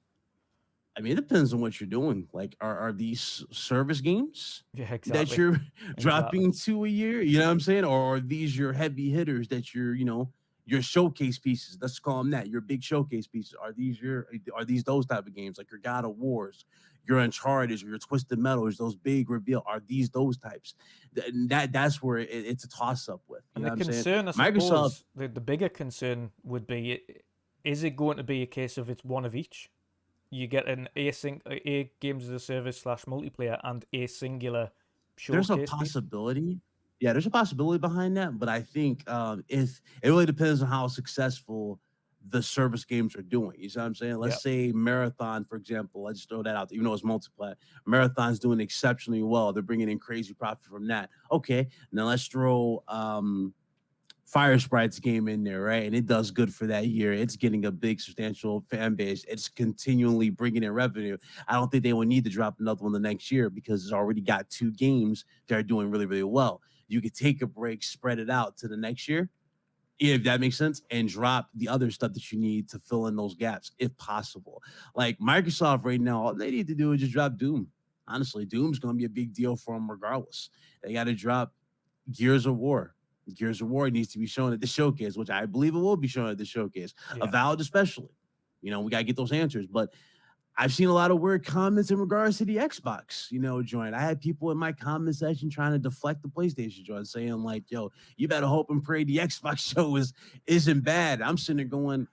I mean, it depends on what you're doing. Like, are these service games that you're dropping 2 a year? You know what I'm saying? Or are these your heavy hitters that you're, your showcase pieces? Let's call them that. Your big showcase pieces. Are these those type of games? Like your God of Wars, your Uncharted, your Twisted Metals, those big reveal. Are these those types? That's where it's a toss up with. You know the concern, I suppose, the bigger concern would be: is it going to be a case of it's one of each? You get an a games as a service / multiplayer and a singular showcase. There's a possibility. Yeah, there's a possibility behind that, but I think if it really depends on how successful the service games are doing. You see what I'm saying? Let's say Marathon, for example. Let's throw that out there, even though it's multiplayer. Marathon's doing exceptionally well. They're bringing in crazy profit from that. Okay, now let's throw Fire Sprite's game in there, right? And it does good for that year. It's getting a big, substantial fan base. It's continually bringing in revenue. I don't think they will need to drop another one the next year because it's already got 2 games that are doing really, really well. You could take a break, spread it out to the next year, if that makes sense, and drop the other stuff that you need to fill in those gaps, if possible. Like Microsoft right now, all they need to do is just drop Doom. Honestly, Doom's going to be a big deal for them regardless. They got to drop Gears of War. Gears of War needs to be shown at the showcase, which I believe it will be shown at the showcase. Avowed especially. We got to get those answers. But I've seen a lot of weird comments in regards to the Xbox, joint. I had people in my comment section trying to deflect the PlayStation joint, saying like, yo, you better hope and pray the Xbox show isn't bad. I'm sitting there going,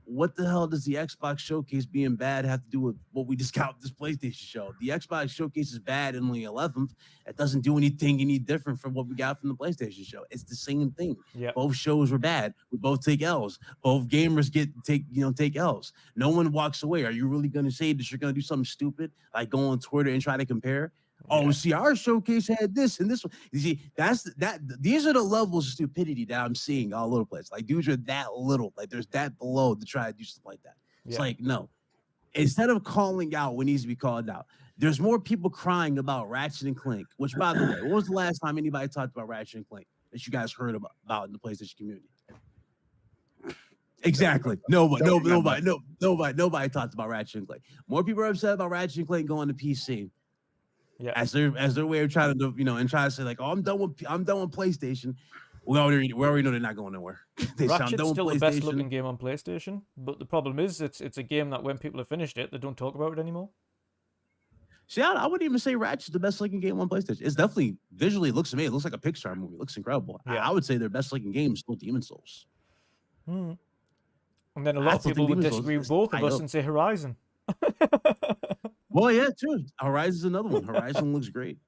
what the hell does the Xbox showcase being bad have to do with what we just got with this PlayStation show? The Xbox showcase is bad in the 11th. It doesn't do anything any different from what we got from the PlayStation show. It's the same thing. Yeah. Both shows were bad. We both take L's. Both gamers take L's. No one walks away. Are you really going to say that you're going to do something stupid, like go on Twitter and try to compare? Oh, see, our showcase had this and this one. You see, these are the levels of stupidity that I'm seeing all over the place. Like, dudes are that little. Like, there's that below to try to do stuff like that. It's like, no. Instead of calling out what needs to be called out, there's more people crying about Ratchet and Clank, which, by the way, when was the last time anybody talked about Ratchet and Clank that you guys heard about in the PlayStation community? Exactly. Nobody talked about Ratchet and Clank. More people are upset about Ratchet and Clank going to PC. Yeah, as their way of trying to and try to say like, oh, I'm done with PlayStation. We already know they're not going nowhere. Ratchet's still the best looking game on PlayStation, but the problem is it's a game that when people have finished it, they don't talk about it anymore. See, I wouldn't even say Ratchet's the best looking game on PlayStation. It's definitely visually, it looks to me, it looks like a Pixar movie. It looks incredible. Yeah. I would say their best looking game is still Demon's Souls. And then a lot of people would disagree with both of us and say Horizon. Well, yeah, too. Horizon's another one. Horizon looks great.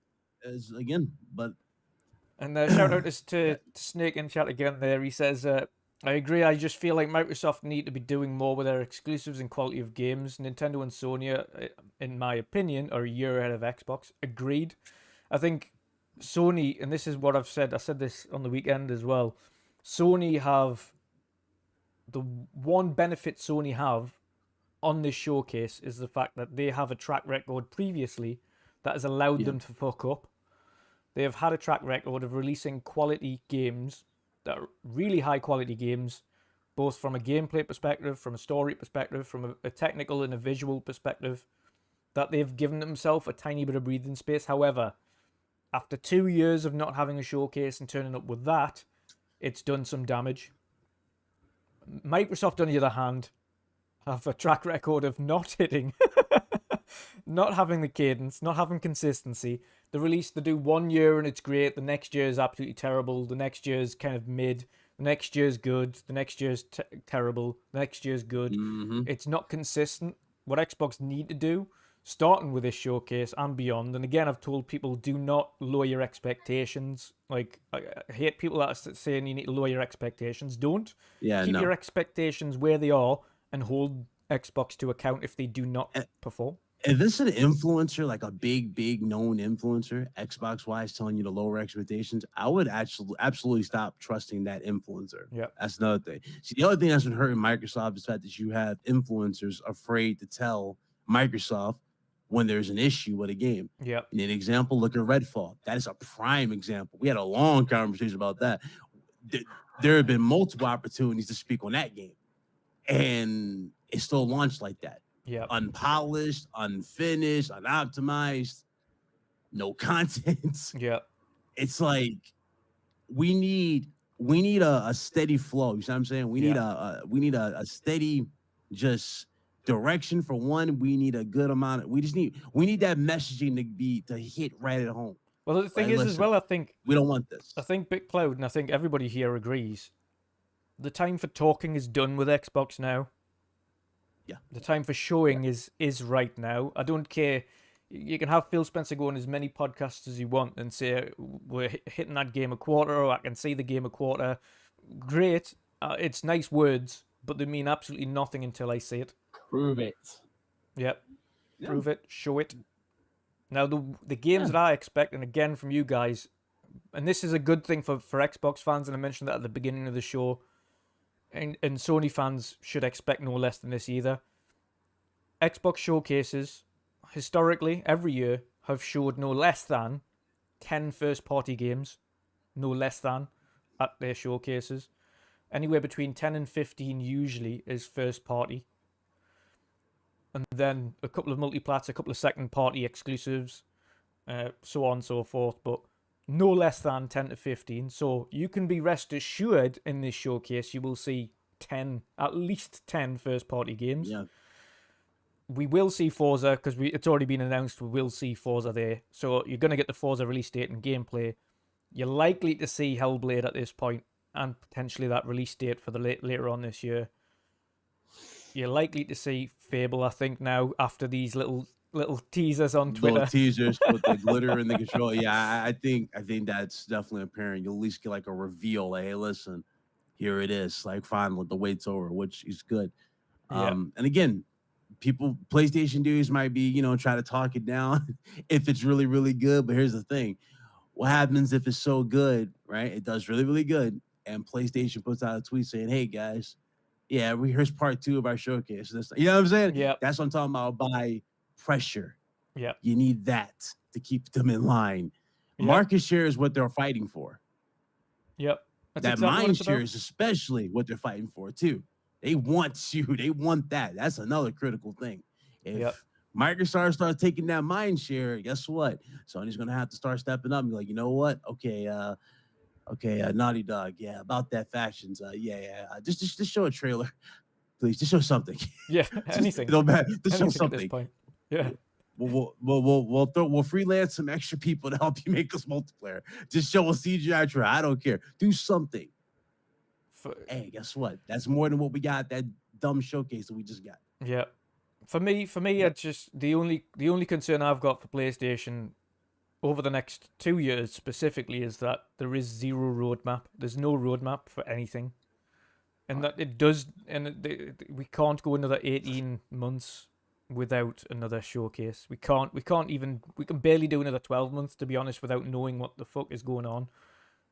But And shout out yeah, to Snake in chat again there. He says, I agree. I just feel like Microsoft need to be doing more with their exclusives and quality of games. Nintendo and Sony, in my opinion, are a year ahead of Xbox. Agreed. I think Sony, and this is what I've said. I said this on the weekend as well. Sony have the one benefit Sony have on this showcase is the fact that they have a track record previously that has allowed them to fuck up. They have had a track record of releasing quality games that are really high quality games, both from a gameplay perspective, from a story perspective, from a technical and a visual perspective, that they've given themselves a tiny bit of breathing space. However, after 2 years of not having a showcase and turning up with that, it's done some damage. Microsoft, on the other hand, have a track record of not hitting, not having the cadence, not having consistency. They do 1 year and it's great. The next year is absolutely terrible. The next year is kind of mid. The next year is good. The next year is terrible. The next year is good. It's not consistent. What Xbox need to do, starting with this showcase and beyond, and again, I've told people, do not lower your expectations. Like, I hate people that are saying you need to lower your expectations. Don't. yeah, Keep no. your expectations where they are and hold Xbox to account if they do not perform. If it's an influencer, like a big known influencer, Xbox wise, telling you to lower expectations, I would absolutely stop trusting that influencer. Yeah. That's another thing. See, the other thing that's been hurting Microsoft is the fact that you have influencers afraid to tell Microsoft when there's an issue with a game. Yeah. And an example, look at Redfall. That is a prime example. We had a long conversation about that. There have been multiple opportunities to speak on that game, and it still launched like that. Yeah. Unpolished, unfinished, unoptimized, no content. Yeah. It's like we need a steady flow. You know what I'm saying? We need a steady just direction for one. We need a good amount of we need that messaging to hit right at home. Well, the thing is, as well, I think we don't want this. I think BitCloud, and I think everybody here agrees, the time for talking is done with Xbox now. Yeah. The time for showing is right now. I don't care. You can have Phil Spencer go on as many podcasts as you want and say, we're hitting that game a quarter, or I can see the game a quarter. Great. It's nice words, but they mean absolutely nothing until I see it. Prove it. Yep. Yeah. Prove it. Show it. Now, the games that I expect, and again from you guys, and this is a good thing for Xbox fans, and I mentioned that at the beginning of the show, and Sony fans should expect no less than this either. Xbox showcases, historically, every year, have showed no less than 10 first-party games, no less than, at their showcases. Anywhere between 10 and 15 usually is first-party. And then a couple of multiplats, a couple of second-party exclusives, so on and so forth, but no less than 10 to 15. So you can be rest assured in this showcase you will see at least 10 first-party games. Yeah. We will see Forza, because it's already been announced we will see Forza there. So you're going to get the Forza release date and gameplay. You're likely to see Hellblade at this point, and potentially that release date for the later on this year. You're likely to see Fable, I think, now, after these little teasers on Twitter. Little teasers with the glitter and the control. Yeah, I think that's definitely apparent. You'll at least get like a reveal. Like, hey, listen, here it is. Like, finally, the wait's over, which is good. And again, PlayStation dudes might be, try to talk it down if it's really, really good. But here's the thing. What happens if it's so good, right? It does really, really good. And PlayStation puts out a tweet saying, hey, guys, yeah, here's part 2 of our showcase. You know what I'm saying? Yeah. That's what I'm talking about by pressure. Yeah. You need that to keep them in line. Yep. Market share is what they're fighting for. Yep. That's that exactly mind share is especially what they're fighting for, too. They want you. They want that. That's another critical thing. If Microsoft starts taking that mind share, guess what? Sony's going to have to start stepping up and be like, you know what? Okay, Naughty Dog. Yeah, about that factions. Just show a trailer. Please, just show something. Yeah, anything. Just show something. At this point. Yeah. We'll freelance some extra people to help you make this multiplayer. Just show a CGI trailer. I don't care. Do something. Hey, guess what? That's more than what we got that dumb showcase that we just got. Yeah. For me, it's just the only concern I've got for PlayStation over the next 2 years specifically is that there is zero roadmap. There's no roadmap for anything, and that it does, and we can't go another 18 months without another showcase. We can barely do another 12 months, to be honest, without knowing what the fuck is going on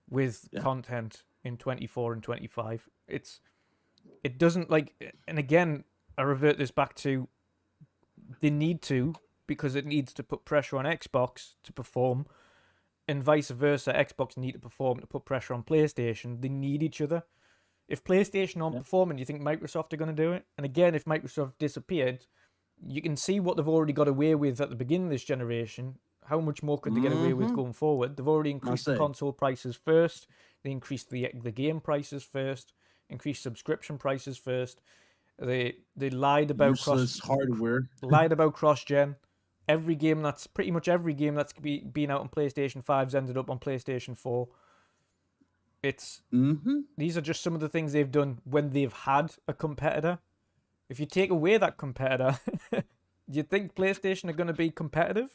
with content in 24 and 25. It doesn't like, and again, I revert this back to they need to, because it needs to put pressure on Xbox to perform, and vice versa. Xbox need to perform to put pressure on PlayStation. They need each other. If PlayStation aren't performing, you think Microsoft are going to do it? And again, if Microsoft disappeared, you can see what they've already got away with at the beginning of this generation. How much more could they get away with going forward? They've already increased the console prices first. They increased the game prices first. Increased subscription prices first. They lied about hardware. Lied about cross-gen. Pretty much every game that's been out on PlayStation 5's ended up on PlayStation 4. These are just some of the things they've done when they've had a competitor. If you take away that competitor, do you think PlayStation are going to be competitive?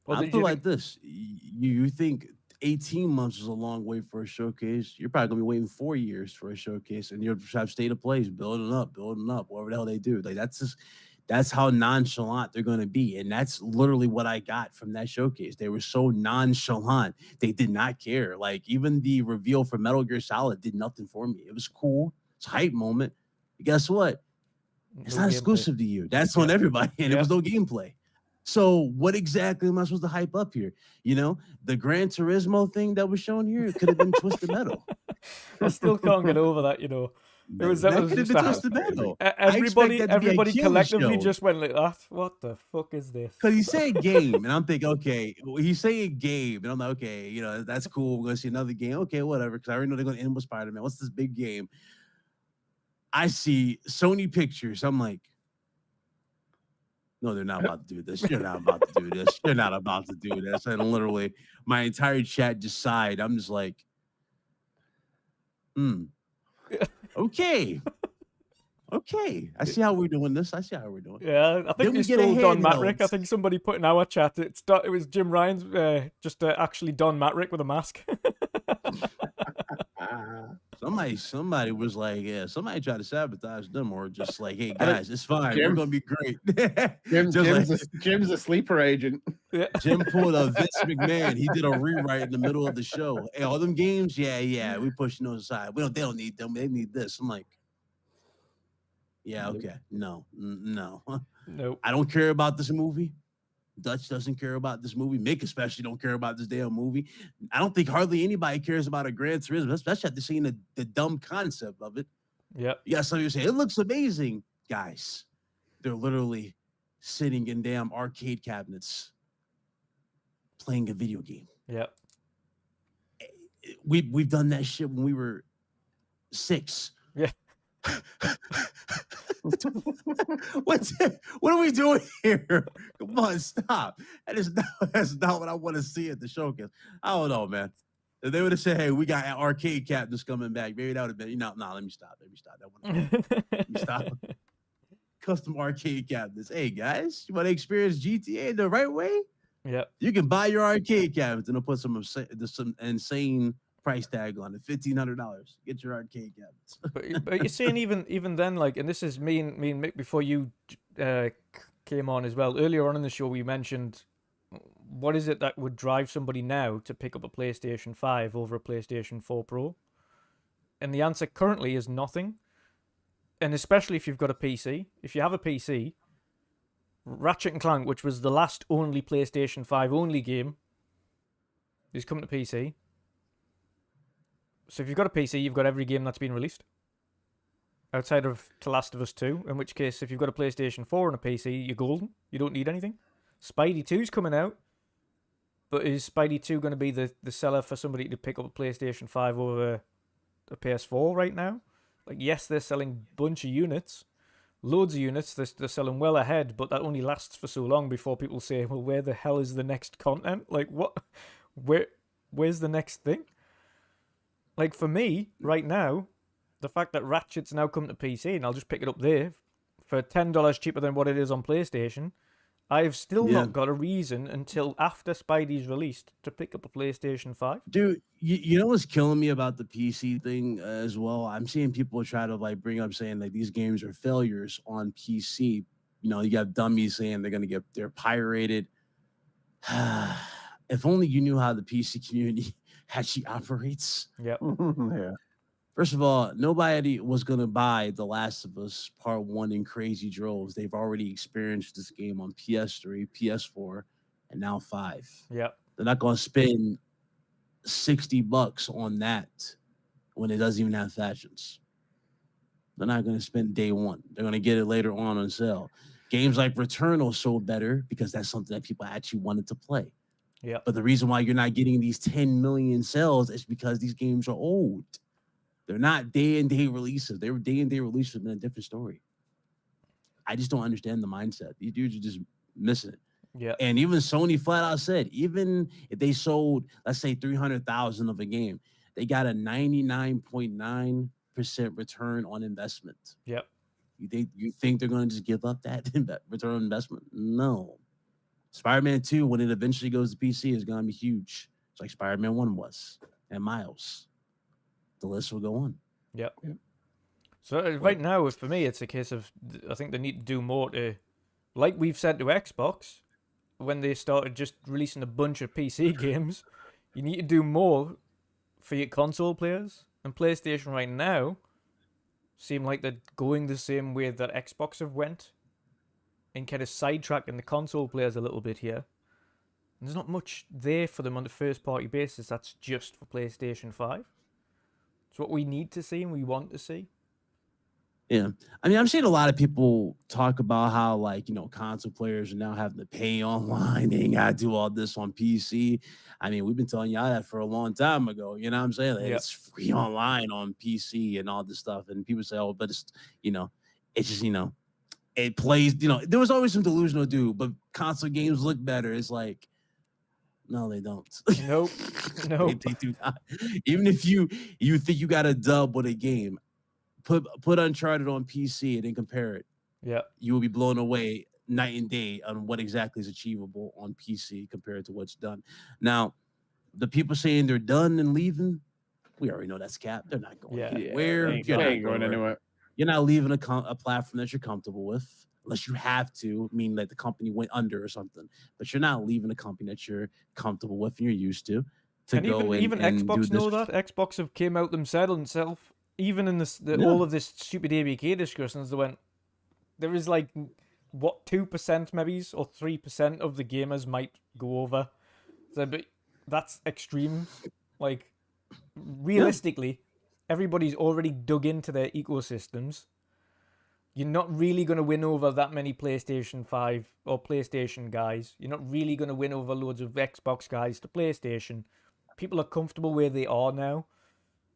Or I feel like this. You think 18 months is a long wait for a showcase. You're probably gonna be waiting 4 years for a showcase, and you'll have state of plays building up, whatever the hell they do. Like that's how nonchalant they're gonna be, and that's literally what I got from that showcase. They were so nonchalant; they did not care. Like even the reveal for Metal Gear Solid did nothing for me. It was cool. It's a hype moment. But guess what? It's not exclusive to you. That's on everybody, and there was no gameplay. So what exactly am I supposed to hype up here? You know, the Gran Turismo thing that was shown here, it could have been Twisted Metal. I still can't get over that, you know. It was just Twisted Metal. Everybody collectively just went like that. What the fuck is this? Because he's saying game, and I'm thinking, okay, he's saying game, and I'm like, okay, you know, that's cool. We're gonna see another game. Okay, whatever. Because I already know they're gonna end with Spider-Man. What's this big game? I see Sony pictures. I'm like, no, they're not about to do this. You're not about to do this. You're not about to do this. And literally, my entire chat just sighed. I'm just like, okay. Okay. I see how we're doing this. I see how we're doing. Yeah, I think we stole Don Matrick. I think somebody put in our chat. It was Jim Ryan's just actually Don Matrick with a mask. Somebody was like, yeah, somebody tried to sabotage them, or just like, hey guys, it's fine. We're gonna be great. Jim's a sleeper agent. Yeah. Jim pulled a Vince McMahon. He did a rewrite in the middle of the show. Hey, all them games, yeah, we pushing those aside. They don't need them. They need this. I'm like, yeah, okay, no. Nope. I don't care about this movie. Dutch doesn't care about this movie. Mick especially don't care about this damn movie. I don't think hardly anybody cares about a Gran Turismo, especially after seeing the dumb concept of it. Yeah. Yeah, some people say it looks amazing. Guys, they're literally sitting in damn arcade cabinets playing a video game. Yeah. We've done that shit when we were 6. Yeah. What are we doing here? Come on, stop. That's not what I want to see at the showcase. I don't know, man. If they would have said, hey, we got arcade cabinets coming back, maybe that would have been, let me stop. Let me stop. Custom arcade cabinets. Hey, guys, you want to experience GTA the right way? Yeah. You can buy your arcade cabinets and they'll put some insane price tag on it, $1,500. Get your arcade cabinets. but you're saying even then, like, and this is me and Mick before you came on as well. Earlier on in the show, we mentioned what is it that would drive somebody now to pick up a PlayStation 5 over a PlayStation 4 Pro? And the answer currently is nothing. And especially if you've got a PC. If you have a PC, Ratchet & Clank, which was the last only PlayStation 5 only game, is coming to PC. So if you've got a PC, you've got every game that's been released. Outside of The Last of Us 2, in which case, if you've got a PlayStation 4 and a PC, you're golden. You don't need anything. Spidey 2's coming out. But is Spidey 2 going to be the seller for somebody to pick up a PlayStation 5 over a PS4 right now? Like, yes, they're selling a bunch of units. Loads of units. They're selling well ahead, but that only lasts for so long before people say, well, where the hell is the next content? Like, what? Where's the next thing? Like, for me, right now, the fact that Ratchet's now come to PC, and I'll just pick it up there for $10 cheaper than what it is on PlayStation, I've still not got a reason until after Spidey's released to pick up a PlayStation 5. Dude, you know what's killing me about the PC thing as well? I'm seeing people try to like bring up saying like these games are failures on PC. You know, you got dummies saying they're pirated. If only you knew how the PC community actually operates. Yep. Yeah. First of all, nobody was going to buy The Last of Us Part 1 in crazy droves. They've already experienced this game on PS3, PS4, and now 5. Yep. They're not going to spend $60 on that when it doesn't even have factions. They're not going to spend day one. They're going to get it later on sale. Games like Returnal sold better because that's something that people actually wanted to play. Yeah. But the reason why you're not getting these 10 million sales is because these games are old. They're not day-and-day releases. They were day-and-day releases in a different story. I just don't understand the mindset. These dudes are just missing it. Yeah. And even Sony flat out said, even if they sold, let's say 300,000 of a game, they got a 99.9% return on investment. Yep. You think they're going to just give up that return on investment? No. Spider-Man 2, when it eventually goes to PC, is going to be huge. It's like Spider-Man 1 was. And Miles. The list will go on. Yep. So right now, for me, it's a case of I think they need to do more to, like we've said to Xbox, when they started just releasing a bunch of PC games, you need to do more for your console players. And PlayStation right now seem like they're going the same way that Xbox have went, and kind of sidetracking the console players a little bit here. And there's not much there for them on the first party basis that's just for PlayStation 5. It's what we need to see and we want to see. Yeah. I mean, I'm seeing a lot of people talk about how, like, you know, console players are now having to pay online. They ain't got to do all this on PC. I mean, we've been telling y'all that for a long time ago. You know what I'm saying? Like, it's free online on PC and all this stuff. And people say, oh, but it's, you know, it's just, you know, it plays, you know, there was always some delusional dude, but console games look better. It's like, no, they don't. Nope. Nope. They do not. Even if you think you got a dub with a game, put Uncharted on PC and then compare it. Yeah. You will be blown away night and day on what exactly is achievable on PC compared to what's done. Now, the people saying they're done and leaving, we already know that's cap. They're not going anywhere. They ain't going anywhere. You're not leaving a platform that you're comfortable with. Unless you have to, mean that the company went under or something. But you're not leaving a company that you're comfortable with and you're used to and go even and Xbox do know this. that. Xbox have came out themselves, even in all of this stupid ABK discussions, they went, there is like, what, 2% maybe, or 3% of the gamers might go over. So, but that's extreme. Like, realistically, everybody's already dug into their ecosystems. You're not really going to win over that many PlayStation 5 or PlayStation guys. You're not really going to win over loads of Xbox guys to PlayStation. People are comfortable where they are now.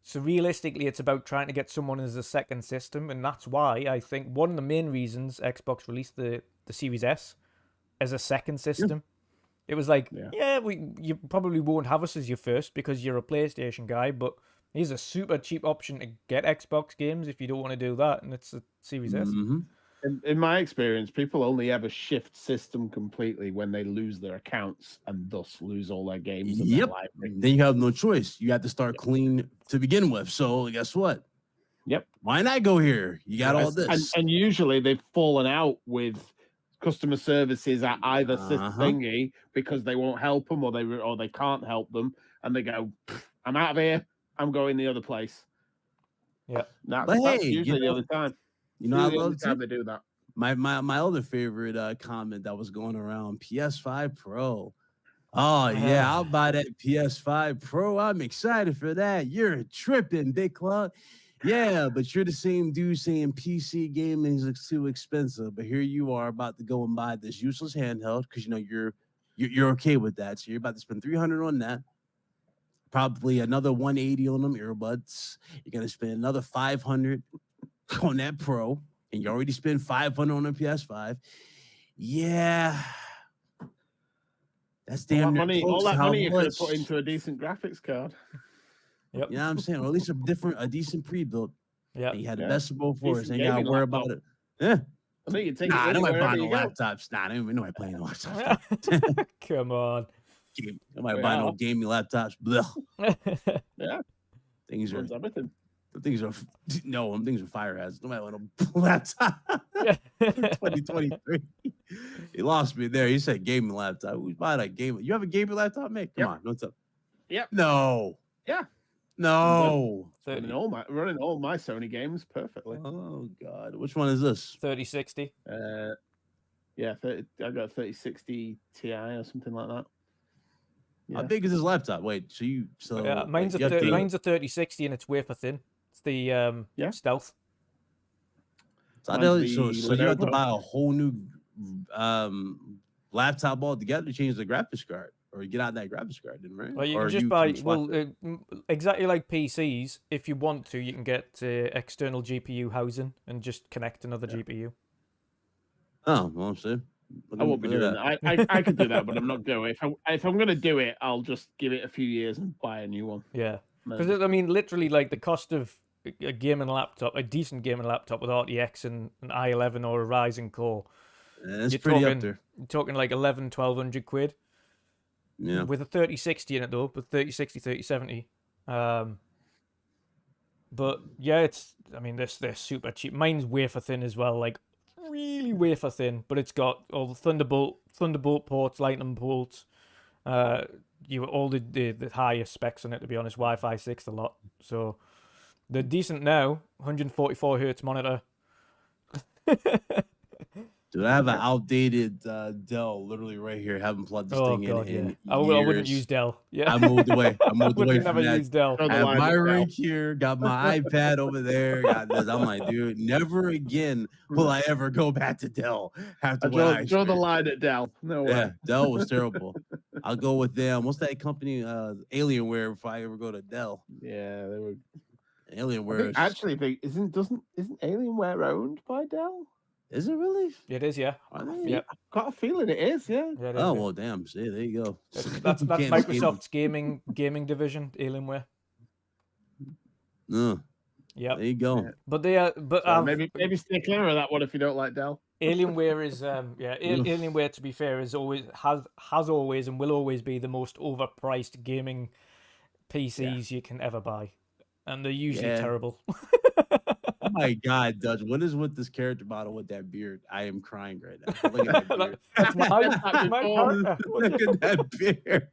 So realistically, it's about trying to get someone as a second system. And that's why I think one of the main reasons Xbox released the Series S as a second system. It was like, you probably won't have us as your first because you're a PlayStation guy, but here's a super cheap option to get Xbox games if you don't want to do that, and it's a Series S. In my experience, people only ever shift system completely when they lose their accounts and thus lose all their games. And their library. Then you have no choice. You have to start clean to begin with. So guess what? Yep. Why not go here? You got all this. And usually they've fallen out with customer services at either thingy because they won't help them or they can't help them, and they go, I'm out of here. I'm going the other place. Yeah, that's usually the other time. You know, I love time they do that. My other favorite comment that was going around: PS5 Pro. Oh yeah, I'll buy that PS5 Pro. I'm excited for that. You're tripping, Big Club. Yeah, but you're the same dude saying PC gaming is too expensive. But here you are about to go and buy this useless handheld because you know you're okay with that. So you're about to spend $300 on that. Probably another $180 on them earbuds. You're gonna spend another $500 on that Pro, and you already spent $500 on the PS5. Yeah, that's damn all that money you could have put into a decent graphics card. Yep. You know what I'm saying? Or at least a decent pre-built. Yeah. You had the best of both worlds. Ain't gotta worry about it. Yeah. I think you take Nah, it with you nobody wherever buying no you go. laptops. Nah, nobody playing no laptops. Come on. Nobody buying no gaming laptops. Blech. Yeah, Things are runs everything. them things are fire hazards. Nobody want a laptop. 2023. He lost me there. He said gaming laptop. Who's buying a game? You have a gaming laptop, mate? Come on, what's up? Yep. No. Yeah. No. Running all my Sony games perfectly. Oh God. Which one is this? 3060. Yeah, I got a 3060 Ti or something like that. How Yeah. big is this laptop? Wait, Mine's a 3060 and it's wafer thin. It's the Stealth. So Mine's you the have to Lenovo. buy a whole new laptop altogether to change the graphics card, or you get out that graphics card, then, right? Well, you Or can just you buy, can swap it. exactly like PCs, if you want to, you can get external GPU housing and just connect another GPU. Oh, well, I'm saying. I won't be doing that. I could do that, but I'm not going. If I'm going to do it, I'll just give it a few years and buy a new one. Yeah. No, Because, I mean, literally, like, the cost of a gaming laptop, a decent gaming laptop with RTX and an i11 or a Ryzen core, It's you're pretty talking, up there. you're talking like 1,200 quid. Yeah. With a 3060 in it, though, with 3060, 3070. But, yeah, they're super cheap. Mine's wafer thin as well, like, really wafer thin, but it's got all the Thunderbolt ports, Lightning ports, all the highest specs on it, to be honest. Wi-Fi 6 a lot, so they're decent now. 144 hertz monitor. Dude, I have an outdated Dell literally right here. Haven't plugged this thing in I wouldn't years. use Dell. Yeah, I moved away. I moved away from never that. use Dell. Draw the I have line my at Dell. ring here, got my iPad over there. Got this. I'm like, dude, never again will I ever go back to Dell after I what I draw the experienced. line at Dell. No way. Yeah, Dell was terrible. I'll go with them. What's that company? Alienware. If I ever go to Dell, Yeah, they were. Alienware. Isn't Alienware owned by Dell? Is it really? It is, yeah. Are they? Yep. Got a feeling it is. Yeah. Yeah, it is, Oh yeah. well, damn. See, there you go. That's You can't escape Microsoft's gaming division, Alienware. them. Yep. There you go. Yeah. But they are, but So maybe stay clear of that one if you don't like Dell. Alienware is Alienware, to be fair, has always and will always be the most overpriced gaming PCs you can ever buy, and they're usually Yeah. terrible. Oh my God, Dutch, what is with this character model with that beard? I am crying right now. Look at that beard. That's my partner. Look at that beard.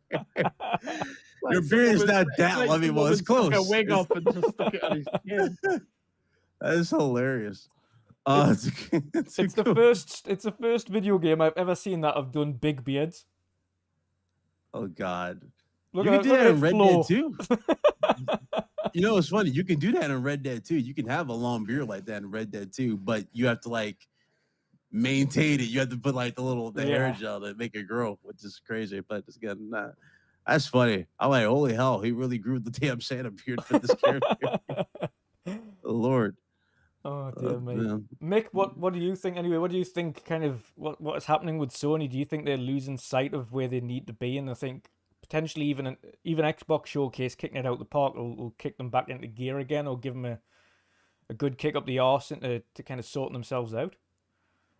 Your beard is not that lovely. Well, it's close. A wig off and just stuck it on his chin. That is hilarious. It's the first video game I've ever seen that have done big beards. Oh God. Look You at can do that in Red Flo. Dead too. You know, it's funny. You can do that in Red Dead too. You can have a long beard like that in Red Dead too, but you have to like maintain it. You have to put like the hair Yeah. gel to make it grow, which is crazy. But it's good. Nah, that's funny. I'm like, holy hell, he really grew the damn Santa beard for this character. Oh, Lord. Oh dear me. Man. Mick, what do you think anyway? What do you think kind of what is happening with Sony? Do you think they're losing sight of where they need to be? And I think potentially even Xbox Showcase kicking it out the park will kick them back into gear again, or give them a good kick up the arse into to kind of sorting themselves out.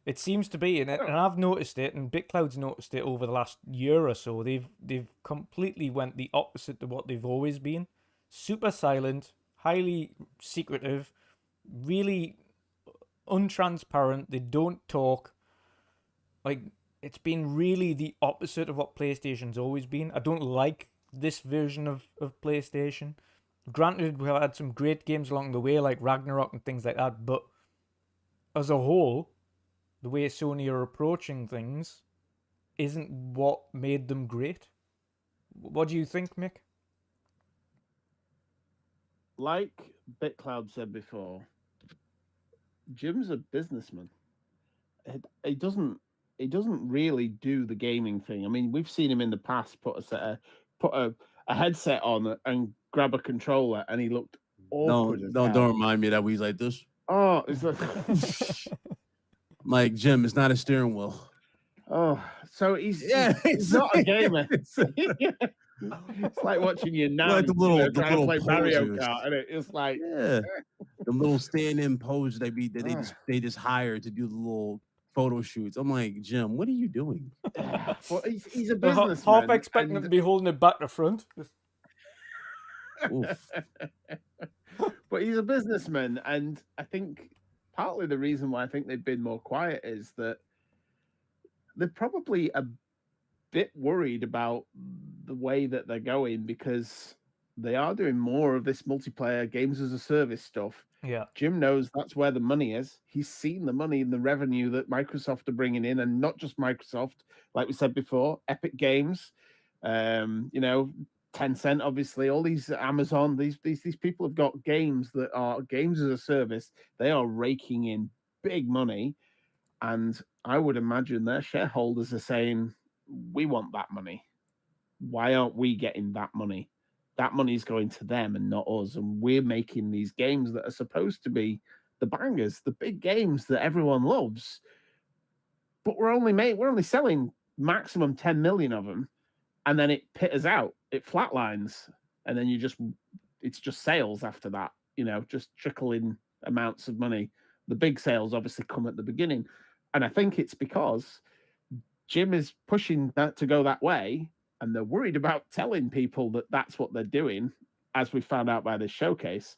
It seems to be, and I've noticed it, and BitCloud's noticed it over the last year or so. They've completely went the opposite to what they've always been. Super silent, highly secretive, really untransparent. They don't talk. Like, it's been really the opposite of what PlayStation's always been. I don't like this version of PlayStation. Granted, we had some great games along the way, like Ragnarok and things like that, but as a whole, the way Sony are approaching things isn't what made them great. What do you think, Mick? Like BitCloud said before, Jim's a businessman. He doesn't really do the gaming thing. I mean, we've seen him in the past put a headset on and grab a controller, and he looked awkward. Don't remind me that he's like this. Oh, it's like, Like, Jim, it's not a steering wheel. oh, so he's it's not a like- gamer. It's like watching your nan Like the little trying to play poses. Mario Kart, and it's like Yeah. the little stand-in pose that they just hire to do the little photo shoots. I'm like, Jim, what are you doing? Well, he's a They're businessman. half expecting them to be holding it back to front. Oof. But he's a businessman, and I think partly the reason why I think they've been more quiet is that they're probably a bit worried about the way that they're going, because they are doing more of this multiplayer games as a service stuff. Yeah. Jim knows that's where the money is. He's seen the money and the revenue that Microsoft are bringing in, and not just Microsoft, like we said before, Epic Games, Tencent, obviously, all these Amazon, these people have got games that are games as a service. They are raking in big money, and I would imagine their shareholders are saying, "We want that money. Why aren't we getting that money? That money's going to them and not us. And we're making these games that are supposed to be the bangers, the big games that everyone loves, but we're only selling maximum 10 million of them, and then it pitters out, it flatlines, and then it's just sales after that, just trickling amounts of money. The big sales obviously come at the beginning, and I think it's because Jim is pushing that to go that way, and they're worried about telling people that that's what they're doing, as we found out by this showcase,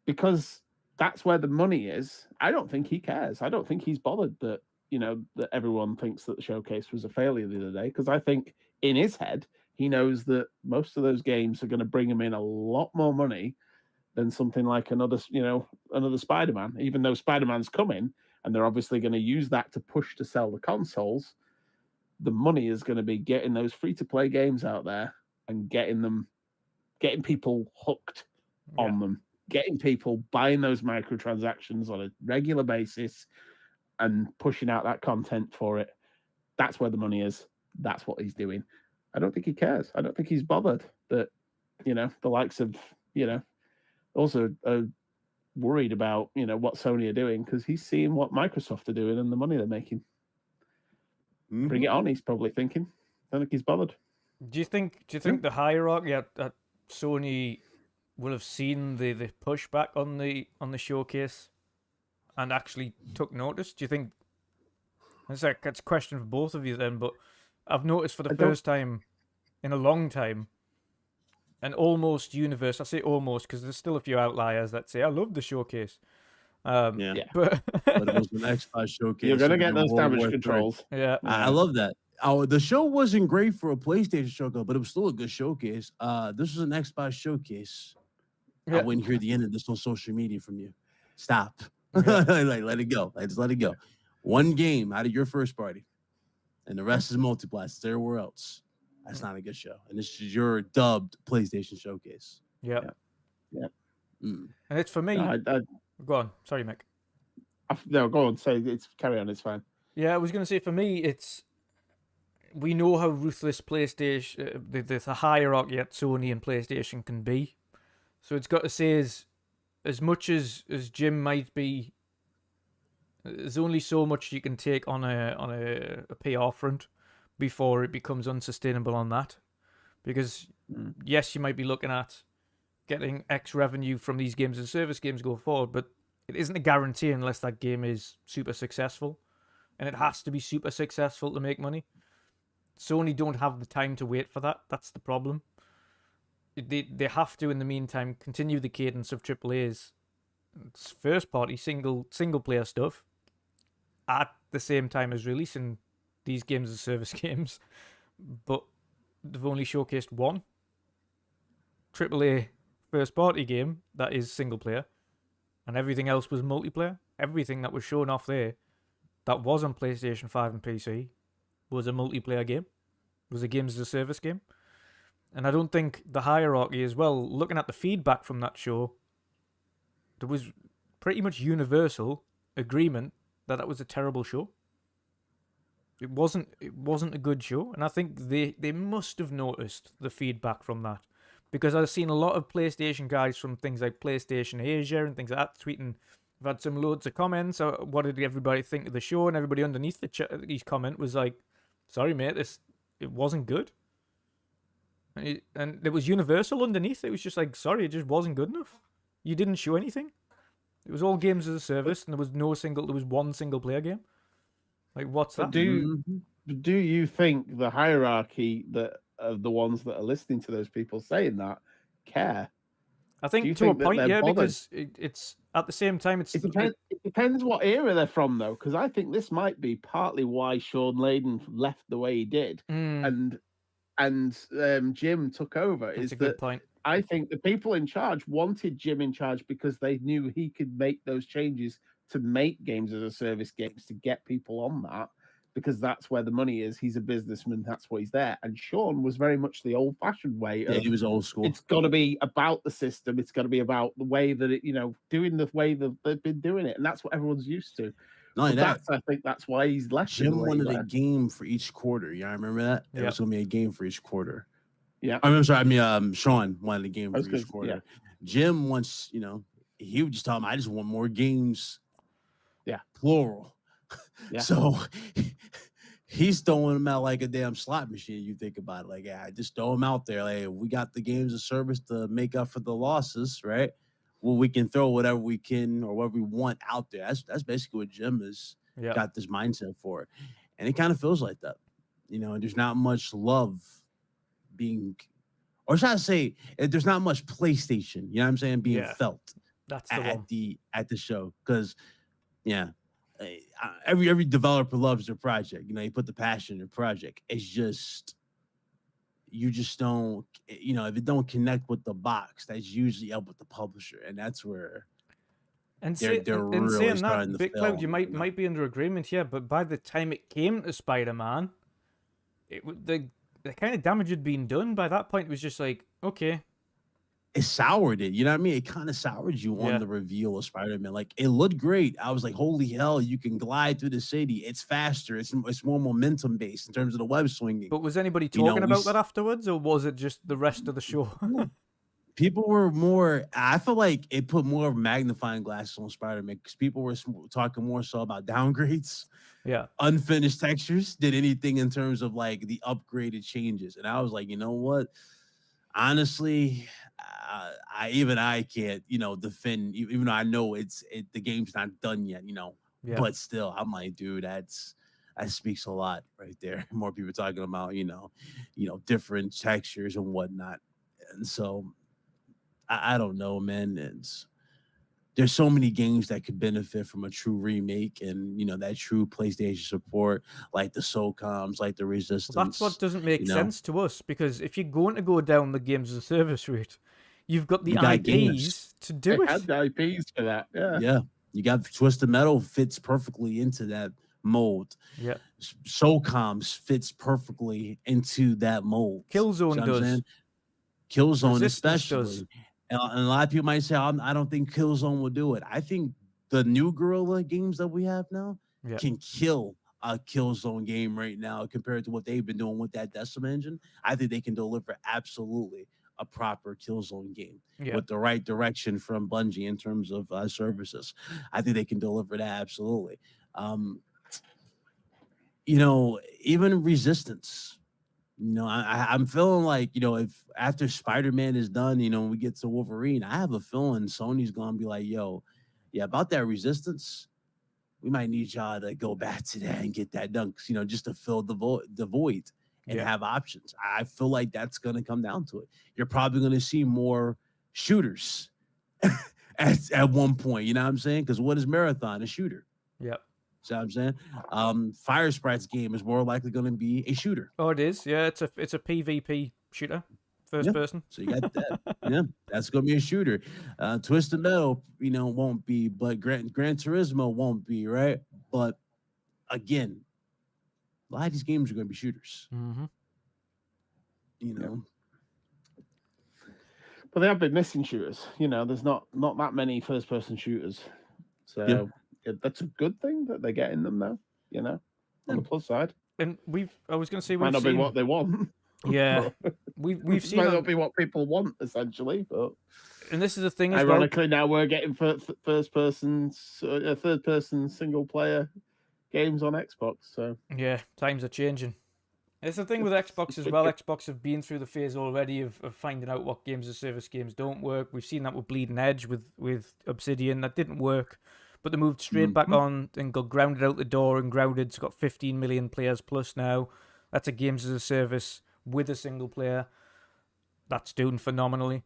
because that's where the money is. I don't think he cares. I don't think he's bothered that that everyone thinks that the showcase was a failure the other day, because I think in his head he knows that most of those games are going to bring him in a lot more money than something like another Spider-Man, even though Spider-Man's coming and they're obviously going to use that to push to sell the consoles. The money is going to be getting those free-to-play games out there and getting people hooked on them, getting people buying those microtransactions on a regular basis and pushing out that content for it. That's where the money is. That's what he's doing. I don't think he cares. I don't think he's bothered that, the likes of, also are worried about, what Sony are doing, because he's seeing what Microsoft are doing and the money they're making. Mm-hmm. Bring it on, he's probably thinking. I don't think he's bothered. Do you think the hierarchy at Sony will have seen the pushback on the showcase and actually took notice? Do you think it's a question for both of you then? But I've noticed for the first time in a long time, an almost universe. I say almost because there's still a few outliers that say I love the showcase. But it was an Xbox showcase. You're gonna get those damage controls. Yeah, I love that. Oh, the show wasn't great for a PlayStation showcase, but it was still a good showcase. This was an Xbox showcase. Yeah. I wouldn't hear the end of this on social media from you. Stop. Yeah. Let it go. Just let it go. One game out of your first party, and the rest is multiplayer. It's everywhere else. That's not a good show. And this is your dubbed PlayStation showcase. Yeah. Mm. And it's for me. Go on. Sorry, Mick. No, go on. Say carry on. It's fine. Yeah, I was going to say for me, we know how ruthless PlayStation, the hierarchy at Sony and PlayStation can be. So it's got to say, as much as Jim might be, there's only so much you can take on a PR front before it becomes unsustainable on that. Because yes, you might be looking at getting X revenue from these games and service games going forward, but it isn't a guarantee unless that game is super successful, and it has to be super successful to make money. Sony don't have the time to wait for that. That's the problem. They have to, in the meantime, continue the cadence of AAA's first party single player stuff at the same time as releasing these games as service games, but they've only showcased one AAA first party game that is single player, and everything else was multiplayer. Everything that was shown off there that was on PlayStation 5 and PC was a multiplayer game, was a games as a service game. And I don't think the hierarchy as well, looking at the feedback from that show, there was pretty much universal agreement that was a terrible show. It wasn't a good show, and I think they must have noticed the feedback from that, because I've seen a lot of PlayStation guys from things like PlayStation Asia and things like that tweeting. I've had some loads of comments. What did everybody think of the show? And everybody underneath each comment was like, "Sorry, mate, it wasn't good." And it was universal underneath. It was just like, "Sorry, it just wasn't good enough. You didn't show anything. It was all games as a service, and there was one single player game. Like, what's But that? do you think the hierarchy that of the ones that are listening to those people saying that care? I Do you think to a think that point, they're yeah, bothered? because it's at the same time, it's It depends what era they're from, though, because I think this might be partly why Sean Layden left the way he did, and Jim took over. That's Is a good that point. I think the people in charge wanted Jim in charge because they knew he could make those changes to make games as a service games to get people on that, because that's where the money is. He's a businessman. That's why he's there. And Sean was very much the old fashioned way. Yeah, he was old school. It's got to be about the system. It's got to be about the way that it, doing the way that they've been doing it. And that's what everyone's used to. Not only that, I think that's why he's left. Jim wanted a game for each quarter. Yeah, I remember that. There was going to be a game for each quarter. Yeah. I'm sorry. Sean wanted a game for each quarter. Yeah. Jim wants, he would just tell him, I just want more games. Yeah. Plural. Yeah. So he's throwing them out like a damn slot machine. You think about it. Like, yeah, just throw them out there. Like, we got the games of service to make up for the losses, right? Well, we can throw whatever we can or whatever we want out there. That's basically what Jim has got this mindset for. And it kind of feels like that. There's not much love being, or should I say, there's not much PlayStation, you know what I'm saying, being felt. That's at the show. Because every developer loves their project. You put the passion in their project. It's just, you just don't, if it don't connect with the box, that's usually up with the publisher, and that's where they're really saying starting that, to Big fail, Cloud, you might be under agreement here, but by the time it came to Spider-Man, the kind of damage had been done. By that point, it was just like, okay. It soured it, you know what I mean? It kind of soured you on the reveal of Spider-Man. Like, it looked great. I was like, holy hell, you can glide through the city. It's faster. It's more momentum based in terms of the web swinging. But was anybody talking about that afterwards, or was it just the rest of the show? People were more, I feel like it put more of magnifying glasses on Spider-Man, because people were talking more so about downgrades, unfinished textures, than anything in terms of like the upgraded changes. And I was like, you know what? Honestly, I can't, defend, even though I know the game's not done yet, but still, I'm like, dude, that speaks a lot right there. More people talking about, different textures and whatnot. And so I don't know, man. There's so many games that could benefit from a true remake and, that true PlayStation support, like the SOCOMs, like the Resistance. Well, that's what doesn't make sense to us, because if you're going to go down the games as a service route, you've got the IPs to do it. Had the IPs for that, yeah. You got Twisted Metal fits perfectly into that mold. Yeah. SOCOMs fits perfectly into that mold. Killzone does. Killzone especially. Does. And a lot of people might say, I don't think Killzone will do it. I think the new Guerrilla games that we have now can kill a Killzone game right now compared to what they've been doing with that Decima engine. I think they can deliver absolutely a proper Killzone game with the right direction from Bungie in terms of services. I think they can deliver that absolutely. Even Resistance. I'm feeling like, if after Spider-Man is done, when we get to Wolverine, I have a feeling Sony's going to be like, yo, about that Resistance, we might need y'all to go back to that and get that done, just to fill the void and have options. I feel like that's going to come down to it. You're probably going to see more shooters at one point, you know what I'm saying? Because what is Marathon? A shooter. Yep. See what I'm saying? Fire Sprite's game is more likely going to be a shooter. Oh, it is. Yeah, it's a PvP shooter, first person. So you got that. That's going to be a shooter. Twisted Metal, won't be, but Gran Turismo won't be, right? But again, a lot of these games are going to be shooters. Mm-hmm. But they have been missing shooters. There's not that many first-person shooters. So that's a good thing that they're getting them now, on the plus side. And I was going to say, might not be what they want. Yeah, we've seen. Might not be what people want, essentially, but. And this is the thing. Ironically, now we're getting third-person single-player games on Xbox. So yeah, times are changing. It's the thing with Xbox as well. Xbox have been through the phase already of finding out what games as service games don't work. We've seen that with Bleeding Edge, with Obsidian. That didn't work, but they moved straight back on and got grounded out the door, and Grounded's got 15 million players plus now. That's a games as a service with a single player. That's doing phenomenally.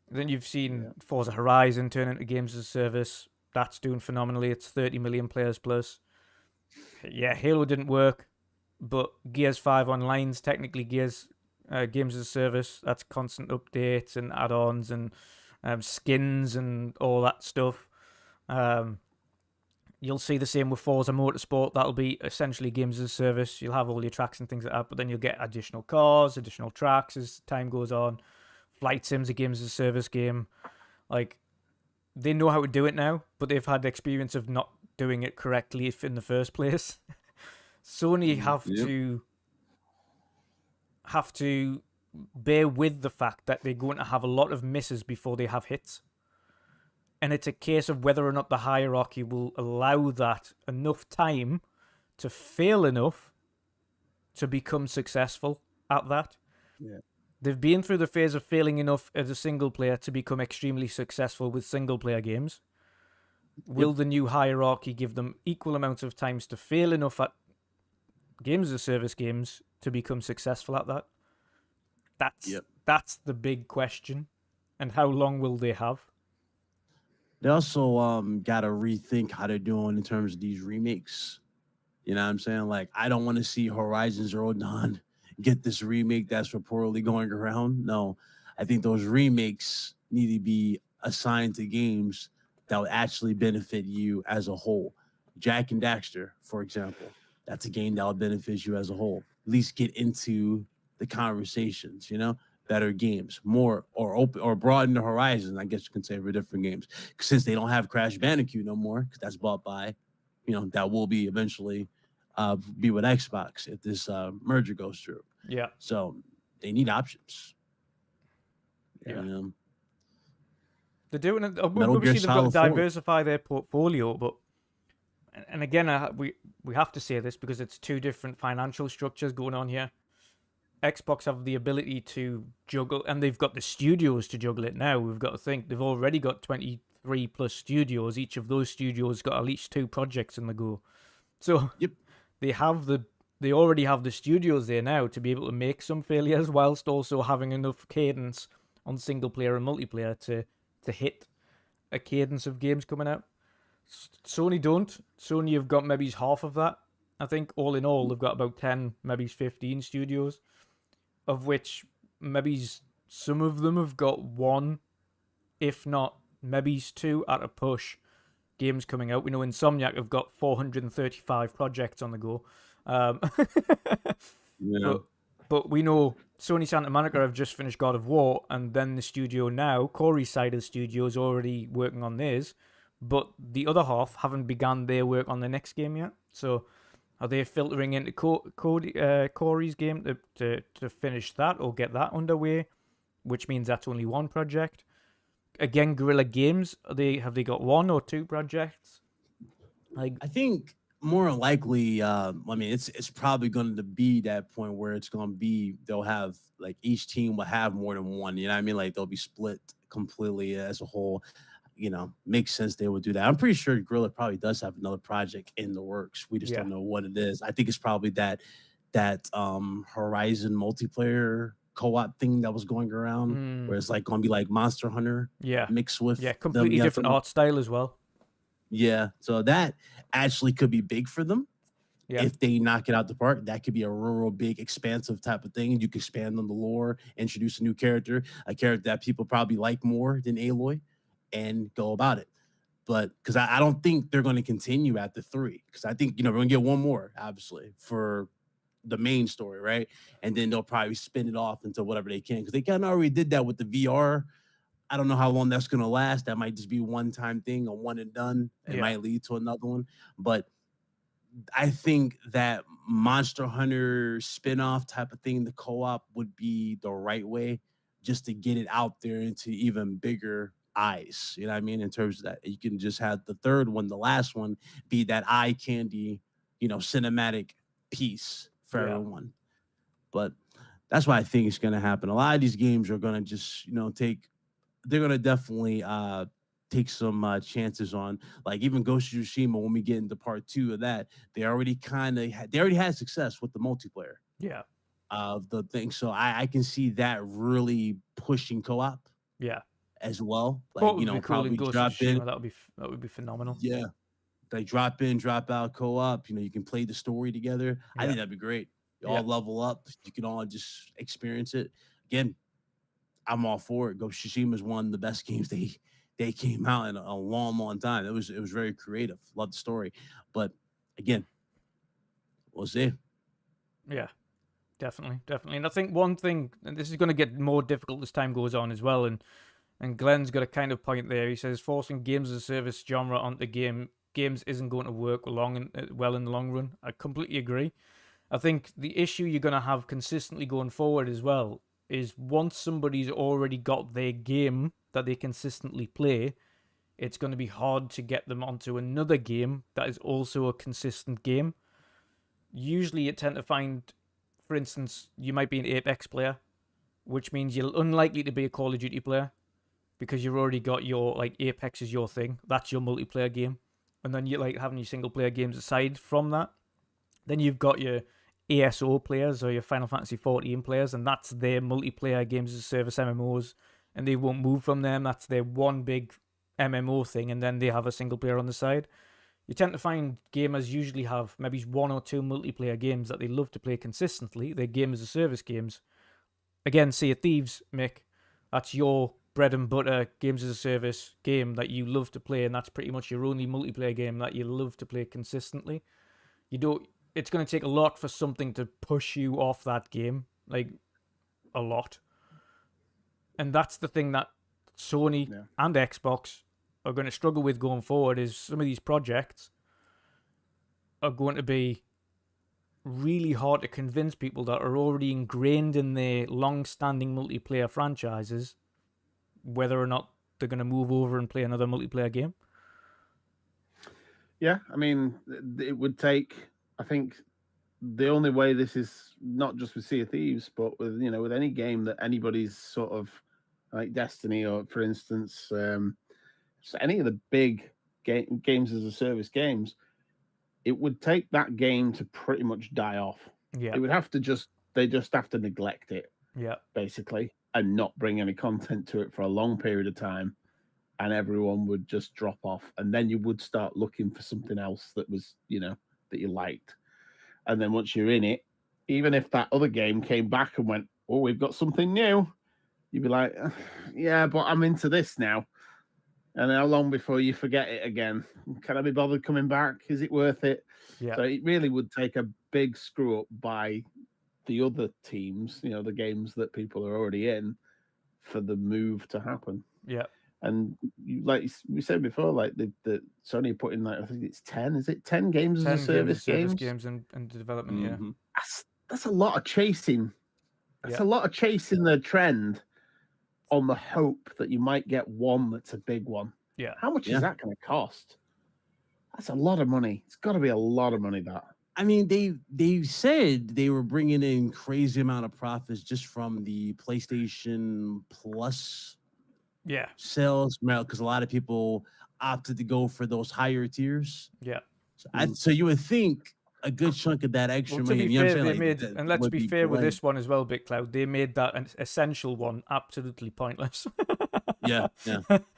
Then you've seen Forza Horizon turn into games as a service. That's doing phenomenally. It's 30 million players plus. Yeah, Halo didn't work. But Gears 5 Online's technically Gears games as a service. That's constant updates and add-ons and skins and all that stuff. You'll see the same with Forza Motorsport. That'll be essentially games as a service. You'll have all your tracks and things like that, but then you'll get additional cars, additional tracks as time goes on. Flight Sim's a games as a service game. Like, they know how to do it now, but they've had experience of not doing it correctly in the first place. Sony have to bear with the fact that they're going to have a lot of misses before they have hits. And it's a case of whether or not the hierarchy will allow that enough time to fail enough to become successful at that. Yeah. They've been through the phase of failing enough as a single player to become extremely successful with single player games. Will the new hierarchy give them equal amounts of times to fail enough at games as a service games to become successful at that? That's the big question. And how long will they have? They also got to rethink how they're doing in terms of these remakes. You know what I'm saying? Like, I don't want to see Horizon Zero Dawn get this remake that's reportedly going around. No, I think those remakes need to be assigned to games that would actually benefit you as a whole. Jack and Daxter, for example, that's a game that will benefit you as a whole. At least get into the conversations, you know, better games, more or open or broaden the horizon, I guess you can say, for different games. Since they don't have Crash Bandicoot no more, because that's bought by, you know, that will be eventually be with Xbox if this merger goes through. Yeah. So they need options. Yeah. You know? They're doing it. Metal Obviously, Gear they've got to Solid 4. diversify their portfolio, but and again, we have to say this because it's two different financial structures going on here. Xbox have the ability to juggle, and they've got the studios to juggle it now. We've got to think they've already got 23 plus studios. Each of those studios got at least 2 projects in the go. So they already have the studios there now to be able to make some failures whilst also having enough cadence on single player and multiplayer to hit a cadence of games coming out. Sony don't. Sony have got maybe half of that. I think all in all, they've got about 10, maybe 15 studios, of which maybe some of them have got 1, if not maybe 2 at a push games coming out. We know Insomniac have got 435 projects on the go. But we know Sony Santa Monica have just finished God of War, and then the studio now, Corey's side of the studio, is already working on theirs, but the other half haven't begun their work on the next game yet. So are they filtering into Corey's game to finish that or get that underway, which means that's only 1 project? Again, Guerrilla Games, have they got 1 or 2 projects? Like, I think more likely, I mean, it's probably going to be that point where it's going to be, they'll have, like, each team will have more than 1, you know what I mean? Like, they'll be split completely as a whole. You know, makes sense they would do that. I'm pretty sure Guerrilla probably does have another project in the works. We just don't know what it is. I think it's probably that Horizon multiplayer co-op thing that was going around, where it's like going to be like Monster Hunter, mixed with completely different art style as well. Yeah, so that actually could be big for them. Yeah. If they knock it out the park, that could be a real big, expansive type of thing. You could expand on the lore, introduce a new character, a character that people probably like more than Aloy, and go about it. But because I don't think they're going to continue at the 3, because I think, you know, we're going to get 1 more, obviously, for the main story, right? And then they'll probably spin it off into whatever they can, because they kind of already did that with the VR. I don't know how long that's going to last. That might just be one-time thing, a one and done. It might lead to another one. But I think that Monster Hunter spinoff type of thing, the co-op, would be the right way just to get it out there into even bigger eyes. You know what I mean? In terms of that, you can just have the 3rd one, the last one, be that eye candy, you know, cinematic piece for everyone. But that's why I think it's going to happen. A lot of these games are going to just, they're going to definitely take some chances on, like even Ghost of Tsushima. When we get into part 2 of that, they already had success with the multiplayer. Yeah. Of the thing. So I can see that really pushing co-op. Yeah. As well. Like, Like, cool probably drop in. That would be phenomenal. Yeah. Like drop in, drop out co-op. You can play the story together. I think that'd be great. You all level up. You can all just experience it. Again, I'm all for it. Ghost of Tsushima is one of the best games they came out in a long, long time. It was very creative. Love the story. But again, we'll see. Yeah. Definitely. And I think one thing, and this is going to get more difficult as time goes on as well, and Glenn's got a kind of point there. He says forcing games as a service genre onto games isn't going to work well in the long run. I completely agree. I think the issue you're going to have consistently going forward as well is once somebody's already got their game that they consistently play, it's going to be hard to get them onto another game that is also a consistent game. Usually you tend to find, for instance, you might be an Apex player, which means you're unlikely to be a Call of Duty player because you've already got your, like, Apex is your thing. That's your multiplayer game. And then you're, like, having your single player games aside from that. Then you've got your ASO players or your Final Fantasy 14 players, and that's their multiplayer games as a service MMOs, and they won't move from them. That's their one big MMO thing, and then they have a single player on the side. You tend to find gamers usually have maybe 1 or 2 multiplayer games that they love to play consistently. They're game as a service games. Again, Sea of Thieves, Mick, that's your bread and butter games as a service game that you love to play, and that's pretty much your only multiplayer game that you love to play consistently. It's going to take a lot for something to push you off that game, like a lot. And that's the thing that Sony and Xbox are going to struggle with going forward, is some of these projects are going to be really hard to convince people that are already ingrained in their long-standing multiplayer franchises whether or not they're going to move over and play another multiplayer game. Yeah, I mean, it would take, I think, the only way this is, not just with Sea of Thieves, but with, with any game that anybody's sort of, like Destiny or, for instance, so any of the big games as a service games, it would take that game to pretty much die off. Yeah. It would have to they just have to neglect it. Yeah. Basically, and not bring any content to it for a long period of time, and everyone would just drop off. And then you would start looking for something else that was, that you liked. And then once you're in it, even if that other game came back and went, oh, we've got something new, you'd be like, yeah, but I'm into this now. And how long before you forget it again? Can I be bothered coming back? Is it worth it? Yeah. So it really would take a big screw up by the other teams, the games that people are already in, for the move to happen. Yeah. And like we said before, like the Sony put in, like, I think it's 10. Is it 10 games as a service games and development? Mm-hmm. Yeah. That's a lot of chasing. That's a lot of chasing the trend on the hope that you might get one that's a big one. Yeah. How much is that going to cost? That's a lot of money. It's got to be a lot of money, that. I mean, they said they were bringing in crazy amount of profits just from the PlayStation Plus sales, because a lot of people opted to go for those higher tiers. Yeah. So you would think a good chunk of that extra money. To be fair, they made, and let's be fair with this one as well, Big Cloud, they made that an essential one absolutely pointless. Yeah.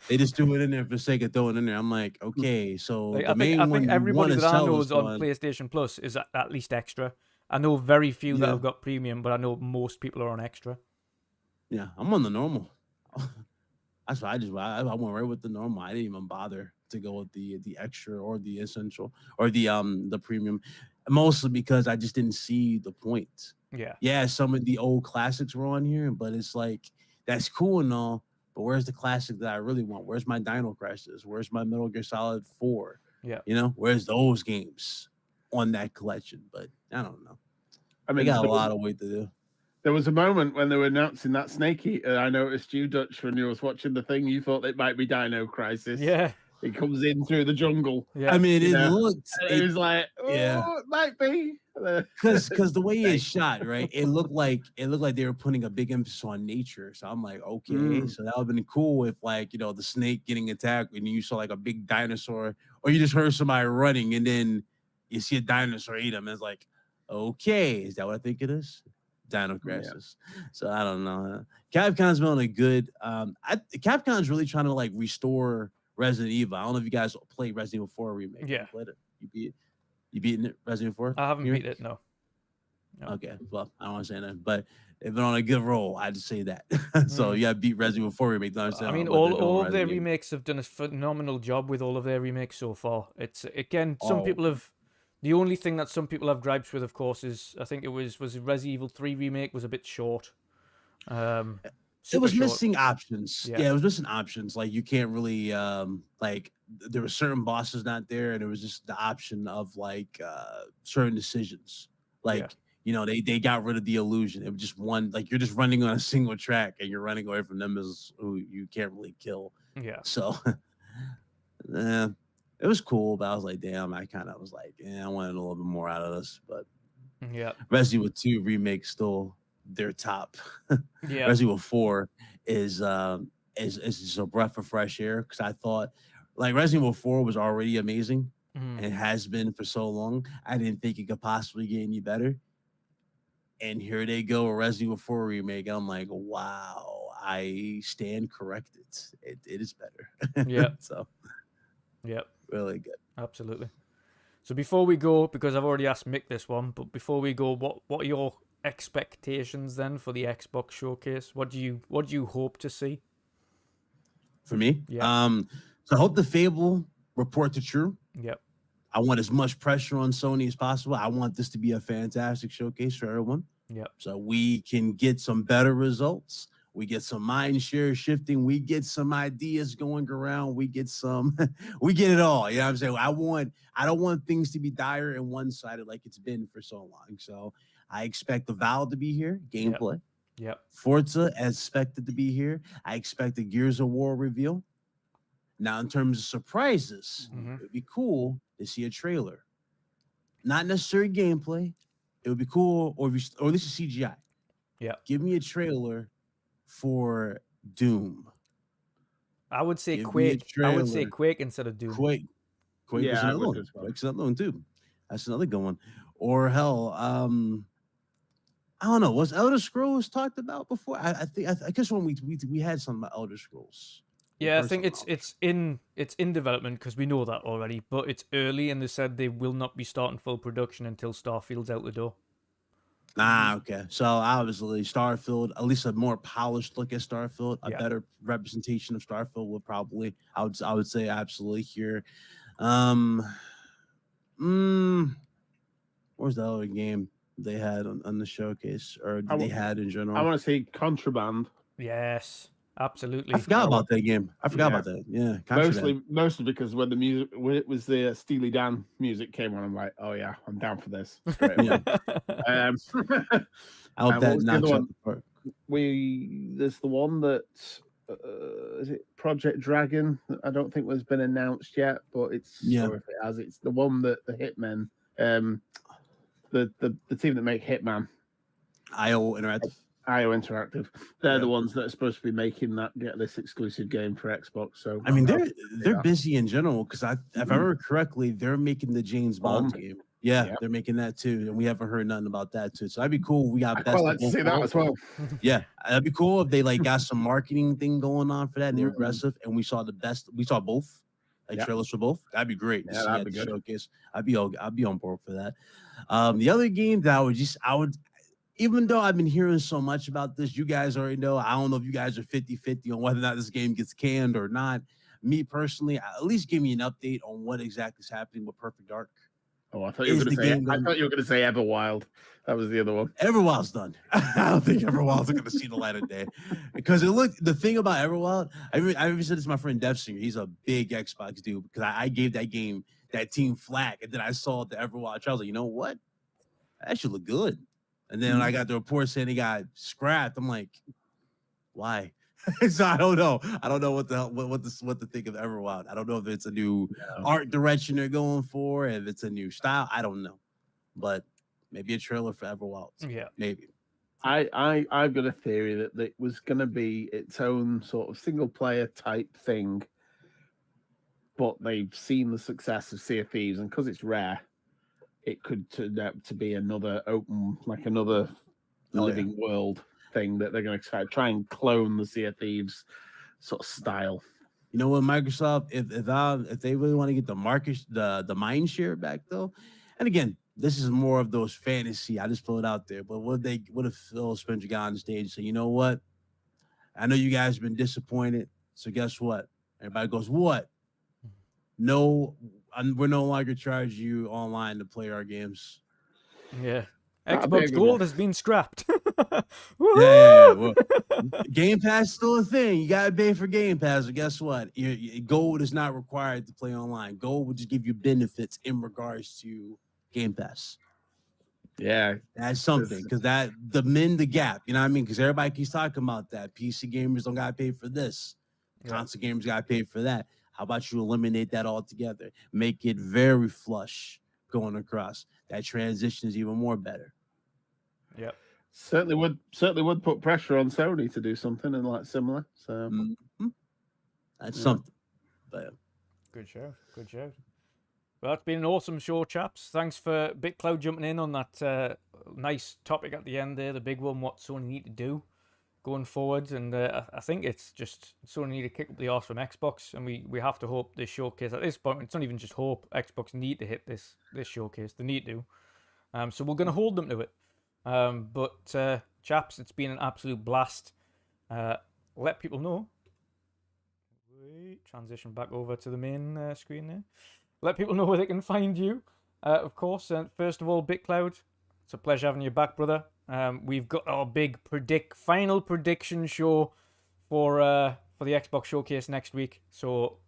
They just threw it in there for the sake of throwing it in there. I'm like, okay, so like, the main I one think everybody that I know is on one. PlayStation Plus is at least extra. I know very few that have got premium, but I know most people are on extra. Yeah, I'm on the normal. That's why I went right with the normal. I didn't even bother to go with the extra or the essential or the premium, mostly because I just didn't see the point. Yeah, some of the old classics were on here, but it's like, that's cool and all, but where's the classic that I really want? Where's my Dino Crisis? Where's my Metal Gear Solid 4? Yeah, where's those games on that collection? But I don't know. I mean, they got a lot of work to do. There was a moment when they were announcing that Snake Eater. I noticed you, Dutch, when you was watching the thing, you thought it might be Dino Crisis. Yeah. It comes in through the jungle. Yeah. I mean, it looked. It was like, it might be. Because the way it's shot, right? It looked like they were putting a big emphasis on nature. So I'm like, okay, so that would have been cool if like, you know, the snake getting attacked and you saw like a big dinosaur, or you just heard somebody running and then you see a dinosaur eat them. It's like, okay, is that what I think it is? Dino grasses. Yeah. So I don't know. Capcom's been on a good Capcom's really trying to like restore Resident Evil. I don't know if you guys played Resident Evil 4 remake. Yeah. You played it. You beaten it, Resident Evil 4? I haven't beat it, no. Okay, well, I don't want to say that, but they've been on a good roll. I'd say that. So you got to beat Resident Evil 4 remake. I mean, all of their remakes have done a phenomenal job with all of their remakes so far. It's again, people have. The only thing that some people have gripes with, of course, is I think it was Resident Evil 3 remake was a bit short. It was missing options. Yeah, it was missing options. Like you can't really like there were certain bosses not there, and it was just the option of like certain decisions. Like you know, they got rid of the illusion. It was just one, like you're just running on a single track and you're running away from them as who you can't really kill. Yeah. So it was cool, but I was like, damn, I kind of was like, I wanted a little bit more out of this. But yeah, Resident Evil 2 remake still their top. Yeah. Resident Evil 4 is just a breath of fresh air, because I thought like Resident Evil 4 was already amazing and it has been for so long. I didn't think it could possibly get any better. And here they go, a Resident Evil 4 remake. I'm like, wow, I stand corrected. It is better. Yeah. So yeah, really good. Absolutely. So before we go, because I've already asked Mick this one, but before we go, what are your expectations then for the Xbox showcase? What do you hope to see? For me? Yeah. So I hope the Fable reports are true. Yep. I want as much pressure on Sony as possible. I want this to be a fantastic showcase for everyone. Yep. So we can get some better results. We get some mind share shifting. We get some ideas going around. We get it all. You know what I'm saying? I don't want things to be dire and one-sided like it's been for so long. So I expect the Valve to be here, gameplay. Yep. Forza as expected to be here. I expect the Gears of War reveal. Now, in terms of surprises, it'd be cool to see a trailer. Not necessarily gameplay. It would be cool, or at least a CGI. Yeah. Give me a trailer for Doom. I would say Quake. I would say Quake instead of Doom. Quake is another one. Quake's another one too. That's another good one. Or hell, I don't know. Was Elder Scrolls talked about before? I guess when we had something about Elder Scrolls. Yeah, I think it's in development, because we know that already, but it's early, and they said they will not be starting full production until Starfield's out the door. Okay. So obviously Starfield, at least a more polished look at Starfield, a better representation of Starfield would probably, I would say absolutely here. Where's the other game they had on the showcase, or they had in general? I want to see Contraband. Yes. Absolutely. I forgot about that game. I forgot about that. Yeah. Mostly because when it was the Steely Dan music came on, I'm like, oh yeah, I'm down for this. Straight away. I hope that knocks out the park. There's the one that is it Project Dragon? I don't think has been announced yet, but it's or if it has, it's the one that the Hitmen, the team that make Hitman, IO Interactive. They're the ones that are supposed to be making get this exclusive game for Xbox. So I mean, they're busy in general, because if I remember correctly, they're making the James Bond game. Yeah, they're making that too, and we haven't heard nothing about that too. So that'd be cool. We got I'd like to see that as well. Yeah, that'd be cool if they like got some marketing thing going on for that. And they're aggressive, and we saw both. Trailers for both. That'd be great. Yeah, that'd be good. Showcase. I'd be on board for that. The other game that I would. Even though I've been hearing so much about this, you guys already know. I don't know if you guys are 50-50 on whether or not this game gets canned or not. Me personally, at least give me an update on what exactly is happening with Perfect Dark. Oh, I thought you were going to say Everwild. That was the other one. Everwild's done. I don't think Everwild's going to see the light of day, because the thing about Everwild, I even said this to my friend Devsinger. He's a big Xbox dude, because I gave that team flack, and then I saw the Everwild. I was like, you know what? That should look good. And then when I got the report saying he got scrapped, I'm like, why? So I don't know. I don't know what to think of Everwild. I don't know if it's a new art direction they're going for, if it's a new style. I don't know. But Maybe a trailer for Everwild. Yeah. Maybe. I've got a theory that it was going to be its own sort of single player type thing, but they've seen the success of Sea of Thieves, and because it's rare, it could turn out to be another open, like another living world thing that they're going to try and clone the Sea of Thieves sort of style. You know what, Microsoft, if they really want to get the market, the mind share back though, and again, this is more of those fantasy. I just put it out there. But what if Phil Spencer got on stage and said, you know what? I know you guys have been disappointed. So guess what? Everybody goes, what? No, we're no longer charging you online to play our games. Yeah. That'd be a Xbox good Gold one. has been scrapped. Yeah. Well, Game Pass is still a thing. You gotta pay for Game Pass. But guess what? Gold is not required to play online. Gold will just give you benefits in regards to Game Pass. Yeah, That's something, because that mend the gap. You know what I mean? Because everybody keeps talking about that. PC gamers don't gotta pay for this. Console gamers gotta pay for that. How about you eliminate that altogether? Make it very flush going across. That transition is even more better. Yep. certainly would put pressure on Sony to do something and like similar. So That's Yeah. something. But Good show. Good show. Well, it's been an awesome show, chaps. Thanks for BitCloud jumping in on that nice topic at the end there, the big one, what Sony need to do going forward. And I think it's just Sony need to kick up the arse from Xbox, and we have to hope this showcase, at this point, it's not even just hope, Xbox need to hit this showcase. They need to. So we're going to hold them to it. But chaps, it's been an absolute blast. Let people know. Wait, transition back over to the main screen there. Let people know where they can find you, of course. And first of all, BitCloud, it's a pleasure having you back, brother. We've got our big final prediction show for the Xbox showcase next week. So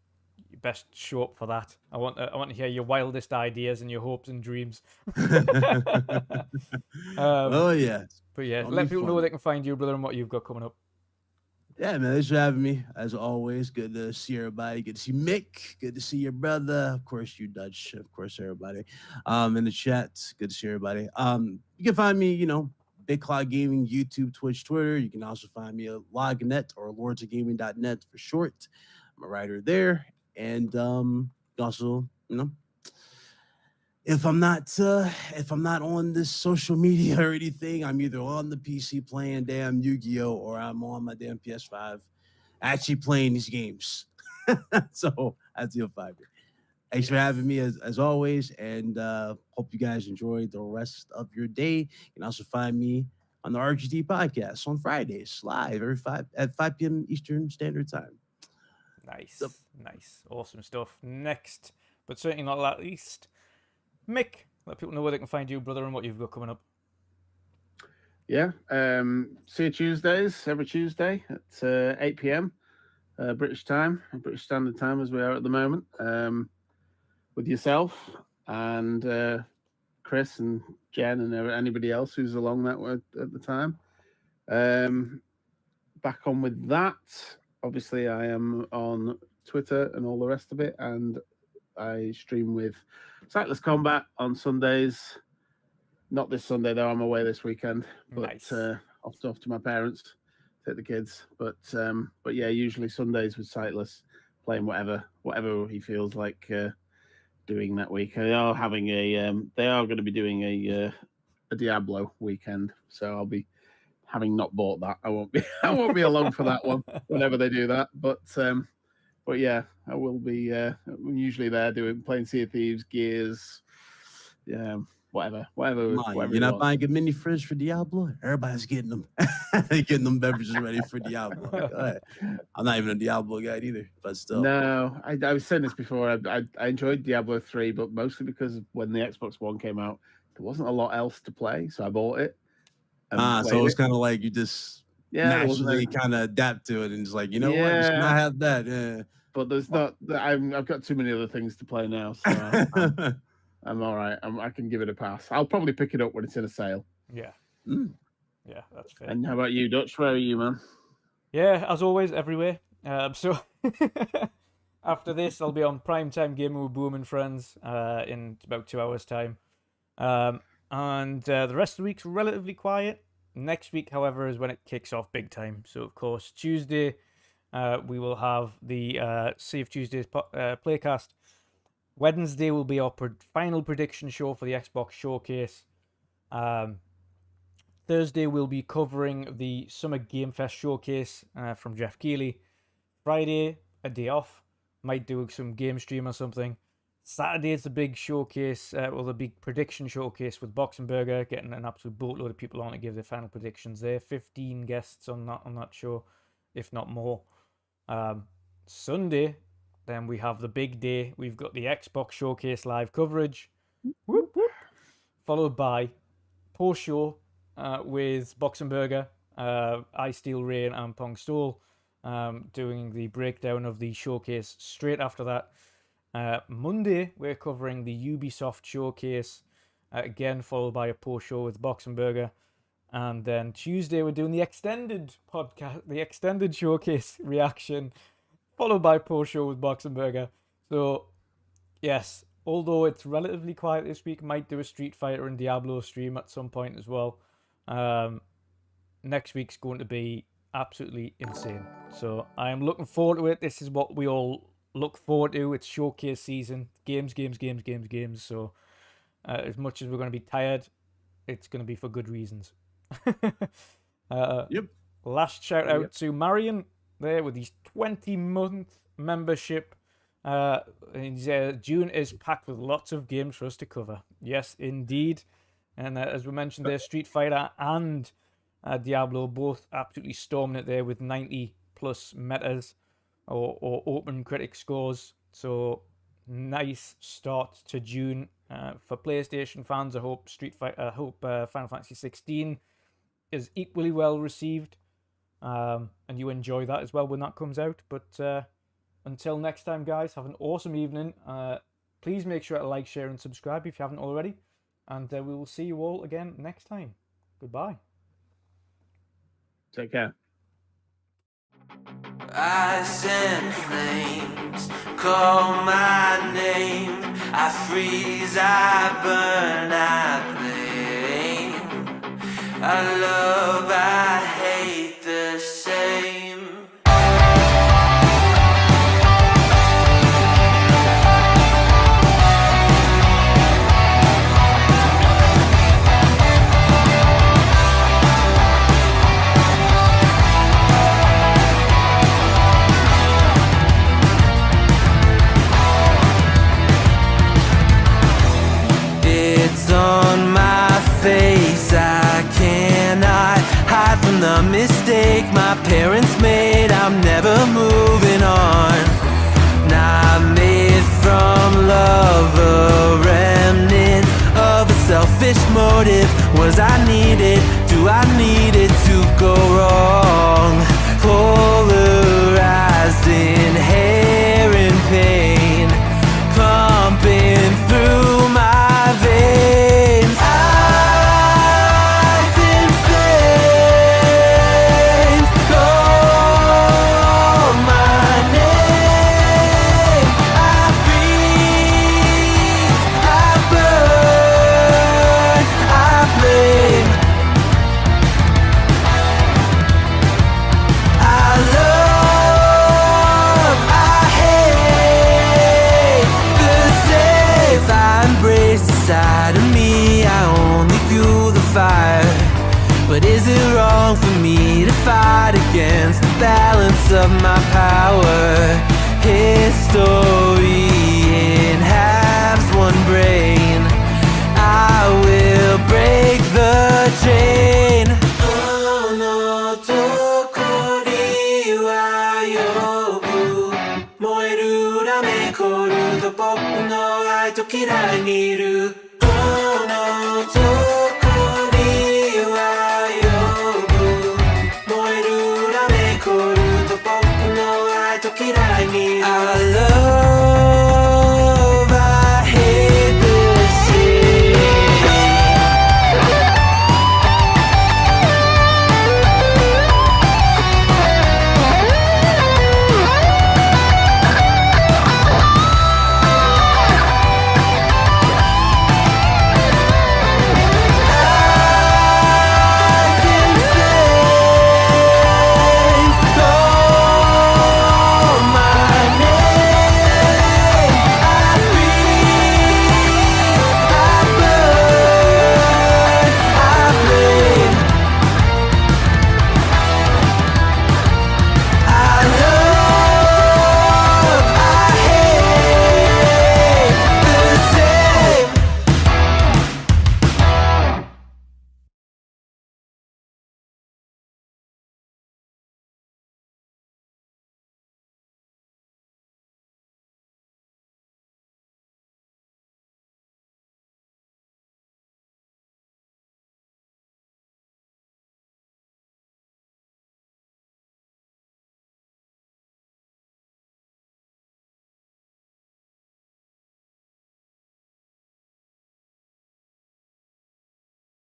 you best show up for that. I want to hear your wildest ideas and your hopes and dreams. oh yeah. But yeah, That'll let be people know fun. where they can find you, brother, and what you've got coming up. Yeah, man, thanks for having me. As always, good to see everybody. Good to see Mick. Good to see your brother. Of course, you Dutch. Of course, everybody. In the chat. Good to see everybody. You can find me, Big Cloud Gaming, YouTube, Twitch, Twitter. You can also find me at Lognet or lordsofgaming.net for short. I'm a writer there. And also, if I'm not on this social media or anything, I'm either on the PC playing damn Yu-Gi-Oh! Or I'm on my damn PS5 actually playing these games. So that's your find me. Thanks for having me as always, and hope you guys enjoyed the rest of your day. You can also find me on the RGT podcast on Fridays, live at 5 p.m. Eastern Standard Time. Nice. Awesome stuff. Next, but certainly not least, Mick, let people know where they can find you, brother, and what you've got coming up. yeah, see you Tuesdays, every Tuesday at 8 p.m. British Standard Time, as we are at the moment, with yourself and Chris and Jen and anybody else who's along that way at the time. Back on with that. Obviously, I am on Twitter and all the rest of it, and I stream with Sightless Combat on Sundays. Not this Sunday though; I'm away this weekend. But Nice. off to my parents, take the kids. But yeah, usually Sundays with Sightless, playing whatever he feels like doing that week. They are having they are going to be doing a Diablo weekend, so I'll be. Having not bought that, I won't be along for that one whenever they do that. But yeah, I will be usually there playing Sea of Thieves, Gears, whatever. You're not buying a mini fridge for Diablo? Everybody's getting them. Getting them beverages ready for Diablo. Go ahead. I'm not even a Diablo guy either, but still. No, I was saying this before. I enjoyed Diablo 3, but mostly because when the Xbox One came out, there wasn't a lot else to play, so I bought it. So it's kind of like you just naturally wasn't kind of adapt to it and just like, what, just not have that. Yeah. But there's not. I've got too many other things to play now, so I'm all right. I can give it a pass. I'll probably pick it up when it's in a sale. Yeah. Yeah, that's fair. And how about you, Dutch? Where are you, man? Yeah, as always, everywhere. So after this, I'll be on Primetime Gaming with Boom and Friends in about 2 hours' time. and the rest of the week's relatively quiet. Next week, however, is when it kicks off big time. So, of course, Tuesday, we will have the Save Tuesdays playcast. Wednesday will be our final prediction show for the Xbox Showcase. Thursday, we'll be covering the Summer Game Fest Showcase from Jeff Keighley. Friday, a day off. Might do some game stream or something. Saturday is the big showcase, the big prediction showcase with Boxenberger, getting an absolute boatload of people on to give their final predictions there. 15 guests on that show, if not more. Sunday, then we have the big day. We've got the Xbox Showcase live coverage, whoop, whoop, followed by post-show with Boxenberger, Ice Steel Rain, and Pong Stool, doing the breakdown of the showcase straight after that. Monday, we're covering the Ubisoft Showcase, again followed by a post-show with Boxenberger. And then Tuesday, we're doing the extended podcast, the extended showcase reaction, followed by post-show with Boxenberger. So, yes, although it's relatively quiet this week, might do a Street Fighter and Diablo stream at some point as well. Next week's going to be absolutely insane. So, I am looking forward to it. This is what we all look forward to. It's showcase season. Games. So, as much as we're going to be tired, it's going to be for good reasons. Yep. Last shout out to Marion there with his 20-month membership. June is packed with lots of games for us to cover. Yes, indeed. And as we mentioned there, Street Fighter and Diablo both absolutely storming it there with 90 plus metas or open critic scores. So nice start to June for PlayStation fans. I hope Final Fantasy 16 is equally well received, and you enjoy that as well when that comes out. But until next time, guys, have an awesome evening. Please make sure to like, share, and subscribe if you haven't already. And we will see you all again next time. Goodbye. Take care. Ice and flames call my name. I freeze, I burn, I blame. I love, I hate the same. It's on my face, I cannot hide from the mistake my parents made. I'm never moving on. Not made from love, a remnant of a selfish motive. Was I needed? Do I need it to go wrong? Polarized, inherent pain pumping through my veins. Ice and flames call my name. I freeze, I burn, I blame. I love, I hate the same. If I embrace the side of me, I only fuel the fire. But is it wrong for me to fight against the balance of my power? History in halves, one brain. I will break the chain. Oh no, tokori wa yobu. Moeru rame koru to boku no ai to kirai ni iru. Oh no, tokori wa yobu. Moeru rame koru to boku no ai to kirai ni iru.